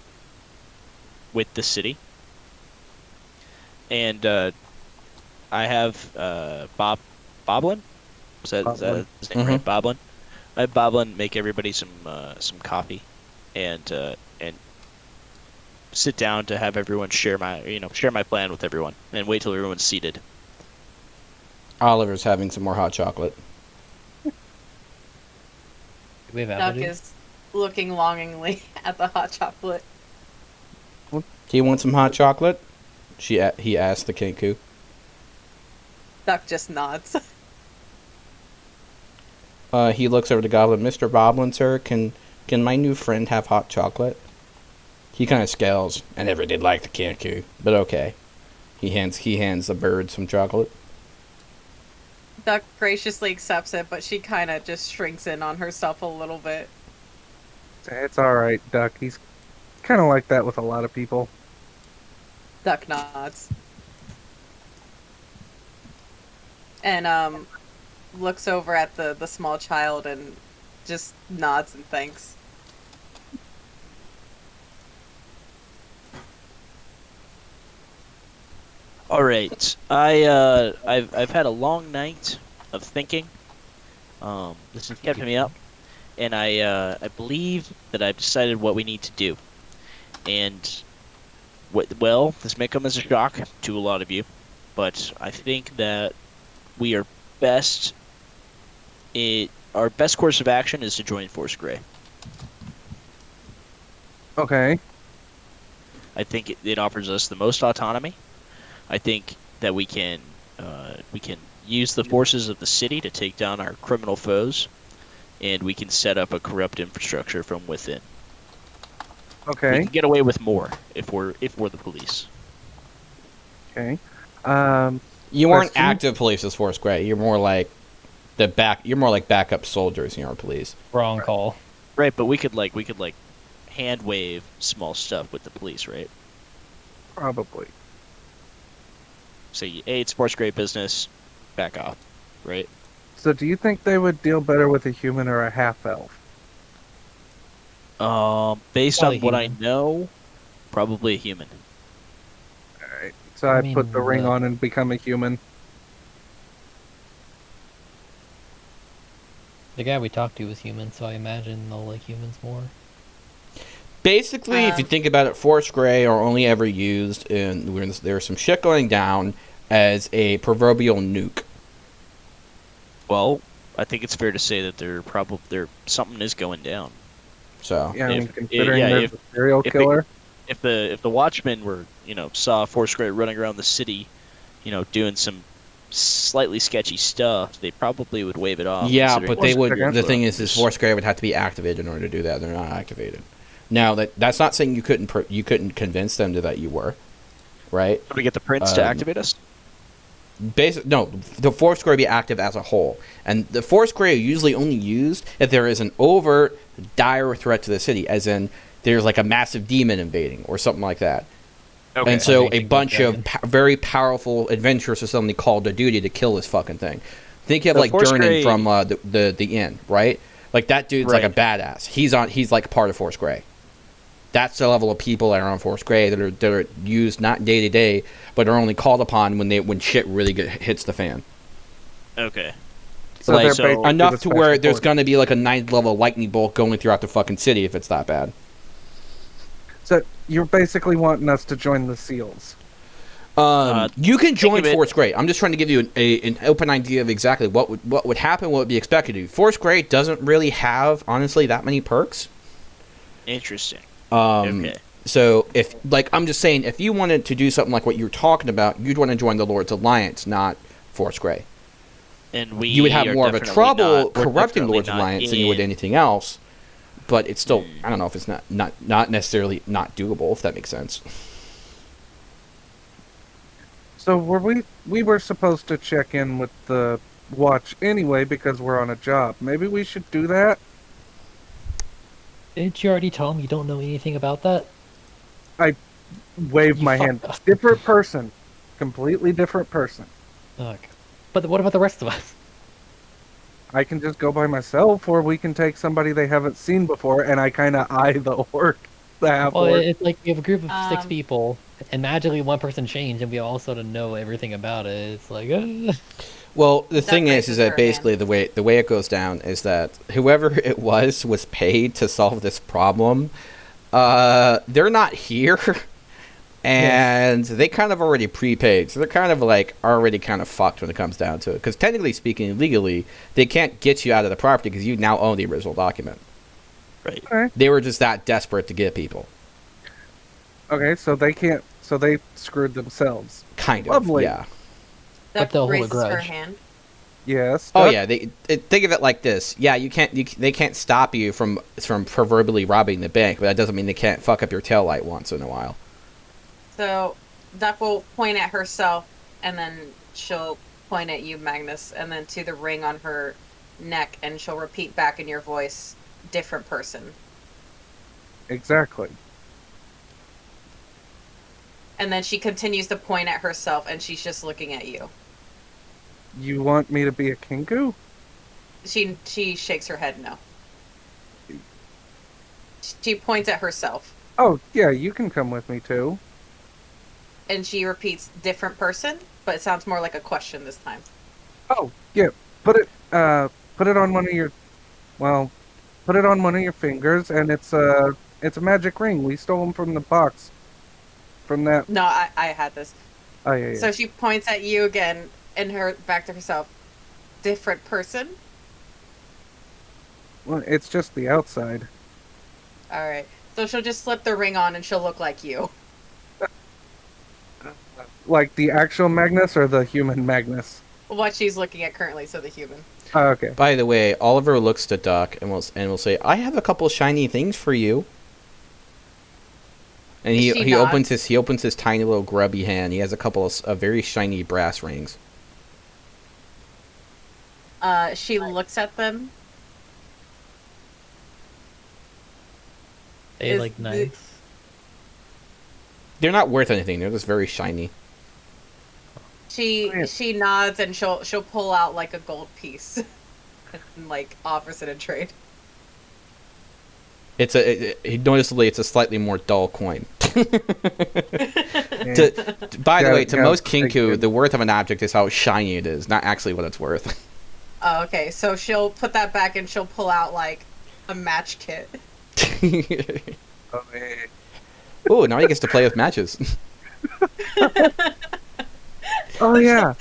with the city. And I have Boblin. Is that Boblin. his name, right? Boblin. I have Boblin make everybody some coffee, and sit down to have everyone share my plan with everyone, and wait till everyone's seated. Oliver's having some more hot chocolate. Do we have Duck evidence? is looking longingly at the hot chocolate. Do you want some hot chocolate? He asked the Kenku. Duck just nods. He looks over to Goblin. Mr. Boblin, sir, can Can my new friend have hot chocolate? He kind of scowls. I never did like the Kenku, but okay. He hands the bird some chocolate. Duck graciously accepts it, but she kind of just shrinks in on herself a little bit. It's all right, Duck. He's kind of like that with a lot of people. Duck nods. And looks over at the small child and just nods and thanks. All right, I've had a long night of thinking. This has kept me up, and I believe that I've decided what we need to do. And well, this may come as a shock to a lot of you, but I think that we are best. Our best course of action is to join Force Grey. Okay. I think it offers us the most autonomy. I think that we can use the forces of the city to take down our criminal foes, and we can set up a corrupt infrastructure from within. We Okay. can get away with more if we're the police. Okay. You aren't Question? active police as Force Grey. You're more like You're more like backup soldiers in our police. Wrong call. Right, but we could hand wave small stuff with the police, right? Probably. Say, hey, it's Force Grey business, back off, right? So, do you think they would deal better with a human or a half-elf? Based Probably on what I human. know, probably a human. Alright. So I I mean, put the ring the- on and become a human. The guy we talked to was human, so I imagine they'll like humans more. Basically, if you think about it, Force Grey are only ever used in when there's some shit going down as a proverbial nuke. Well, I think it's fair to say that something is going down. So Yeah, I mean, If- considering yeah, there's if- a serial if it- killer. If the Watchmen were, saw Force Grey running around the city, doing some slightly sketchy stuff, they probably would wave it off. yeah, considering but they it's would. a The thing is, killer. Force Grey would have to be activated in order to do that. They're not activated. Now that's not saying you couldn't convince them that you were, right? Can we get the prince to Um, activate us? No, the Force Grey be active as a whole, and the Force Grey are usually only used if there is an overt, dire threat to the city, as in there's like a massive demon invading or something like that. Okay. And so a Raging bunch of dragon. very powerful adventurers are suddenly called to duty to kill this fucking thing. Think of The like Force Durnan Grey- from the inn, right? Like that dude's like a badass. He's like part of Force Grey. That's the level of people that are on Force Grey that are used not day to day, but are only called upon when shit really hits the fan. Okay. So Like, they're so basically Enough the to where special there's forces. going to be like a 9th level lightning bolt going throughout the fucking city if it's that bad. So you're basically wanting us to join the SEALs. You can join of it- Force Grey. I'm just trying to give you an open idea of exactly what would happen, what would be expected of you. Force Grey doesn't really have, honestly, that many perks. Interesting. Um, Okay. So if, like, I'm just saying, if you wanted to do something like what you're talking about, you'd want to join the Lord's Alliance, not Force Grey. And we You would have are more of a definitely trouble not- we're corrupting definitely Lord's not Alliance than you would in- anything else. But it's still, I don't know if it's not necessarily not doable, if that makes sense. So we were supposed to check in with the watch anyway because we're on a job. Maybe we should do that. Didn't you already tell him you don't know anything about that? Wave You my fucked hand. up. Different person. Completely different person. Ugh. But what about the rest of us? I can just go by myself, or we can take somebody they haven't seen before, and I kind of eye the orc. The half Well, orc. it's like we have a group of 6 Um, people, and magically one person changed, and we all sort of know everything about it. It's like, Well, the That thing is raises that her basically the way it goes down is that whoever it was paid to solve this problem. They're not here, and they kind of already prepaid, so they're kind of like already kind of fucked when it comes down to it. Because technically speaking, legally, they can't get you out of the property because you now own the original document. Right. Okay. They were just that desperate to get people. Okay, so they can't. So they screwed themselves. Kind of. Lovely. Yeah. But Duck they'll hold a raises her grudge. hand. Yes. Oh Duck? yeah, think of it like this. Yeah, they can't stop you from proverbially robbing the bank, but that doesn't mean they can't fuck up your tail light once in a while. So Duck will point at herself, and then she'll point at you, Magnus, and then to the ring on her neck, and she'll repeat back in your voice, different person. Exactly. And then she continues to point at herself, and she's just looking at you. You want me to be a Kenku? She shakes her head no. She points at herself, Oh, yeah, you can come with me too. and she repeats, different person, but it sounds more like a question this time. Oh, yeah. Put it on one of your, well, put it on one of your fingers, and it's a magic ring. We stole them from the box. From that. No, I had this. Oh, yeah, yeah. So she points at you again, and her back to herself, different person. Well, it's just the outside. All right. So she'll just slip the ring on, and she'll look like you. Like the actual Magnus or the human Magnus? What she's looking at currently, so the human. Oh, okay. By the way, Oliver looks to Duck and will say, "I have a couple shiny things for you." And She he nods. opens his tiny little grubby hand. He has a couple of very shiny brass rings. She looks at them. They Is like the- nice. They're not worth anything. They're just very shiny. She nods, and she'll pull out like a gold piece, and like offers it a trade. Noticeably, it's a slightly more dull coin. By the way, to Yeah, most thank Kenku, you. the worth of an object is how shiny it is, not actually what it's worth. Oh, okay. So she'll put that back, and she'll pull out like a match kit. Oh, yeah. Ooh, now he gets to play with matches. Oh, yeah.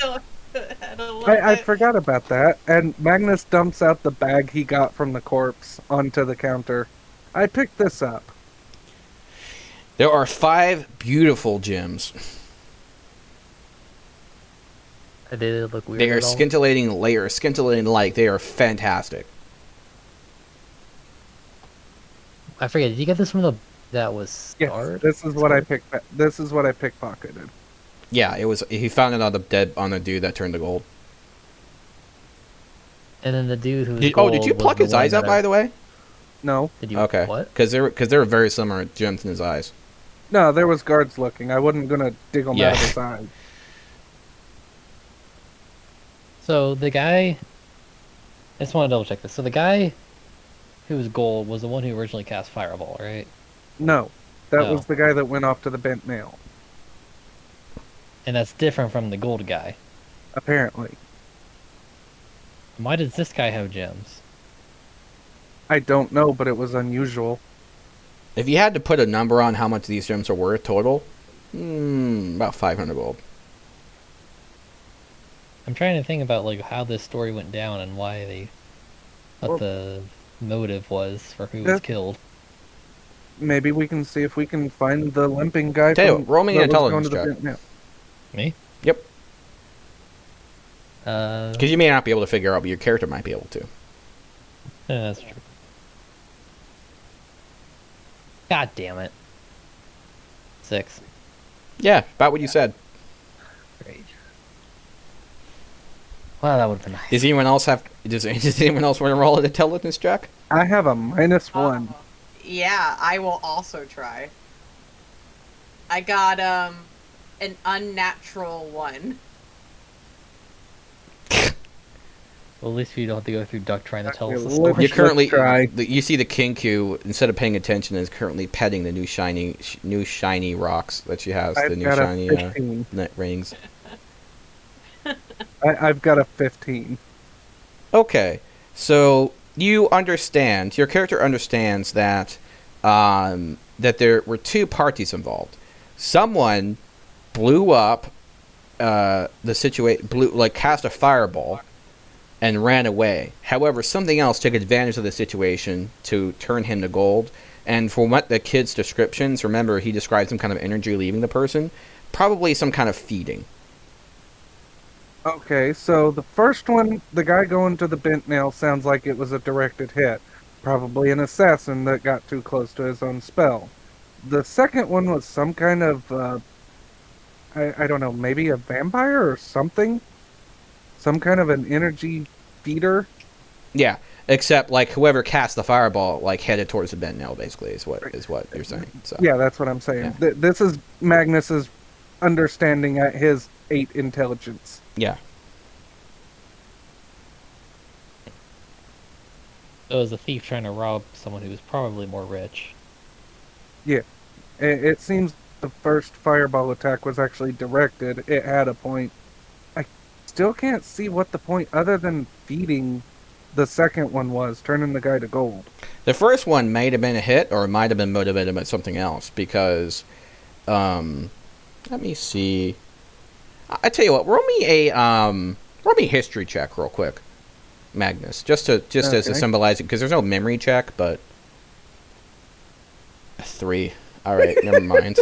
I I forgot about that. And Magnus dumps out the bag he got from the corpse onto the counter. I picked this up. There are 5 beautiful gems. They look weird. They are at all? scintillating light. They are fantastic. I forget. Did you get this from the that was Yes, scarred? this is what I Scarred? picked. This is what I pickpocketed. Yeah, it was. He found it on the dude that turned to gold. And then the dude who was Did gold you was pluck the his one eyes out, that by the way? No, Did you? Okay. What? Because they're very similar gems in his eyes. no, there was guards looking. I wasn't gonna dig them Yeah. out of his eye. So the guy. I just want to double check this. So the guy who was gold was the one who originally cast Fireball, right? No, that No. was the guy that went off to the bent nail. And that's different from the gold guy. Apparently, Why does this guy have gems? I don't know, but it was unusual. If you had to put a number on how much these gems are worth total, about 500 gold. I'm trying to think about like how this story went down and why what Well- the motive was for who was Yeah. killed. Maybe we can see if we can find the limping guy. Tell you from, what, roll me that an was going intelligence to the check. bent nail. Me? Yep. Yeah, Because you may not be able to figure out, but your character might be able to. that's true. God damn it. 6. Yeah, about what you said. Great. Wow, that would have been nice. Does anyone else does anyone else want to roll an intelligence check? I have a -1. Yeah, I will also try. I got an unnatural 1. Well, at least we don't have to go through Duck trying to tell us the Okay, story. You're Let's currently try. you see the Kenku, instead of paying attention, is currently petting the new shiny rocks that she has. The I've new got a shiny 15. rings. I've got a 15. Okay, so you understand. Your character understands that that there were 2 parties involved. Someone blew up the situation, cast a fireball and ran away. However, something else took advantage of the situation to turn him to gold. And from what the kid's descriptions, remember he described some kind of energy leaving the person, probably some kind of feeding. Okay, so the first one, the guy going to the bent nail sounds like it was a directed hit. Probably an assassin that got too close to his own spell. The second one was some kind of, I don't know, maybe a vampire or something? Some kind of an energy feeder? Yeah, except like whoever cast the fireball like headed towards the bent nail. Basically, is what you're saying. So Yeah, that's what I'm saying. Yeah. This is Magnus's understanding at his 8 intelligence. yeah. So it was a thief trying to rob someone who was probably more rich. Yeah, it seems the first fireball attack was actually directed. It had a point. I still can't see what the point other than feeding the second one was, turning the guy to gold. The first one might have been a hit, or it might have been motivated by something else. Because, let me see. I tell you what, roll me a history check real quick, Magnus, just as to Okay. symbolize it, because there's no memory check, but a 3. All right, never mind.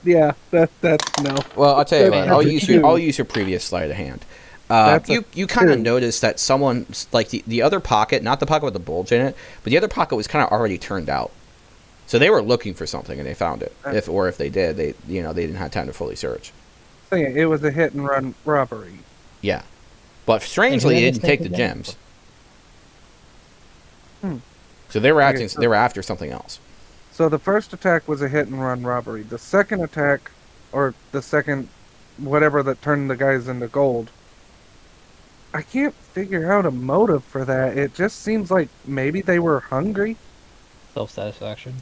Yeah, that's no. Well, I'll tell you That's what. a two. I'll use your previous sleight of hand. That's a You kind of 2. noticed that someone like the other pocket, not the pocket with the bulge in it, but the other pocket was kind of already turned out. So they were looking for something and they found it. If they did, they didn't have time to fully search. Saying it was a hit and run robbery. Yeah, but strangely, Hey, they who didn't had take the the gems? gems. Hmm. So they were Okay, acting. so- They were after something else. So the first attack was a hit and run robbery. The second attack, or the second, whatever that turned the guys into gold, I can't figure out a motive for that. It just seems like maybe they were hungry, Self-satisfaction.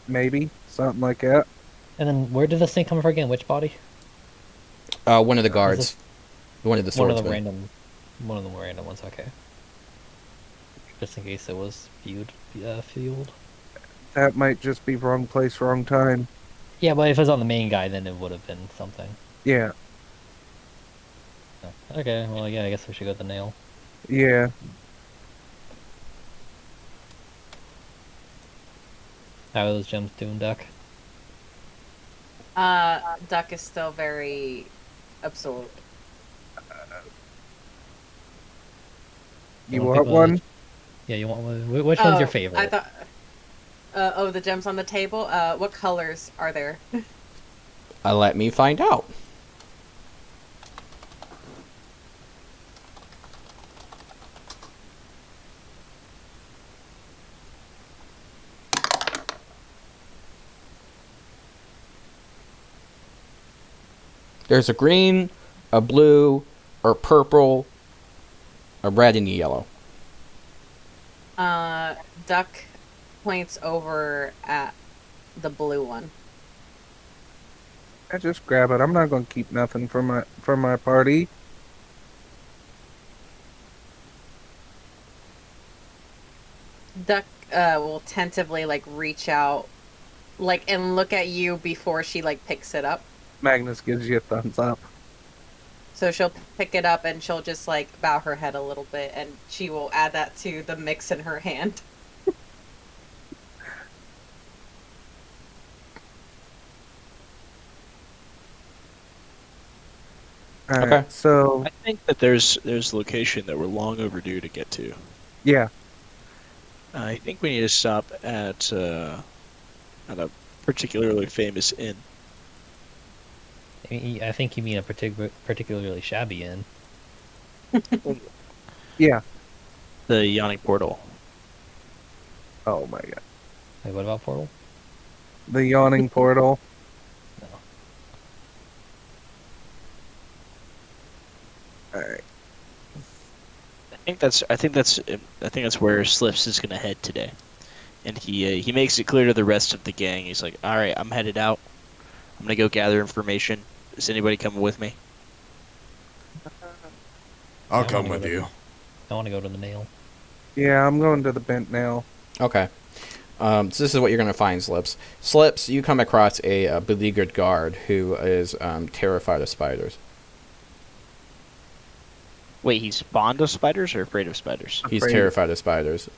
maybe something like that. And then where did this thing come from again? Which body? One of the Was guards, this one of the one of swordsmen. the random, one of the random ones? Okay. Just in case it was fueled. That might just be wrong place, wrong time. Yeah, but if it was on the main guy, then it would have been something. Yeah, Oh, okay, well, yeah, I guess we should go with the nail. yeah. How are those gems doing, Duck? Duck is still very absorbed. You Wanna pick want one? Yeah, you want one? Which one's your favorite? I thought. The gems on the table. What colors are there? Let me find out. There's a green, a blue, a purple, a red, and a yellow. Duck points over at the blue one. I just grab it. I'm not gonna keep nothing for my party. Duck will tentatively like reach out, like and look at you before she like picks it up. Magnus gives you a thumbs up. So she'll pick it up and she'll just like bow her head a little bit, and she will add that to the mix in her hand. All right, Okay. so I think that there's a location that we're long overdue to get to. yeah, I think we need to stop at a particularly famous inn. I think you mean a particularly shabby inn. yeah. The Yawning Portal. Oh my god, Wait, what about Portal? the Yawning Portal. No. All right. I think that's where Slips is gonna head today, and he makes it clear to the rest of the gang. He's like, "All right, I'm headed out. I'm gonna go gather information. Is anybody coming with me?" I'll I come wanna with go to- you. I want to go to the nail. Yeah, I'm going to the bent nail. Okay. So this is what you're going to find, Slips. Slips, you come across a beleaguered guard who is terrified of spiders. Wait, he's fond of spiders or afraid of spiders? He's Afraid. terrified of spiders.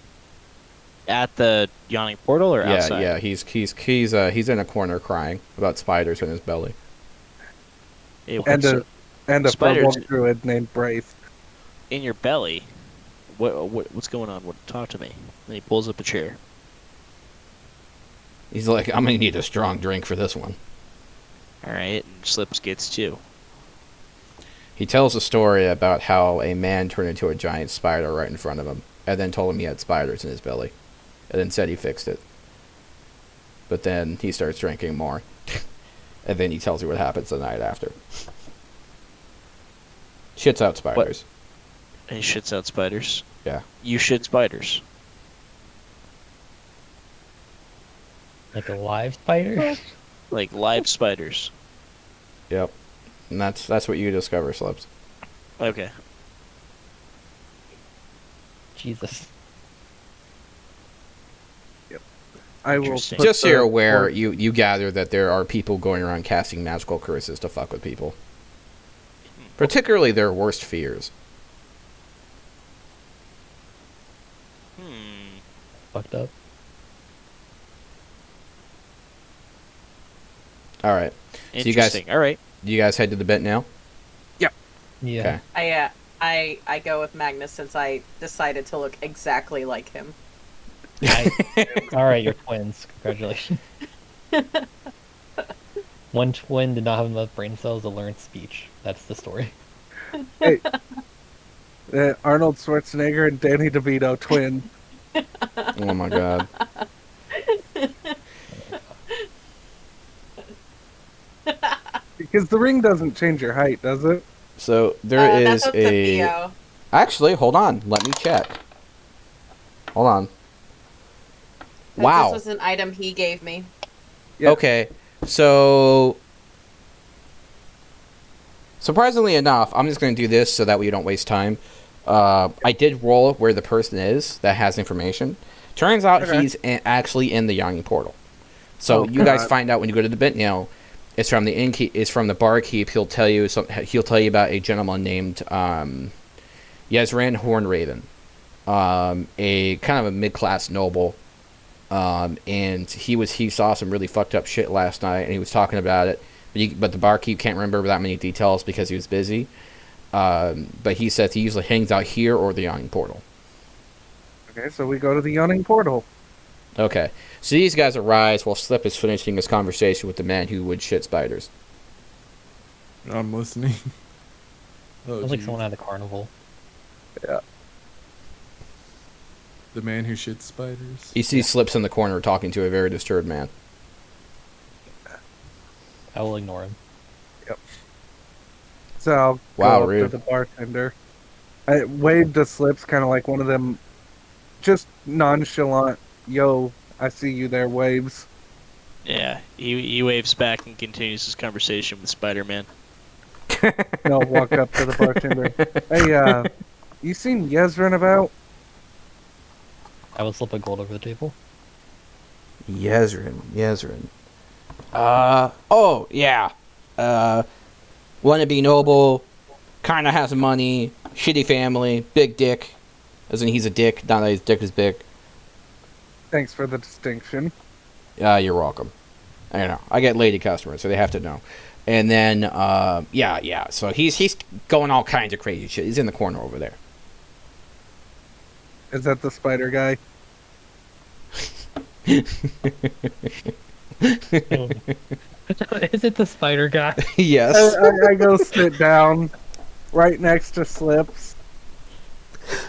At the Yawning Portal or Yeah, outside? yeah. He's in a corner crying about spiders in his belly. It And works. And a Spiders furball druid named Braith. in your belly. What's going on? Talk to me. And he pulls up a chair. He's like, I'm gonna need a strong drink for this one. All right, and Slips gets two. He tells a story about how a man turned into a giant spider right in front of him, and then told him he had spiders in his belly, and then said he fixed it. But then he starts drinking more, and then he tells you what happens the night after. Shits out spiders. And he shits out spiders. Yeah. You shit spiders. Like a live spider? Like live spiders. Yep. And that's what you discover, Slips. Okay. Jesus. I will Interesting. put Just so the- you're aware, you gather that there are people going around casting magical curses to fuck with people. Particularly their worst fears. Fucked up. Alright. So you guys, Interesting. All right. you guys head to the bit now? Yeah. Okay. I go with Magnus since I decided to look exactly like him. Alright, you're twins. Congratulations. One twin did not have enough brain cells to learn speech. That's the story. Hey, Arnold Schwarzenegger and Danny DeVito twin. Oh my god. Because the ring doesn't change your height, does it? So there is That's up to a... Theo. Actually, hold on. Let me check. Hold on. Wow. This was an item he gave me. Yeah. Okay, so surprisingly enough, I'm just going to do this so that we don't waste time. I did roll where the person is that has information. Turns out Okay. he's actually in the Yawning Portal. So Oh, you guys God. find out when you go to the bit now. It's from the innkeep. It's from the barkeep. He'll tell you about a gentleman named Yezran Hornraven, a kind of a mid-class noble. And he saw some really fucked up shit last night, and he was talking about it. But the barkeep can't remember that many details because he was busy. But he says he usually hangs out here or the Yawning Portal. Okay, so we go to the Yawning Portal. Okay, so these guys arise while Slip is finishing his conversation with the man who would shit spiders. I'm listening. Oh, Sounds like geez. someone at a carnival. Yeah. The man who shits spiders. You see Slips in the corner talking to a very disturbed man. I will ignore him. So I'll Wow, go up rude. to the bartender. I wave to Slips, kind of like one of them, just nonchalant, yo, I see you there waves. Yeah. He waves back and continues his conversation with Spider-Man. And I'll walk up to the bartender. Hey, you seen Yezran about? I will slip a gold over the table. Yezran. Oh, yeah. Wanna be noble, kinda has money, shitty family, big dick. As in he's a dick, not that his dick is big. Thanks for the distinction. You're welcome. I know. I get lady customers, so they have to know. And then, yeah. So he's going all kinds of crazy shit. He's in the corner over there. Is that the spider guy? Is it the spider guy? Yes. I go sit down right next to Slips.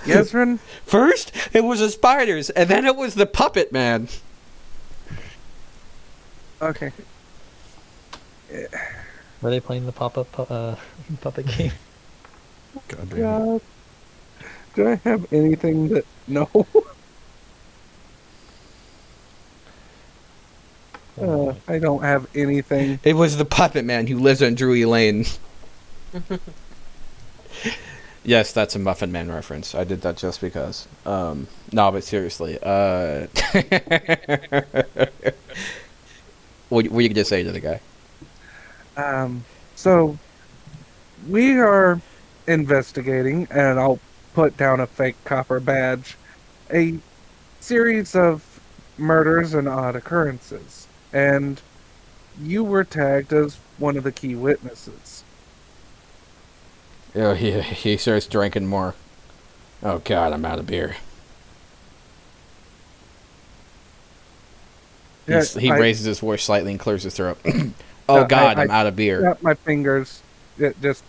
Yezran? First, it was the spiders, and then it was the puppet man. Okay. Were they playing the pop-up puppet game? God damn it. God. Do I have anything that... No. I don't have anything. It was the puppet man who lives on Drury Lane. Yes, that's a Muffin Man reference. I did that just because. No, but seriously. What were you going to say to the guy? So, we are investigating, and I'll put down a fake copper badge, a series of murders and odd occurrences. And you were tagged as one of the key witnesses. Oh, he starts drinking more. Oh God, I'm out of beer. Yeah, He I raises his voice slightly and clears his throat. Oh God, I'm out of beer. snap my fingers. It just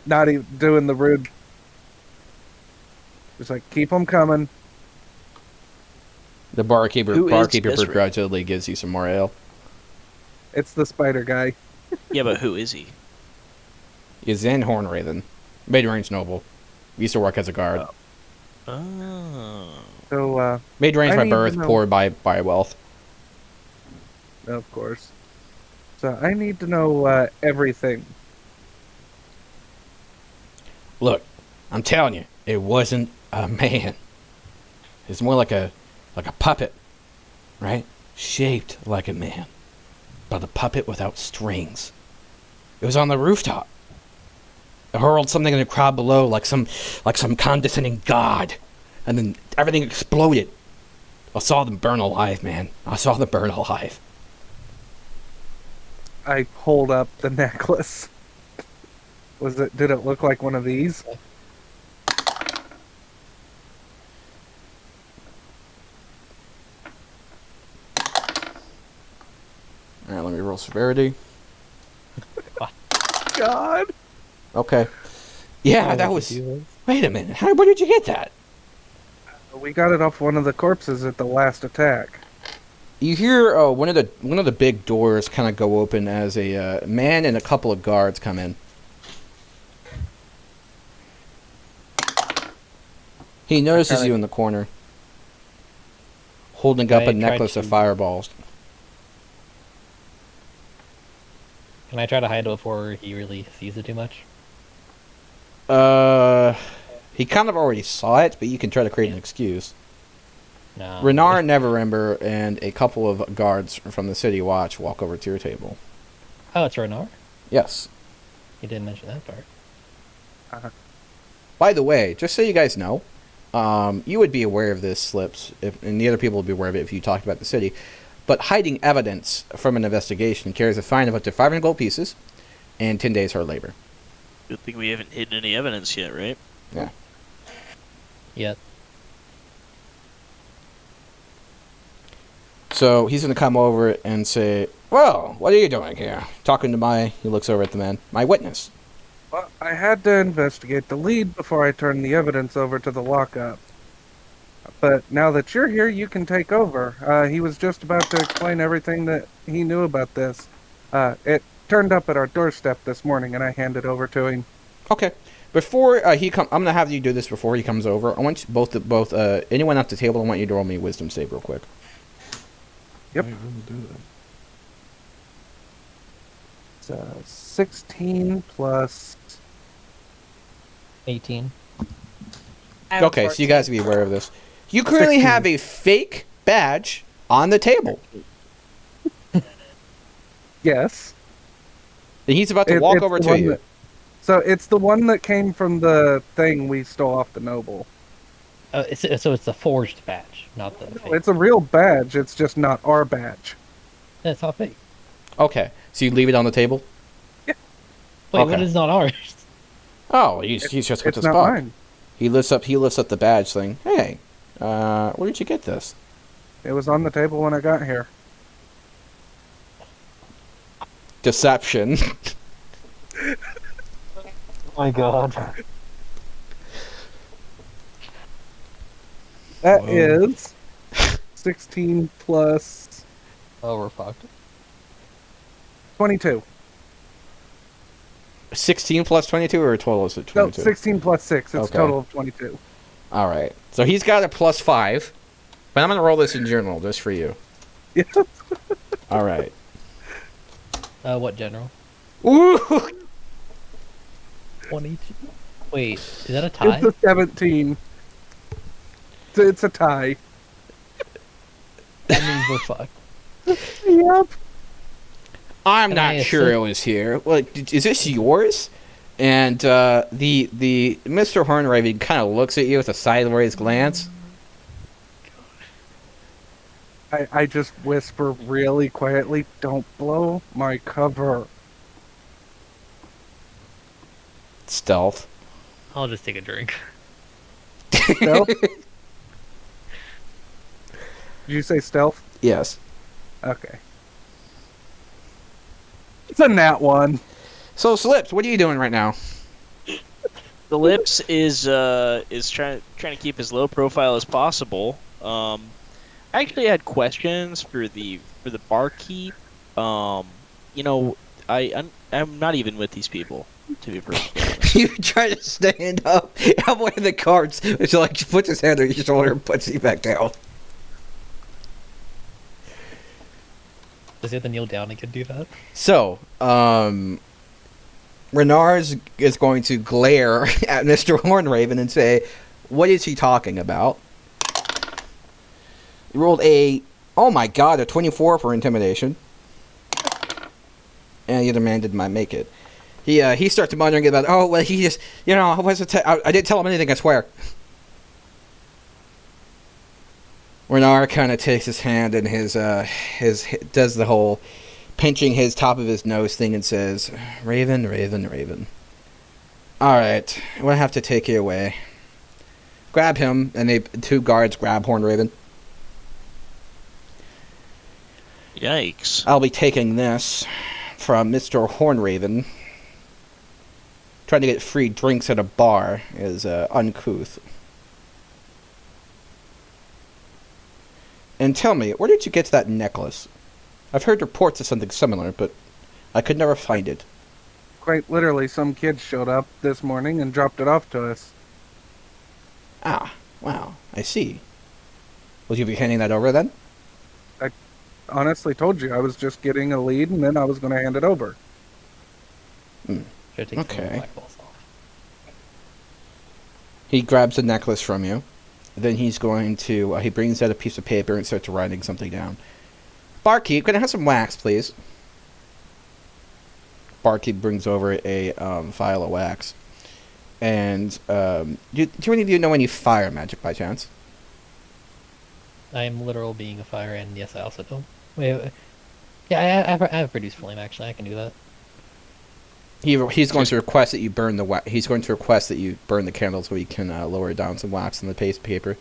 not even doing the rude. Just like keep them coming. The barkeeper Who is Desiree? begrudgingly gives you some more ale. It's the spider guy. Yeah, but who is he? Is in Hornraven, mid-range noble. Used to work as a guard. Oh. So Mid-range I by need to birth, know- poor by wealth. of course. So I need to know everything. Look, I'm telling you, it wasn't a man. It's more like a puppet, right? Shaped like a man, but a puppet without strings. It was on the rooftop. It hurled something in the crowd below like some condescending god, and then everything exploded. I saw them burn alive, man. I saw them burn alive. I hold up the necklace. Did it look like one of these? All right, let me roll severity. God. Okay. Yeah, Oh, that what was. did you- Wait a minute. Where did you get that? We got it off one of the corpses at the last attack. You hear one of the big doors kind of go open as a man and a couple of guards come in. He notices you in the corner, holding up I a tried necklace of to- fireballs. Can I try to hide it before he really sees it too much? He kind of already saw it, but you can try to create an excuse. No. Renard, Neverember, and a couple of guards from the city watch walk over to your table. Oh, it's Renard? Yes. He didn't mention that part. By the way, just so you guys know, you would be aware of this slips, and the other people would be aware of it if you talked about the city. But hiding evidence from an investigation carries a fine of up to 500 gold pieces and 10 days hard labor. Good thing we haven't hidden any evidence yet, right? Yeah. Yet. So he's going to come over and say, "Well, what are you doing here?" Talking to he looks over at the man, my witness. Well, I had to investigate the lead before I turned the evidence over to the lockup. But now that you're here, you can take over. He was just about to explain everything that he knew about this. It turned up at our doorstep this morning, and I handed over to him. Okay. Before he I'm going to have you do this before he comes over. I want you, both anyone at the table, I want you to roll me a wisdom save real quick. Yep. I will do that. It's 16 plus... 18. I have Okay, so you guys be aware of this. You currently 16. have a fake badge on the table. Yes. And he's about to It- walk it's over the to one you. that- So it's the one that came from the thing we stole off the noble. So it's the forged badge, not the fake. It's a real badge, it's just not our badge. Yeah, it's not fake. Okay, so you leave it on the table? Wait, Okay. what is not ours? Oh, he's just got It's this not spot. mine. He lifts up the badge thing. Hey, where did you get this? It was on the table when I got here. Deception. Oh my god. That Whoa. is 16 plus Oh, we're fucked. 22. 16 plus 22 or a total of 22? No, 16 plus 6. It's Okay. a total of 22. All right. So he's got a plus 5. But I'm going to roll this in general just for you. Yeah. All right. What general? Ooh! 22. Wait, is that a tie? It's a 17. It's a tie. That means we're fucked. Yep. I'm And not I sure it assume- was here. Like, is this yours? And the Mr. Hornraven kind of looks at you with a sideways glance. I just whisper really quietly, don't blow my cover. Stealth. I'll just take a drink. Stealth? Did you say stealth? Yes. Okay. It's a nat 1. So, Slips, what are you doing right now? The Lips is trying to keep as low profile as possible. I actually had questions for the barkeep. You know, I'm not even with these people, to be perfectly honest. You try to stand up. I'm one of the cards. So, like, he puts his hand on your shoulder and puts you back down. Does he have to kneel down and can do that? So, Renars is going to glare at Mr. Hornraven and say, what is he talking about? He rolled a 24 for intimidation. And the other man did not make it. He starts muttering about, oh, well, he just, I didn't tell him anything, I swear. Renar kind of takes his hand and does the whole pinching his top of his nose thing and says, Raven, Raven, Raven. Alright, we'll have to take you away. Grab him, and two guards grab Hornraven. Yikes. I'll be taking this from Mr. Hornraven. Trying to get free drinks at a bar is uncouth. And tell me, where did you get that necklace? I've heard reports of something similar, but I could never find it. Quite literally, some kid showed up this morning and dropped it off to us. Ah, wow, I see. Will you be handing that over then? I honestly told you I was just getting a lead and then I was going to hand it over. Should I take some of the Okay. black balls off? He grabs the necklace from you. Then he's going to, he brings out a piece of paper and starts writing something down. Barkeep, can I have some wax, please? Barkeep brings over a vial of wax. And, do any of you know any fire magic by chance? I am literal being a fire, and yes, I also don't. Wait. Yeah, I have produced flame, actually. I can do that. He's going to request that you burn the He's going to request that you burn the candle so he can lower down some wax in the paste paper.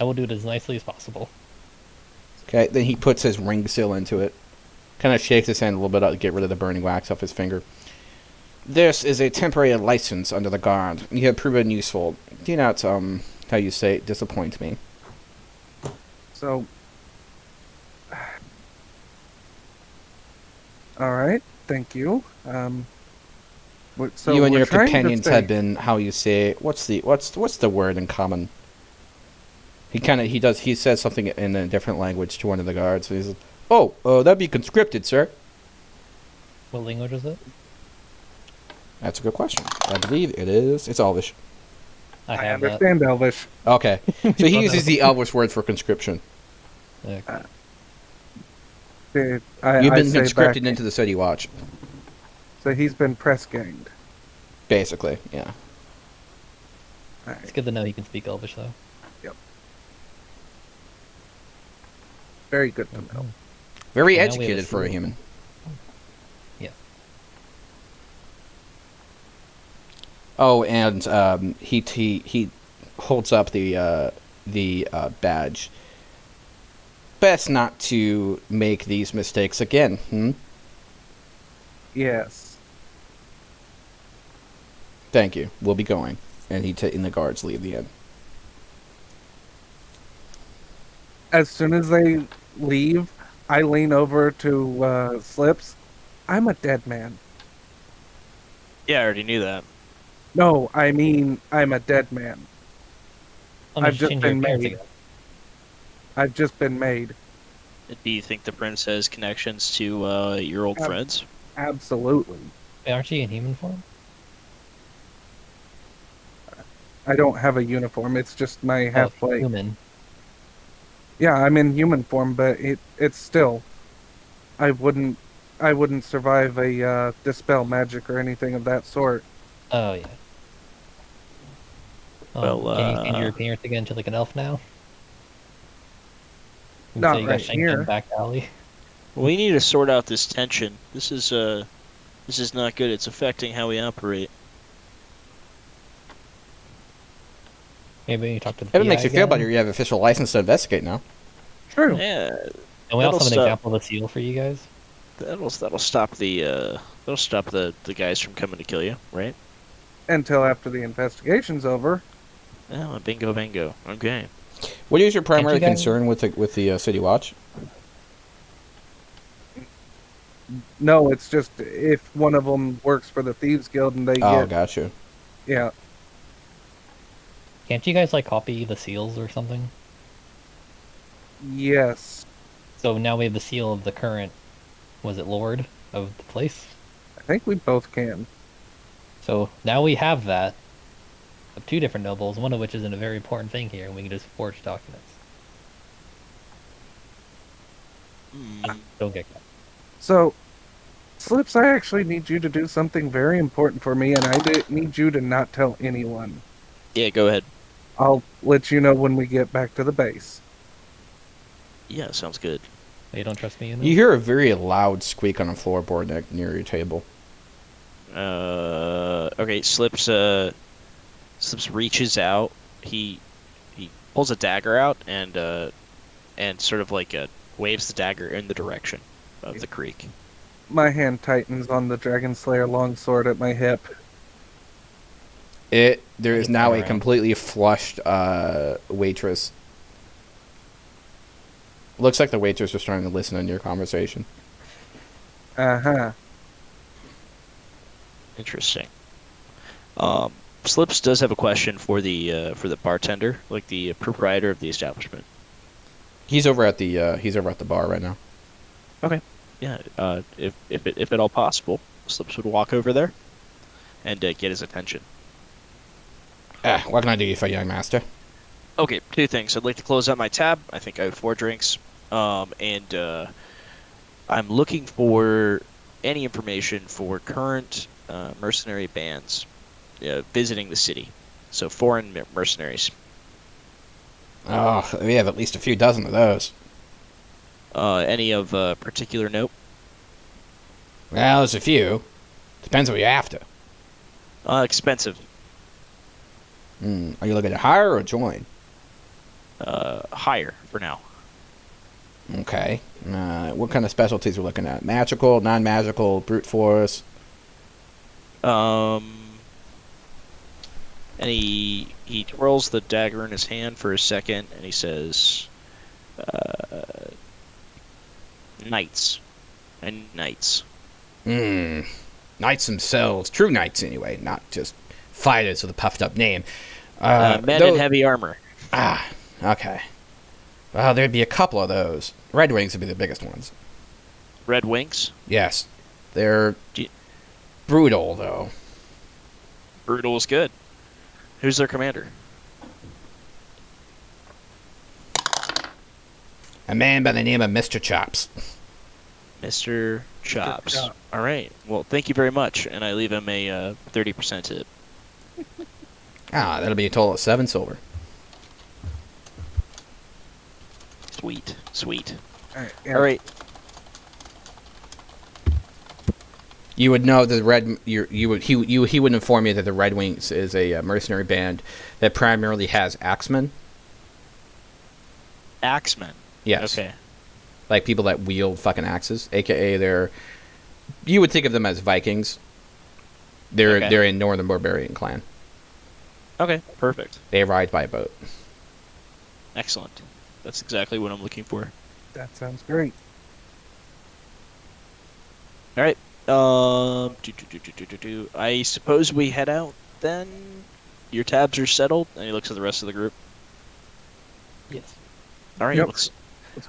I will do it as nicely as possible. Okay, then he puts his ring seal into it. Kind of shakes his hand a little bit out to get rid of the burning wax off his finger. This is a temporary license under the guard. You have proven useful. Do not, how you say it, disappoint me. So, alright, thank you. So you and we're your trying to companions say- have been, how you say, what's the word in common? He says something in a different language to one of the guards. He's like, that'd be conscripted, sir. What language is it? That's a good question. I believe it is. It's Elvish. I I have that. understand Elvish. Okay. So he Oh, uses no. the Elvish word for conscription. Okay. You've I been say conscripted back- into the City Watch. So he's been press ganged. Basically, yeah. Alright. It's good to know he can speak Elvish, though. Very good to know. Very Yeah, now we have a educated for a seal. human. Yeah. Oh, and he holds up the badge. Best not to make these mistakes again. Yes. Thank you. We'll be going. And and the guards leave the inn. As soon as they leave, I lean over to Slips. I'm a dead man. Yeah, I already knew that. No, I mean I'm a dead man. I've just changed your been appearance made. again. I've just been made. Do you think the prince has connections to your old friends? Absolutely. Wait, aren't you in human form? I don't have a uniform. It's just my half Oh, plate. human. Yeah, I'm in human form, but it's still. I wouldn't survive a dispel magic or anything of that sort. Oh, yeah. Well, can you change your appearance again to like an elf now? Not So you got right shanked here. in back alley. We need to sort out this tension. This is not good. It's affecting how we operate. Maybe you talk to the If it PI makes you feel again. better, you have official license to investigate now. True. Yeah, And we also That'll have an stop. example of the seal for you guys. that'll stop the guys from coming to kill you, right? Until after the investigation's over. Yeah, bingo, bango. Okay. What is your primary you guys- concern with the City Watch? No, it's just if one of them works for the Thieves Guild and they Oh, get, gotcha. yeah, Can't you guys like copy the seals or something? yes. So now we have the seal of the current, was it Lord of the place? I think we both can. So now we have that of two different nobles, one of which isn't a very important thing here, and we can just forge documents. Don't get caught. So, Slips, I actually need you to do something very important for me, and need you to not tell anyone. Yeah, go ahead. I'll let you know when we get back to the base. Yeah, sounds good. You don't trust me in You this? hear a very loud squeak on a floorboard near your table. Okay, Slips reaches out. He pulls a dagger out and sort of like waves the dagger in the direction of the creek. My hand tightens on the Dragon Slayer longsword at my hip. There I is can now turn a around. completely flushed waitress. Looks like the waitress was trying to listen to your conversation. Uh-huh. Interesting. Slips does have a question for the bartender, like the proprietor of the establishment. He's over at the bar right now. Yeah, if at all possible, Slips would walk over there and get his attention. What can I do for you, young master? Okay, two things. I'd like to close out my tab. I think I have 4 drinks. And I'm looking for any information for current mercenary bands visiting the city. So foreign mercenaries. Oh, we have at least a few dozen of those. Any of particular note? Well, there's a few. Depends what you're after. Expensive. Are you looking to hire or join? Higher for now. Okay. What kind of specialties are we looking at? Magical, non-magical, brute force? And he twirls the dagger in his hand for a second, and he says, "Knights and knights." Knights themselves. True knights, anyway. Not just fighters with a puffed-up name. Men in those- heavy armor. Okay. Well, there'd be a couple of those. Red Wings would be the biggest ones. Red wings. Yes. They're Do you- brutal, though. Brutal is good. Who's their commander? A man by the name of Mr. Chops. Mr. Chops. Chops. All right. Well, thank you very much, and I leave him a 30% tip. That'll be a total of 7 silver. Sweet, sweet. Yeah. All right. You would know that he would inform you that the Red Wings is a mercenary band that primarily has axemen. Axemen. Yes. Okay. Like people that wield fucking axes, aka they're. You would think of them as Vikings. They're a northern barbarian clan. Okay. Perfect. They ride by boat. Excellent. That's exactly what I'm looking for. That sounds great. All right. I suppose we head out then. Your tabs are settled, and he looks at the rest of the group. Yes. All right. Yep. Let's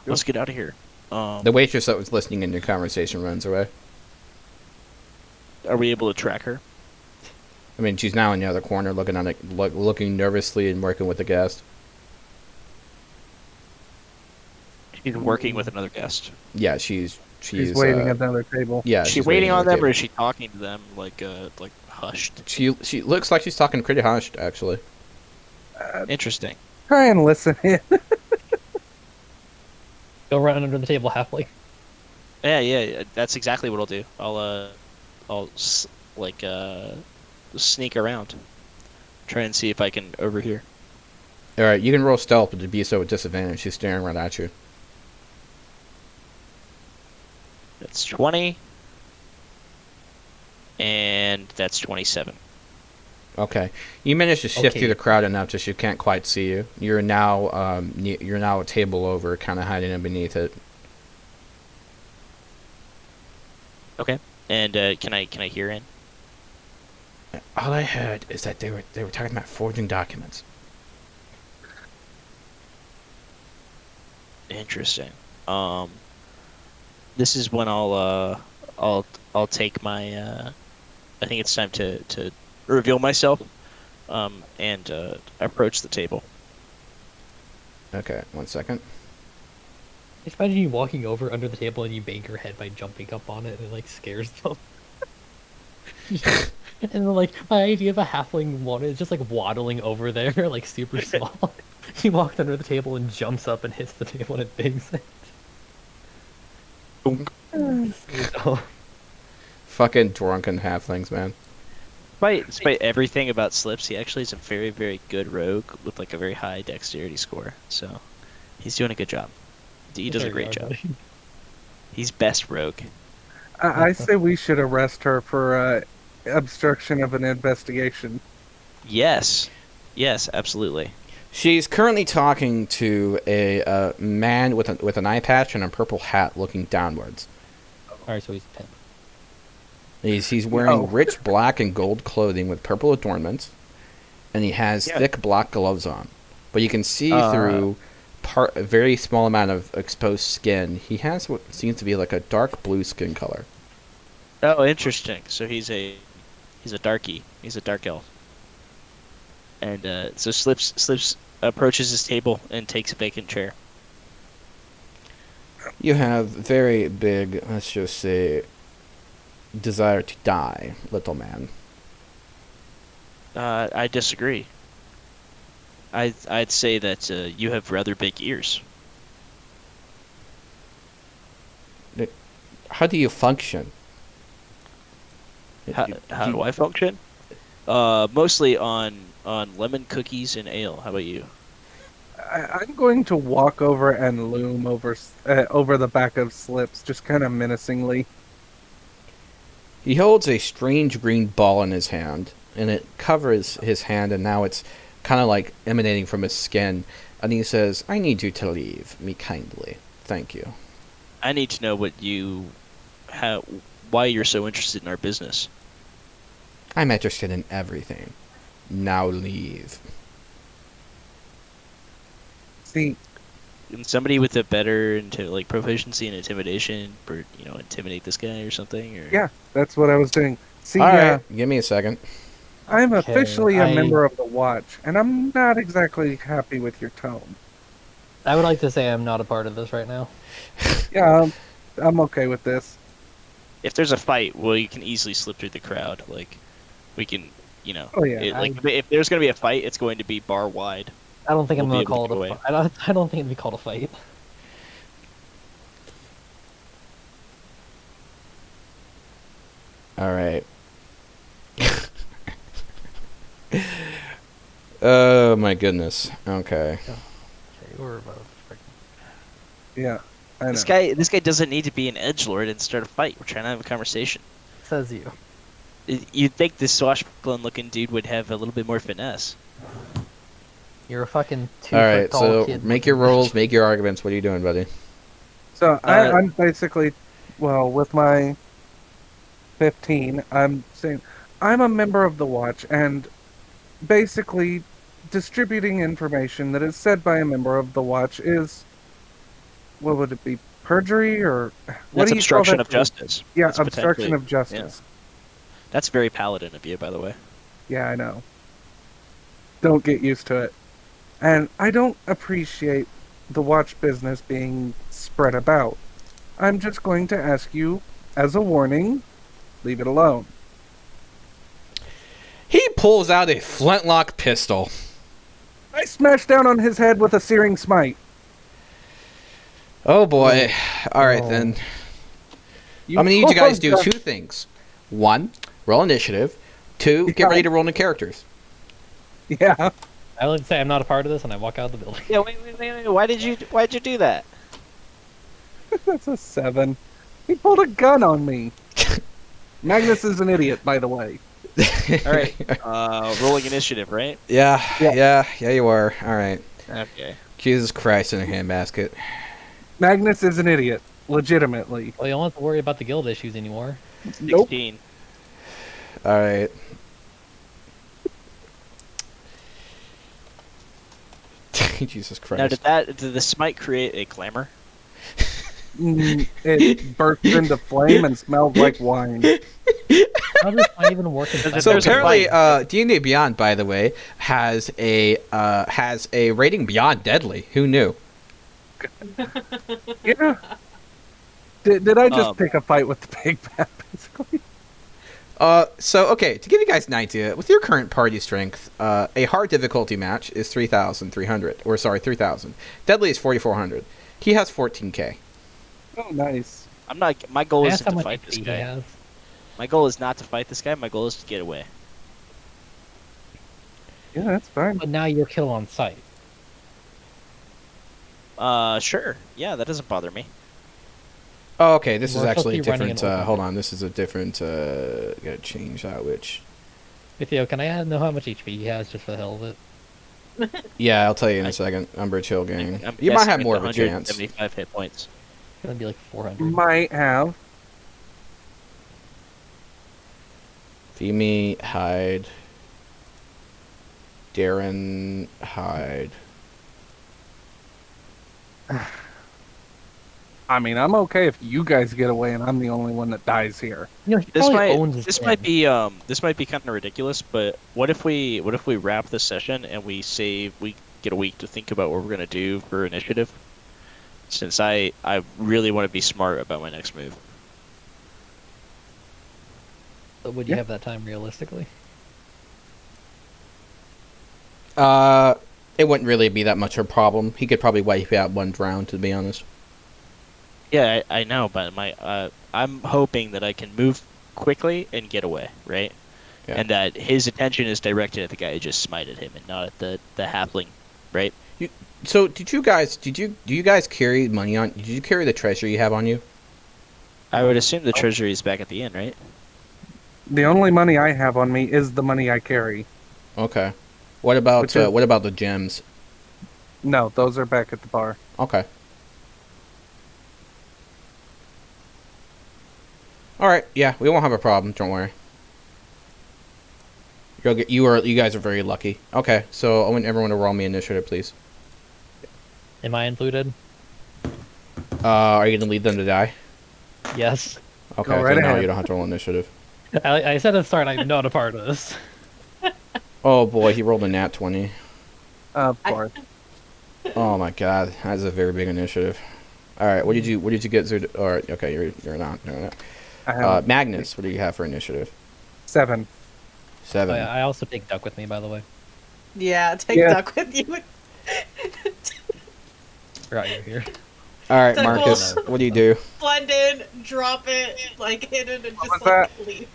go. get out of here. The waitress that was listening in your conversation runs away. Are we able to track her? I mean, she's now in the other corner, looking nervously and working with the guest. She's working with another guest. Yeah, she's She's waiting at another table. Yeah, Is she she's waiting at on the them, or table. is she talking to them like hushed? She looks like she's talking pretty hushed, actually. Interesting. Try and listen in. Go run under the table halfway. Yeah. That's exactly what I'll do. I'll sneak around, try and see if I can overhear. All right, you can roll stealth, but to be so at disadvantage. She's staring right at you. That's 20. And that's 27. Okay, you managed to shift Okay. through the crowd enough that she can't quite see you. You're now you're now a table over, kind of hiding in beneath it. Okay. And can I hear in? All I heard is that they were talking about forging documents. Interesting. This is when I'll take my I think it's time to reveal myself and approach the table. Okay, 1 second. Just imagine you walking over under the table and you bang your head by jumping up on it and it like scares them. And then like my idea of a halfling one is just like waddling over there like super small. He walks under the table and jumps up and hits the table and it bangs it. Oh, Fucking drunken halflings, man. Despite everything about Slips, he actually is a very, very good rogue with like a very high dexterity score. So he's doing a good job. He does a there you great are, job. buddy. He's best rogue. I say we should arrest her for obstruction of an investigation. Yes. Yes, absolutely. She's currently talking to a man with an eye patch and a purple hat, looking downwards. Alright, so he's 10. He's wearing Oh. rich black and gold clothing with purple adornments, and he has Yeah. thick black gloves on. But you can see Uh. through a very small amount of exposed skin. He has what seems to be like a dark blue skin color. Oh, interesting. So he's a darky. He's a dark elf. And so Slips approaches his table and takes a vacant chair. You have very big, let's just say, desire to die, little man. I disagree. I'd say that you have rather big ears. How do you function? How do I function? Mostly on lemon cookies and ale. How about you? I'm going to walk over and loom over the back of Slips, just kind of menacingly. He holds a strange green ball in his hand, and it covers his hand, and now it's kind of like emanating from his skin. And he says, "I need you to leave me kindly. Thank you." I need to know why you're so interested in our business. I'm interested in everything. Now leave. See, Can somebody with a better proficiency in intimidation, intimidate this guy or something? Or yeah, that's what I was doing. See, All right, give me a second. I'm Okay, officially a I- member of the Watch, and I'm not exactly happy with your tone. I would like to say I'm not a part of this right now. Yeah, I'm okay with this. if there's a fight, well, you can easily slip through the crowd. Like, we can, Oh, yeah, if there's gonna be a fight, it's going to be bar wide. I don't think I'm We'll gonna be able call to it go a fight. I don't think it'd be called a fight. All right. Oh my goodness. Okay. Okay, we're about to Yeah, I know. This guy doesn't need to be an edgelord and start a fight. We're trying to have a conversation. says you. You'd think this swashbuckling-looking dude would have a little bit more finesse. You're a fucking 2 All foot right. tall So kid. make your rolls, make your arguments. What are you doing, buddy? So Uh, I'm basically, well, with my 15, I'm saying I'm a member of the Watch, and basically distributing information that is said by a member of the Watch is, what would it be, perjury or what That's do you call obstruction that? of justice. Yeah, That's obstruction potentially- of justice. That's very paladin of you, by the way. Yeah, I know. Don't get used to it. And I don't appreciate the Watch business being spread about. I'm just going to ask you, as a warning, leave it alone. He pulls out a flintlock pistol. I smashed down on his head with a searing smite. Oh boy. All right Oh. then. You I'm gonna need you guys to do closed two things. One, roll initiative. Two, get Yeah. ready to roll into characters. Yeah. I like to say I'm not a part of this, and I walk out of the building. Yeah, wait. Why'd you do that? That's a 7. He pulled a gun on me. Magnus is an idiot, by the way. All right. Rolling initiative, right? Yeah, you are. All right. Okay. Jesus Christ in a handbasket. Magnus is an idiot, legitimately. Well, you don't have to worry about the guild issues anymore. Nope. 16. All right. Jesus Now, Christ. did the smite create a clamor? It burst into flame and smelled like wine. How does it even work in So Cyber? So there's a apparently, fight. D&D Beyond, by the way, has a rating beyond deadly. Who knew? Yeah. Did I just Um, pick a fight with the big bad, basically? So okay, to give you guys an idea, with your current party strength, a hard difficulty match is 3,300, or sorry, 3,000. Deadly is 4,400. He has 14k. Oh, nice. I'm not. My goal Ask isn't how to much fight this HP he guy. has. My goal is not to fight this guy. My goal is to get away. Yeah, that's fine. But now you're kill on sight. Sure. Yeah, that doesn't bother me. Oh, okay, this is We're supposed to actually a be running different. an open Hold game. on, this is a different. Gotta change that. Which. Theo, can I know how much HP he has just for the hell of it? Yeah, I'll tell you in a second. Umbridge Hill gang. I'm You might guessing have it's more of a chance. 175 hit points. It's gonna be like 400. Might have. Femi, Hyde. Darren, Hyde. I mean, I'm okay if you guys get away and I'm the only one that dies here. You know, he This probably owns might his this den. might be kind of ridiculous, but what if we wrap this session and we get a week to think about what we're gonna do for initiative? Since I really want to be smart about my next move. But would you Yeah. have that time realistically? It wouldn't really be that much of a problem. He could probably wipe out one round, to be honest. Yeah, I know, but I'm hoping that I can move quickly and get away, right? Yeah. And that his attention is directed at the guy who just smited him and not at the halfling, right? So, do you guys carry money on? Did you carry the treasure you have on you? I would assume the treasury is back at the inn, right? The only money I have on me is the money I carry. Okay. What about Which is- what about the gems? No, those are back at the bar. Okay. All right. Yeah, we won't have a problem. Don't worry. You guys are very lucky. Okay, so I want everyone to roll me initiative, please. Am I included? Are you gonna lead them to die? Yes. Okay, Go right so no, ahead. you don't have to roll initiative. I said at the start I'm not a part of this. Oh boy, he rolled a nat 20. Of course. Oh my god, that's a very big initiative. All right, what did you get? Zerd? All right, okay, you're not. I have Magnus, what do you have for initiative? 7. 7. I also take Duck with me, by the way. Yeah, take Yeah. Duck with you. Forgot you were here. All right, Duck Marcus, will- what do you do? Blend in, drop it, like hit it, and What just was like that? leave.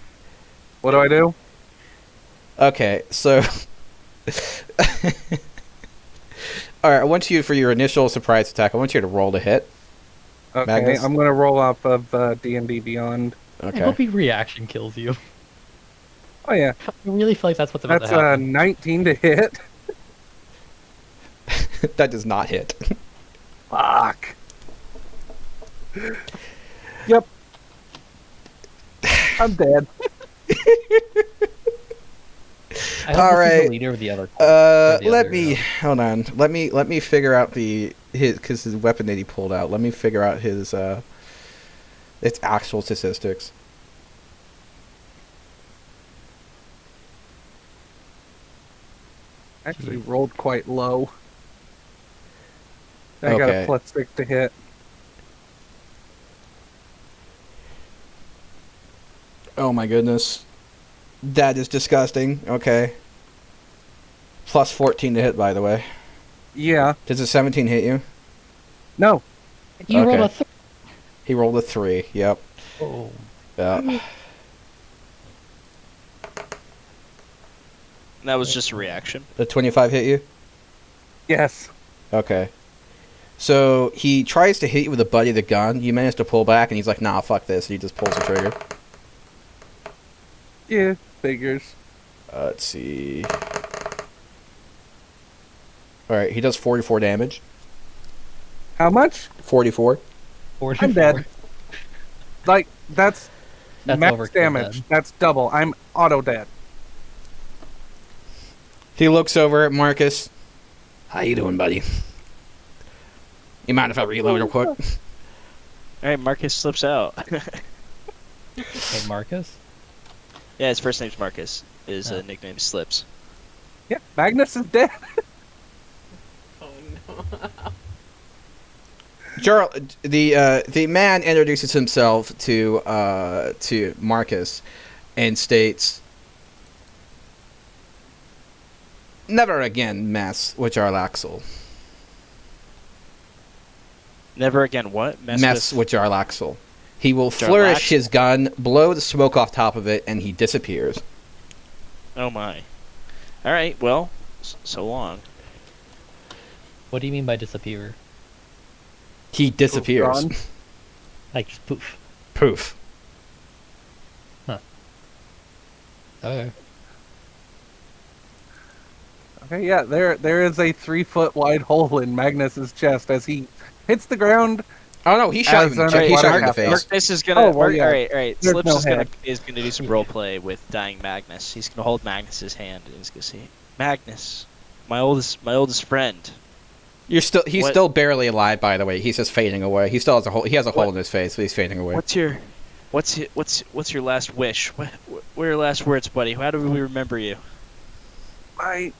What do I do? Okay, so. All right, I want you for your initial surprise attack. I want you to roll to hit. Okay, Magnus? I'm gonna roll off of D&D Beyond. I Okay. hope he reaction kills you. Oh yeah, I really feel like that's what's about that's to happen. 19 to hit. That does not hit. Fuck. Yep. I'm dead. I hope All this is right. the leader of the other. or the Let other, me hold on. Let me figure out his weapon that he pulled out. Let me figure out his its actual statistics. Actually rolled quite low. I got Okay. a +6 to hit. Oh my goodness, that is disgusting. Okay. Plus 14 to hit, by the way. Yeah. Does a 17 hit you? No. You rolled Okay. a He rolled a 3. Yep. Oh. Yeah. That was just a reaction. The 25 hit you? Yes. Okay. So he tries to hit you with the butt of the gun. You manage to pull back, and he's like, "Nah, fuck this." And he just pulls the trigger. Yeah, figures. Let's see. All right, he does 44 damage. How much? 44. 44. I'm dead. Like, that's That's max overkill damage. then. That's double. I'm auto dead. He looks over at Marcus. How you doing, buddy? You mind if I reload real quick? All right, Marcus slips out. Hey, Marcus? Yeah, his first name's Marcus. His Oh. nickname is Slips. Yeah, Magnus is dead. Oh no. The man introduces himself to Marcus and states, "Never again mess with Jarlaxle. Never again what? Mess with Jarlaxle. He will flourish his gun, blow the smoke off top of it, and he disappears." Oh my. All right, well, so long. What do you mean by disappear? He disappears. Gone. Like, just poof. Poof. Okay. Okay, yeah, there is a 3-foot wide hole in Magnus's chest as he hits the ground. Oh no, he shot him. As In an the, he shot him in the aquatic face. Marcus is gonna. Oh, well, yeah. All right. There's Slips no is head. gonna do some role play with dying Magnus. He's gonna hold Magnus's hand and he's gonna say, "Magnus, my oldest friend." He's What- still barely alive, by the way. He's just fading away. He still has a hole. He has a hole What- in his face, but he's fading away. What's your last wish? What are your last words, buddy? How do we remember you? My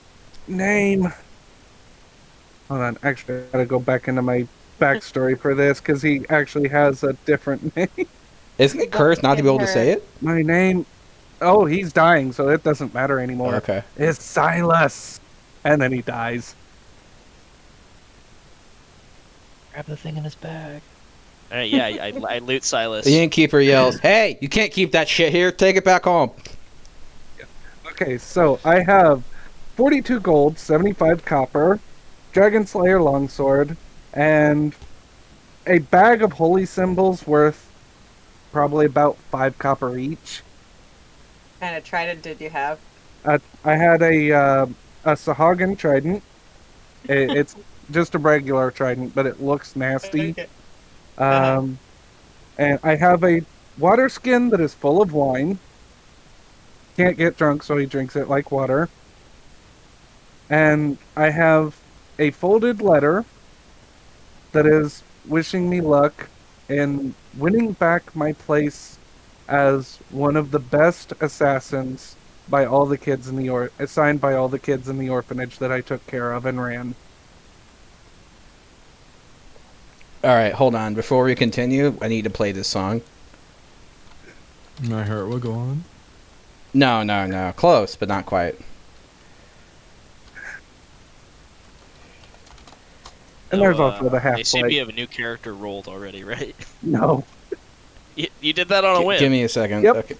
name. Hold on, actually, I gotta go back into my backstory for this because he actually has a different name. Isn't it cursed not to be able to say it? My name. Oh, he's dying, so it doesn't matter anymore. Okay. It's Silas, and then he dies. Grab the thing in his bag. All right, yeah, I loot Silas. The innkeeper yells, "Hey, you can't keep that shit here. Take it back home." Okay, so I have 42 gold, 75 copper, Dragon Slayer longsword, and a bag of holy symbols worth probably about 5 copper each. What kind of trident did you have? I had a Sahagin trident. It's just a regular trident, but it looks nasty. Okay. And I have a water skin that is full of wine. Can't get drunk, so he drinks it like water. And I have a folded letter that is wishing me luck in winning back my place as one of the best assassins by all the kids in the assigned by all the kids in the orphanage that I took care of and ran. All right, hold on. Before we continue, I need to play this song. My heart will go on. No. Close, but not quite. And there's also the half They seem plate. you have a new character rolled already, right? No. You did that on a whim. Give me a second. Yep. Okay.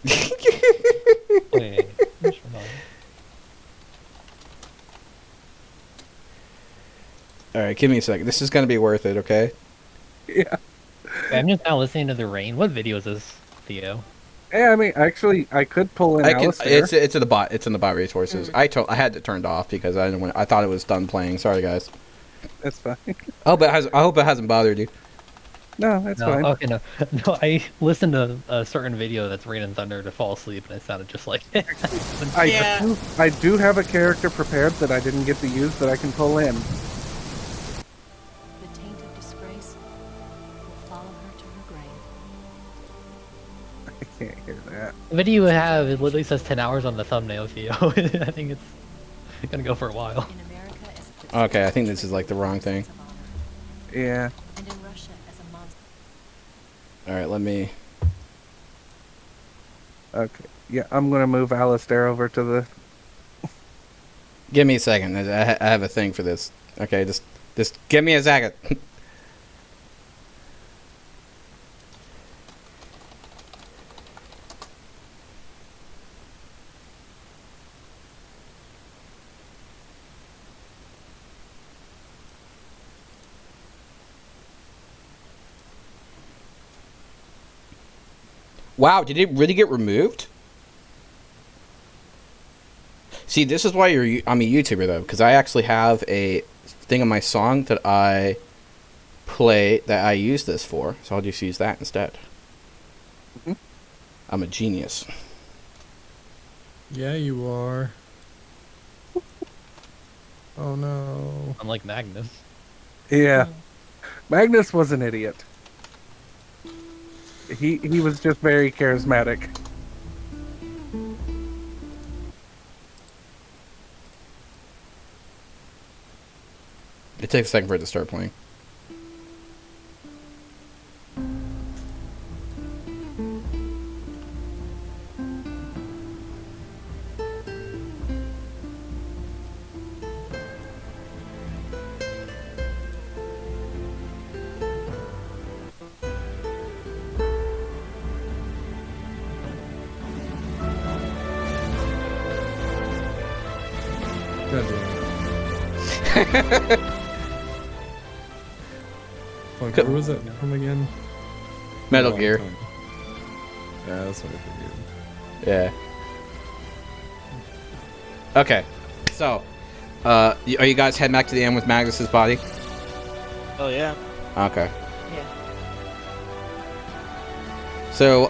Wait. Just hold on. All right, give me a second. This is gonna be worth it, okay? Yeah. I'm just now listening to the rain. What video is this, Theo? Yeah, I mean, actually, I could pull in Alistair. It's in the bot. It's in the bot resources. I had it turned off because I didn't want. I thought it was done playing. Sorry, guys. That's fine. I hope it hasn't bothered you. No, that's No, fine. okay, no. No, I listened to a certain video that's Rain and Thunder to fall asleep, and it sounded just like it. Yeah. I do have a character prepared that I didn't get to use that I can pull in. The tainted disgrace will follow her to her grave. I can't hear that. The video you have, it literally says 10 hours on the thumbnail, Theo. I think it's gonna go for a while. In America as a footstep Okay, I think this is like the wrong thing. of honor, Yeah. and in Russia as a monster. All right, let me. Okay. Yeah, I'm gonna move Alistair over to the. Give me a second. I have a thing for this. Okay, just give me a second. Wow, did it really get removed? See, this is why I'm a YouTuber, though, because I actually have a thing on my song that I play that I use this for, so I'll just use that instead. Mhm. I'm a genius. Yeah, you are. Oh no. Unlike Magnus. Yeah. Magnus was an idiot. He was just very charismatic. It takes a second for it to start playing. God damn it. Fuck, where was that from again? Metal Long Gear. time. Yeah, that's what I figured. Yeah. Okay. So, are you guys heading back to the end with Magnus's body? Oh yeah. Okay. Yeah. So,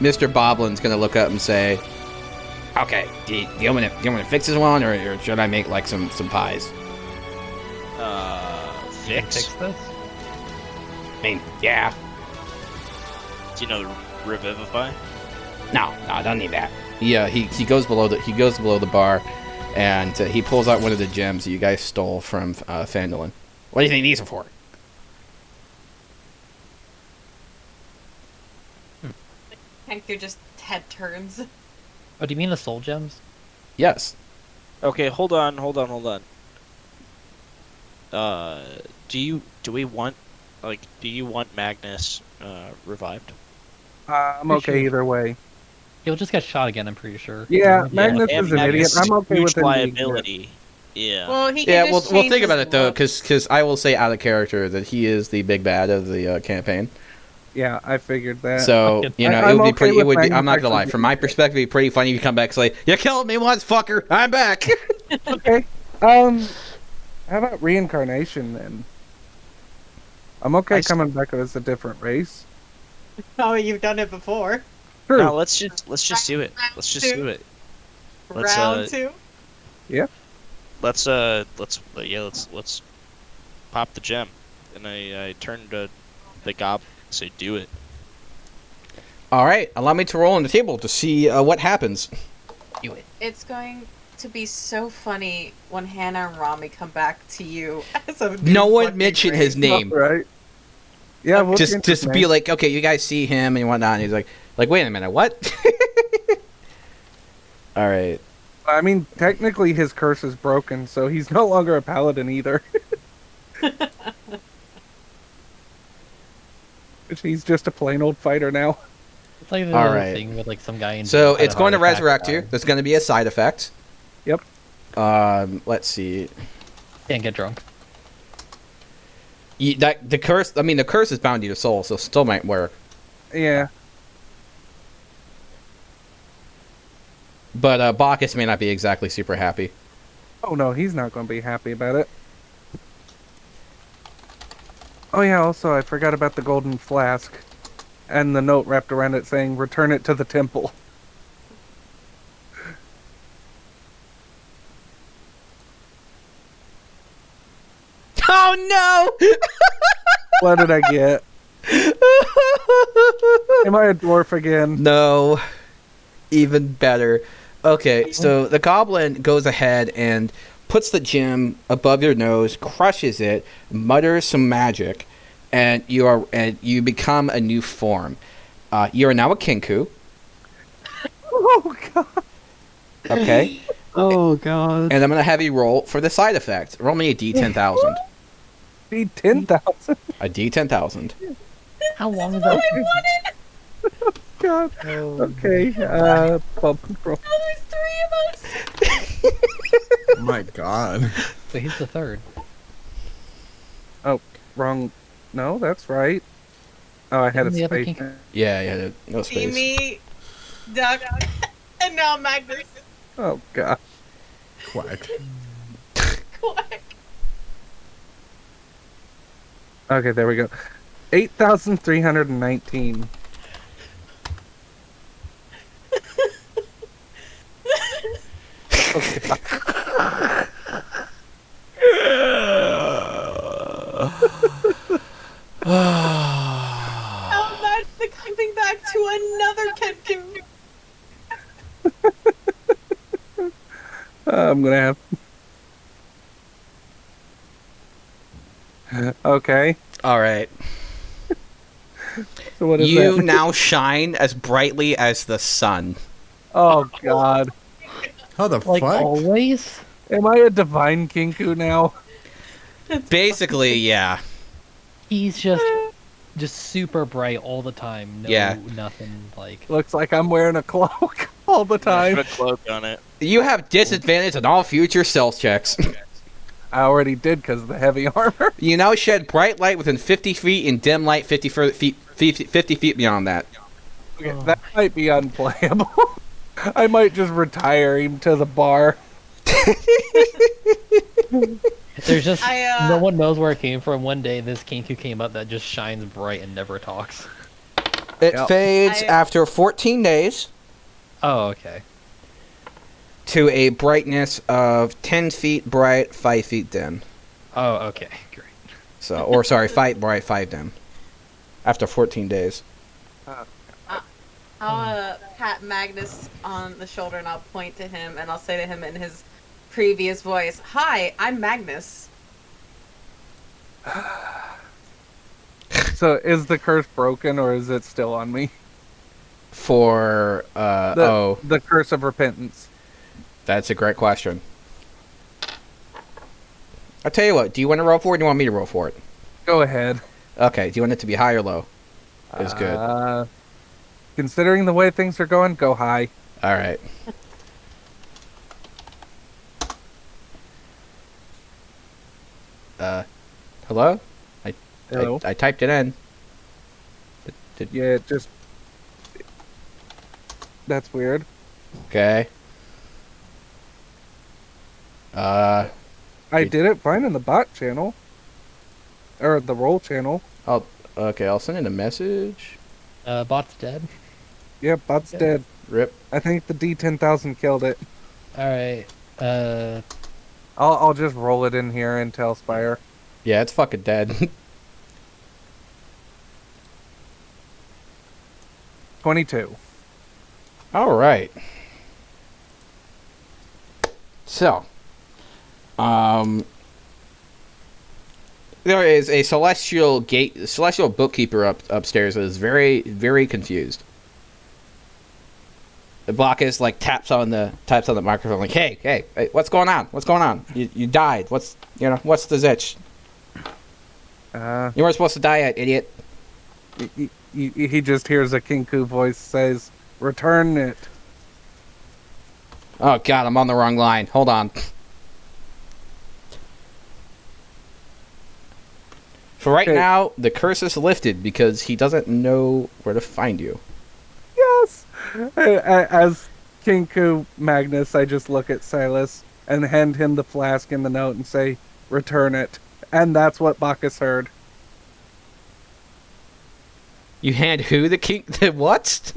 Mr. Boblin's gonna look up and say, "Okay, do you want to fix this one, or should I make like some pies?" You can Fix. fix this? I mean, yeah. Do you know revivify? No, I don't need that. Yeah, he goes below the bar, and he pulls out one of the gems that you guys stole from Phandalin. What do you think these are for? Kenku just head turns. Oh, do you mean the soul gems? Yes. Okay, hold on. Do you want Magnus revived? I'm okay either way. He'll just get shot again, I'm pretty sure. Yeah, Yeah. Magnus And is an idiot. Magnus is I'm okay huge with him being dead. liability. Yeah. Well, he can Yeah, just we'll change think about his it though, looks. because I will say out of character that he is the big bad of the campaign. Yeah, I figured that. So Okay. you know, I'm it would be okay pretty. It with would be. Magnus I'm not gonna lie. actually From my being perspective, it'd be pretty funny if you come back and say, "You killed me once, fucker. I'm back." Okay. How about reincarnation then? I'm okay coming back as a different race. Oh, you've done it before. True. No, let's just do it. Let's just do it. Let's, Round two. Let's pop the gem. And I turn to the goblin and say, "Do it." All right, allow me to roll on the table to see what happens. Do it. It's going to be so funny when Hannah and Rami come back to you as a new No one fucking mentioned his race. name. Right. Yeah, we'll change his Just be name. like, okay, you guys see him and whatnot. And he's like, wait a minute, what? All right. I mean, technically his curse is broken, so he's no longer a paladin either. He's just a plain old fighter now. It's like the All right. thing with like some guy in So jail had it's a going to heart attack. resurrect you. There's going to be a side effect. Yep. Let's see. Can't get drunk. The curse. I mean, the curse is bound to your soul, so it still might work. Yeah. But Bacchus may not be exactly super happy. Oh no, he's not going to be happy about it. Oh yeah, also I forgot about the golden flask. And the note wrapped around it saying, return it to the temple. Oh no! What did I get? Am I a dwarf again? No. Even better. Okay, so the goblin goes ahead and puts the gem above your nose, crushes it, mutters some magic, and you become a new form. You are now a Kenku. Oh god. Okay. Oh god. And I'm gonna have you roll for the side effect. Roll me a D10,000. Be 10,000. A D10,000. How long is that? God. Okay. Bump roll. Oh, there's 3 of us. Oh my god. So he's the third. Wrong. No, that's right. Oh, I had a Didn't the other space. Kenku- Yeah, no space. Amy, Duck, and now Magnus. Oh god. Quack. Quack. Okay, there we go. 8,319. Now Magnus coming back to another Kenku. I'm gonna have. Okay, All right. so what is You that? now shine as brightly as the sun. Oh god. How the Like fuck? always? Am I a divine Kenku now? Basically, yeah. He's just super bright all the time. No, Yeah. nothing like. Looks like I'm wearing a cloak all the Put time. a cloak on it. You have disadvantage on all future stealth checks. I already did because of the heavy armor. You now shed bright light within 50 feet and dim light 50 feet beyond that. Okay, that might be unplayable. I might just retire him to the bar. There's just no I one knows where it came from. One day, this Kenku came up that just shines bright and never talks. It Yep. fades after 14 days Oh, okay. to a brightness of 10 feet bright, 5 feet dim. Oh, okay, great. So, or sorry, 5 bright, 5 dim. After 14 days. I'll pat Magnus on the shoulder and I'll point to him and I'll say to him in his previous voice, "Hi, I'm Magnus." So is the curse broken or is it still on me? For, The curse of repentance. that's a great question. I'll tell you what, do you want to roll for it or do you want me to roll for it? Go ahead. Okay, do you want it to be high or low? Is good. Considering the way things are going, go high. Alright. Hello? Hello? I typed it in. Yeah, it just... That's weird. Okay. I did it fine in the bot channel. Or the roll channel. Okay, I'll send in a message. Bot's dead. Yep, bot's Yeah. dead. Rip. I think the D10,000 killed it. All right. I'll just roll it in here and tell Spire. Yeah, it's fucking dead. 22. Alright. So, there is a celestial bookkeeper upstairs that is very, very confused. The Bacchus like taps on the microphone like, hey, what's going on? What's going on? You died. What's the zitch? You weren't supposed to die yet, idiot. He just hears a Kenku voice says, "Return it." Oh god, I'm on the wrong line. Hold on. For right Okay. now, the curse is lifted because he doesn't know where to find you. Yes! As Kenku Magnus, I just look at Silas and hand him the flask and the note and say, "Return it." And that's what Bacchus heard. You hand who the king? The what?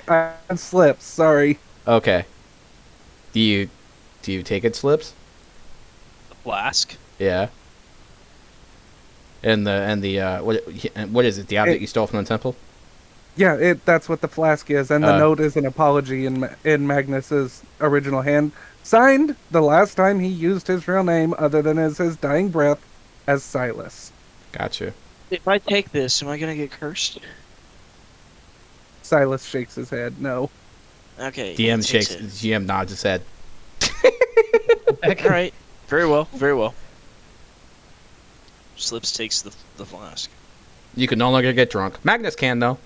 I slips, sorry. Okay. Do you take it slips? The flask. Yeah. And the what is it? The object you stole from the temple? Yeah, that's what the flask is, and the Uh. note is an apology in Magnus's original hand, signed the last time he used his real name, other than as his dying breath, as Silas. Gotcha. If I take this, am I gonna get cursed? Silas shakes his head. No. Okay. DM he takes shakes. it. GM nods his head. All right. Very well. Very well. Slips takes the flask. You can no longer get drunk. Magnus can though.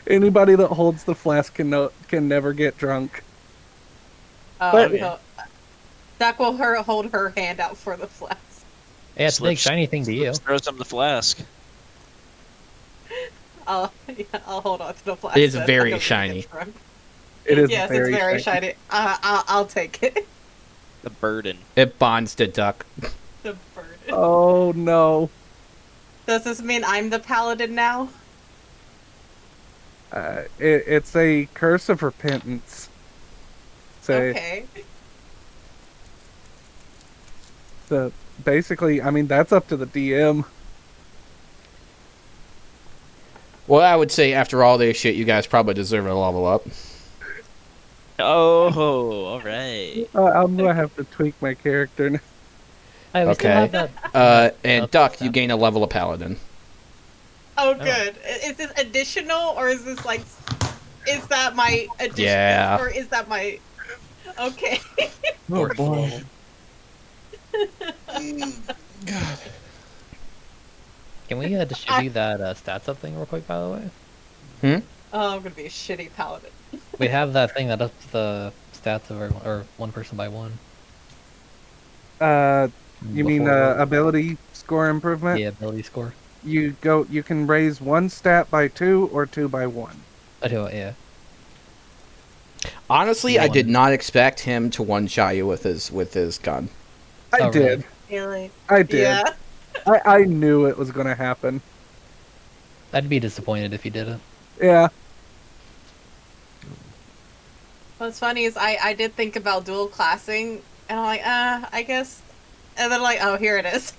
Anybody that holds the flask can never get drunk. Oh, But- no. Duck will hold her hand out for the flask. Yeah, it's a big Slips- shiny thing to you. Slips throws him the flask. I'll hold on to the plastic. It is very shiny. It is Yes, very it's very shiny. shiny. I'll take it. The burden. It bonds to Duck. The burden. Oh no. Does this mean I'm the paladin now? It's a curse of repentance. Okay. So basically, I mean, that's up to the DM. Well, I would say after all this shit, you guys probably deserve a level up. Oh, all right. I'm gonna have to tweak my character now. Hey, we still Okay. have that. And Duck, you gain a level of Paladin. Oh, good. Is this additional, or is this like... Is that my addition? Yeah. Or is that my... Okay. Oh boy. Can we distribute that stats up thing real quick, by the way? Oh, I'm gonna be a shitty paladin. We have that thing that ups the stats of everyone, or one person by one. You mean Before- ability score improvement? the ability score? You can raise one stat by 2 or 2 by 1. I do, yeah. Honestly, I One. did not expect him to one-shot you with his gun. I Oh, did. Really? I did. Yeah. I knew it was gonna happen. I'd be disappointed if you didn't. Yeah. What's funny is I did think about dual classing, and I'm like, I guess... And then like, oh, here it is.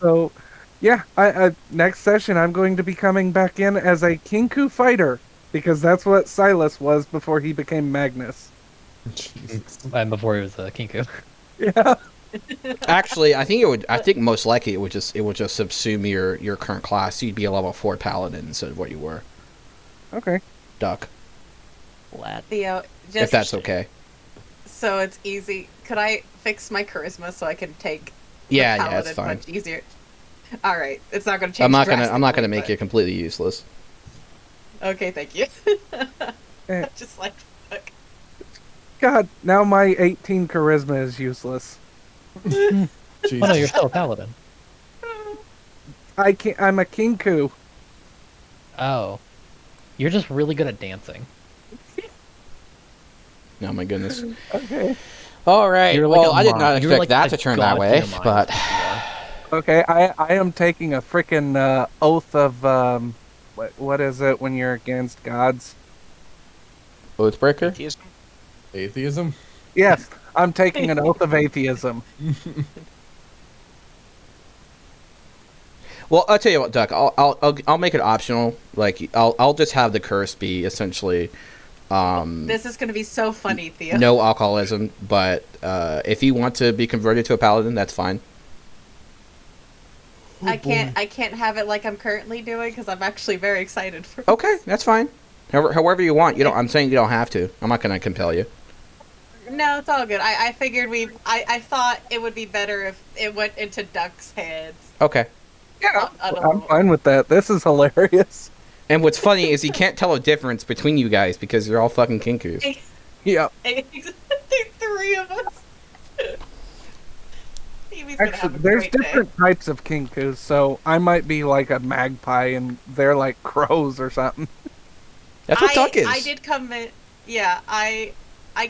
So, yeah. I next session I'm going to be coming back in as a Kenku fighter because that's what Silas was before he became Magnus. Jesus. And before he was Kenku. Yeah. Actually, I think most likely it would just subsume your current class. You'd be a level 4 Paladin instead of what you were. Okay. Duck, Flat. Theo, just if that's okay. so it's easy. Could I fix my charisma so I can take Yeah, the yeah, paladin it's fine. much easier? All right, it's not going to change. I'm not gonna drastically, make but- you completely useless. Okay, thank you. Eh. Just like fuck. God, now my 18 charisma is useless. Oh no, you're Jesus. still a paladin. I'm a Kenku. Oh. You're just really good at dancing. Oh my goodness. Okay. All right. You're like Well, a I did mon- not you're expect like that a to turn god that to way, your mind, but you are. Okay, I am taking a freaking oath of what is it when you're against gods? Oathbreaker. Atheism? Atheism? Yes, I'm taking an oath of atheism. Well, I'll tell you what, Duck. I'll make it optional. Like I'll just have the curse be essentially This is going to be so funny, Theo. no alcoholism. But if you want to be converted to a paladin, that's fine. I can't have it like I'm currently doing because I'm actually very excited for. Okay, that's fine. However you want. You don't. I'm saying you don't have to. I'm not going to compel you. No, it's all good. I figured I thought it would be better if it went into Duck's hands. Okay. Yeah, I don't I'm know. fine with that. This is hilarious. And what's funny is you can't tell a difference between you guys because you're all fucking kinkus. Yeah. There's 3 of us. Stevie's gonna have Actually, a there's great day. different types of Kenkus, so I might be like a magpie and they're like crows or something. That's what Duck is. I did come in. Yeah, I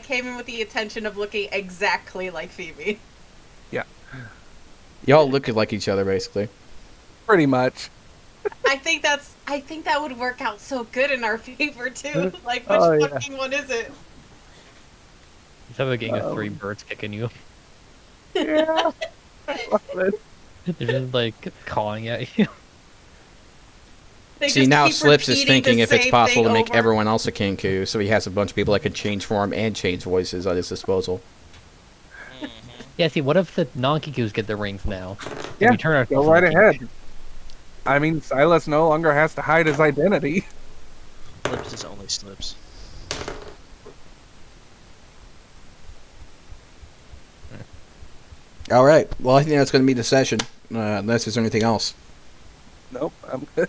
came in with the intention of looking exactly like Phoebe. Y'all look like each other basically. Pretty much. I think that would work out so good in our favor too. Like, which Oh, yeah. fucking one is it? Just have a gang of 3 birds kicking you. Yeah. I love it. They're just like cawing at you. They See, just now keep Slips is repeating thinking the if it's same possible to thing make over. everyone else a Kenku, so he has a bunch of people that can change form and change voices at his disposal. Yeah, see, what if the non-Kikus get their rings now? And Yeah, we turn ourselves go right into ahead. Kikus? I mean, Silas no longer has to hide his identity. Slips is only slips. All right. Well, I think that's going to be the session, unless there's anything else. Nope, I'm good.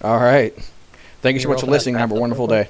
All right. Thank you so You're much for open at listening. that Have a stuff wonderful real day.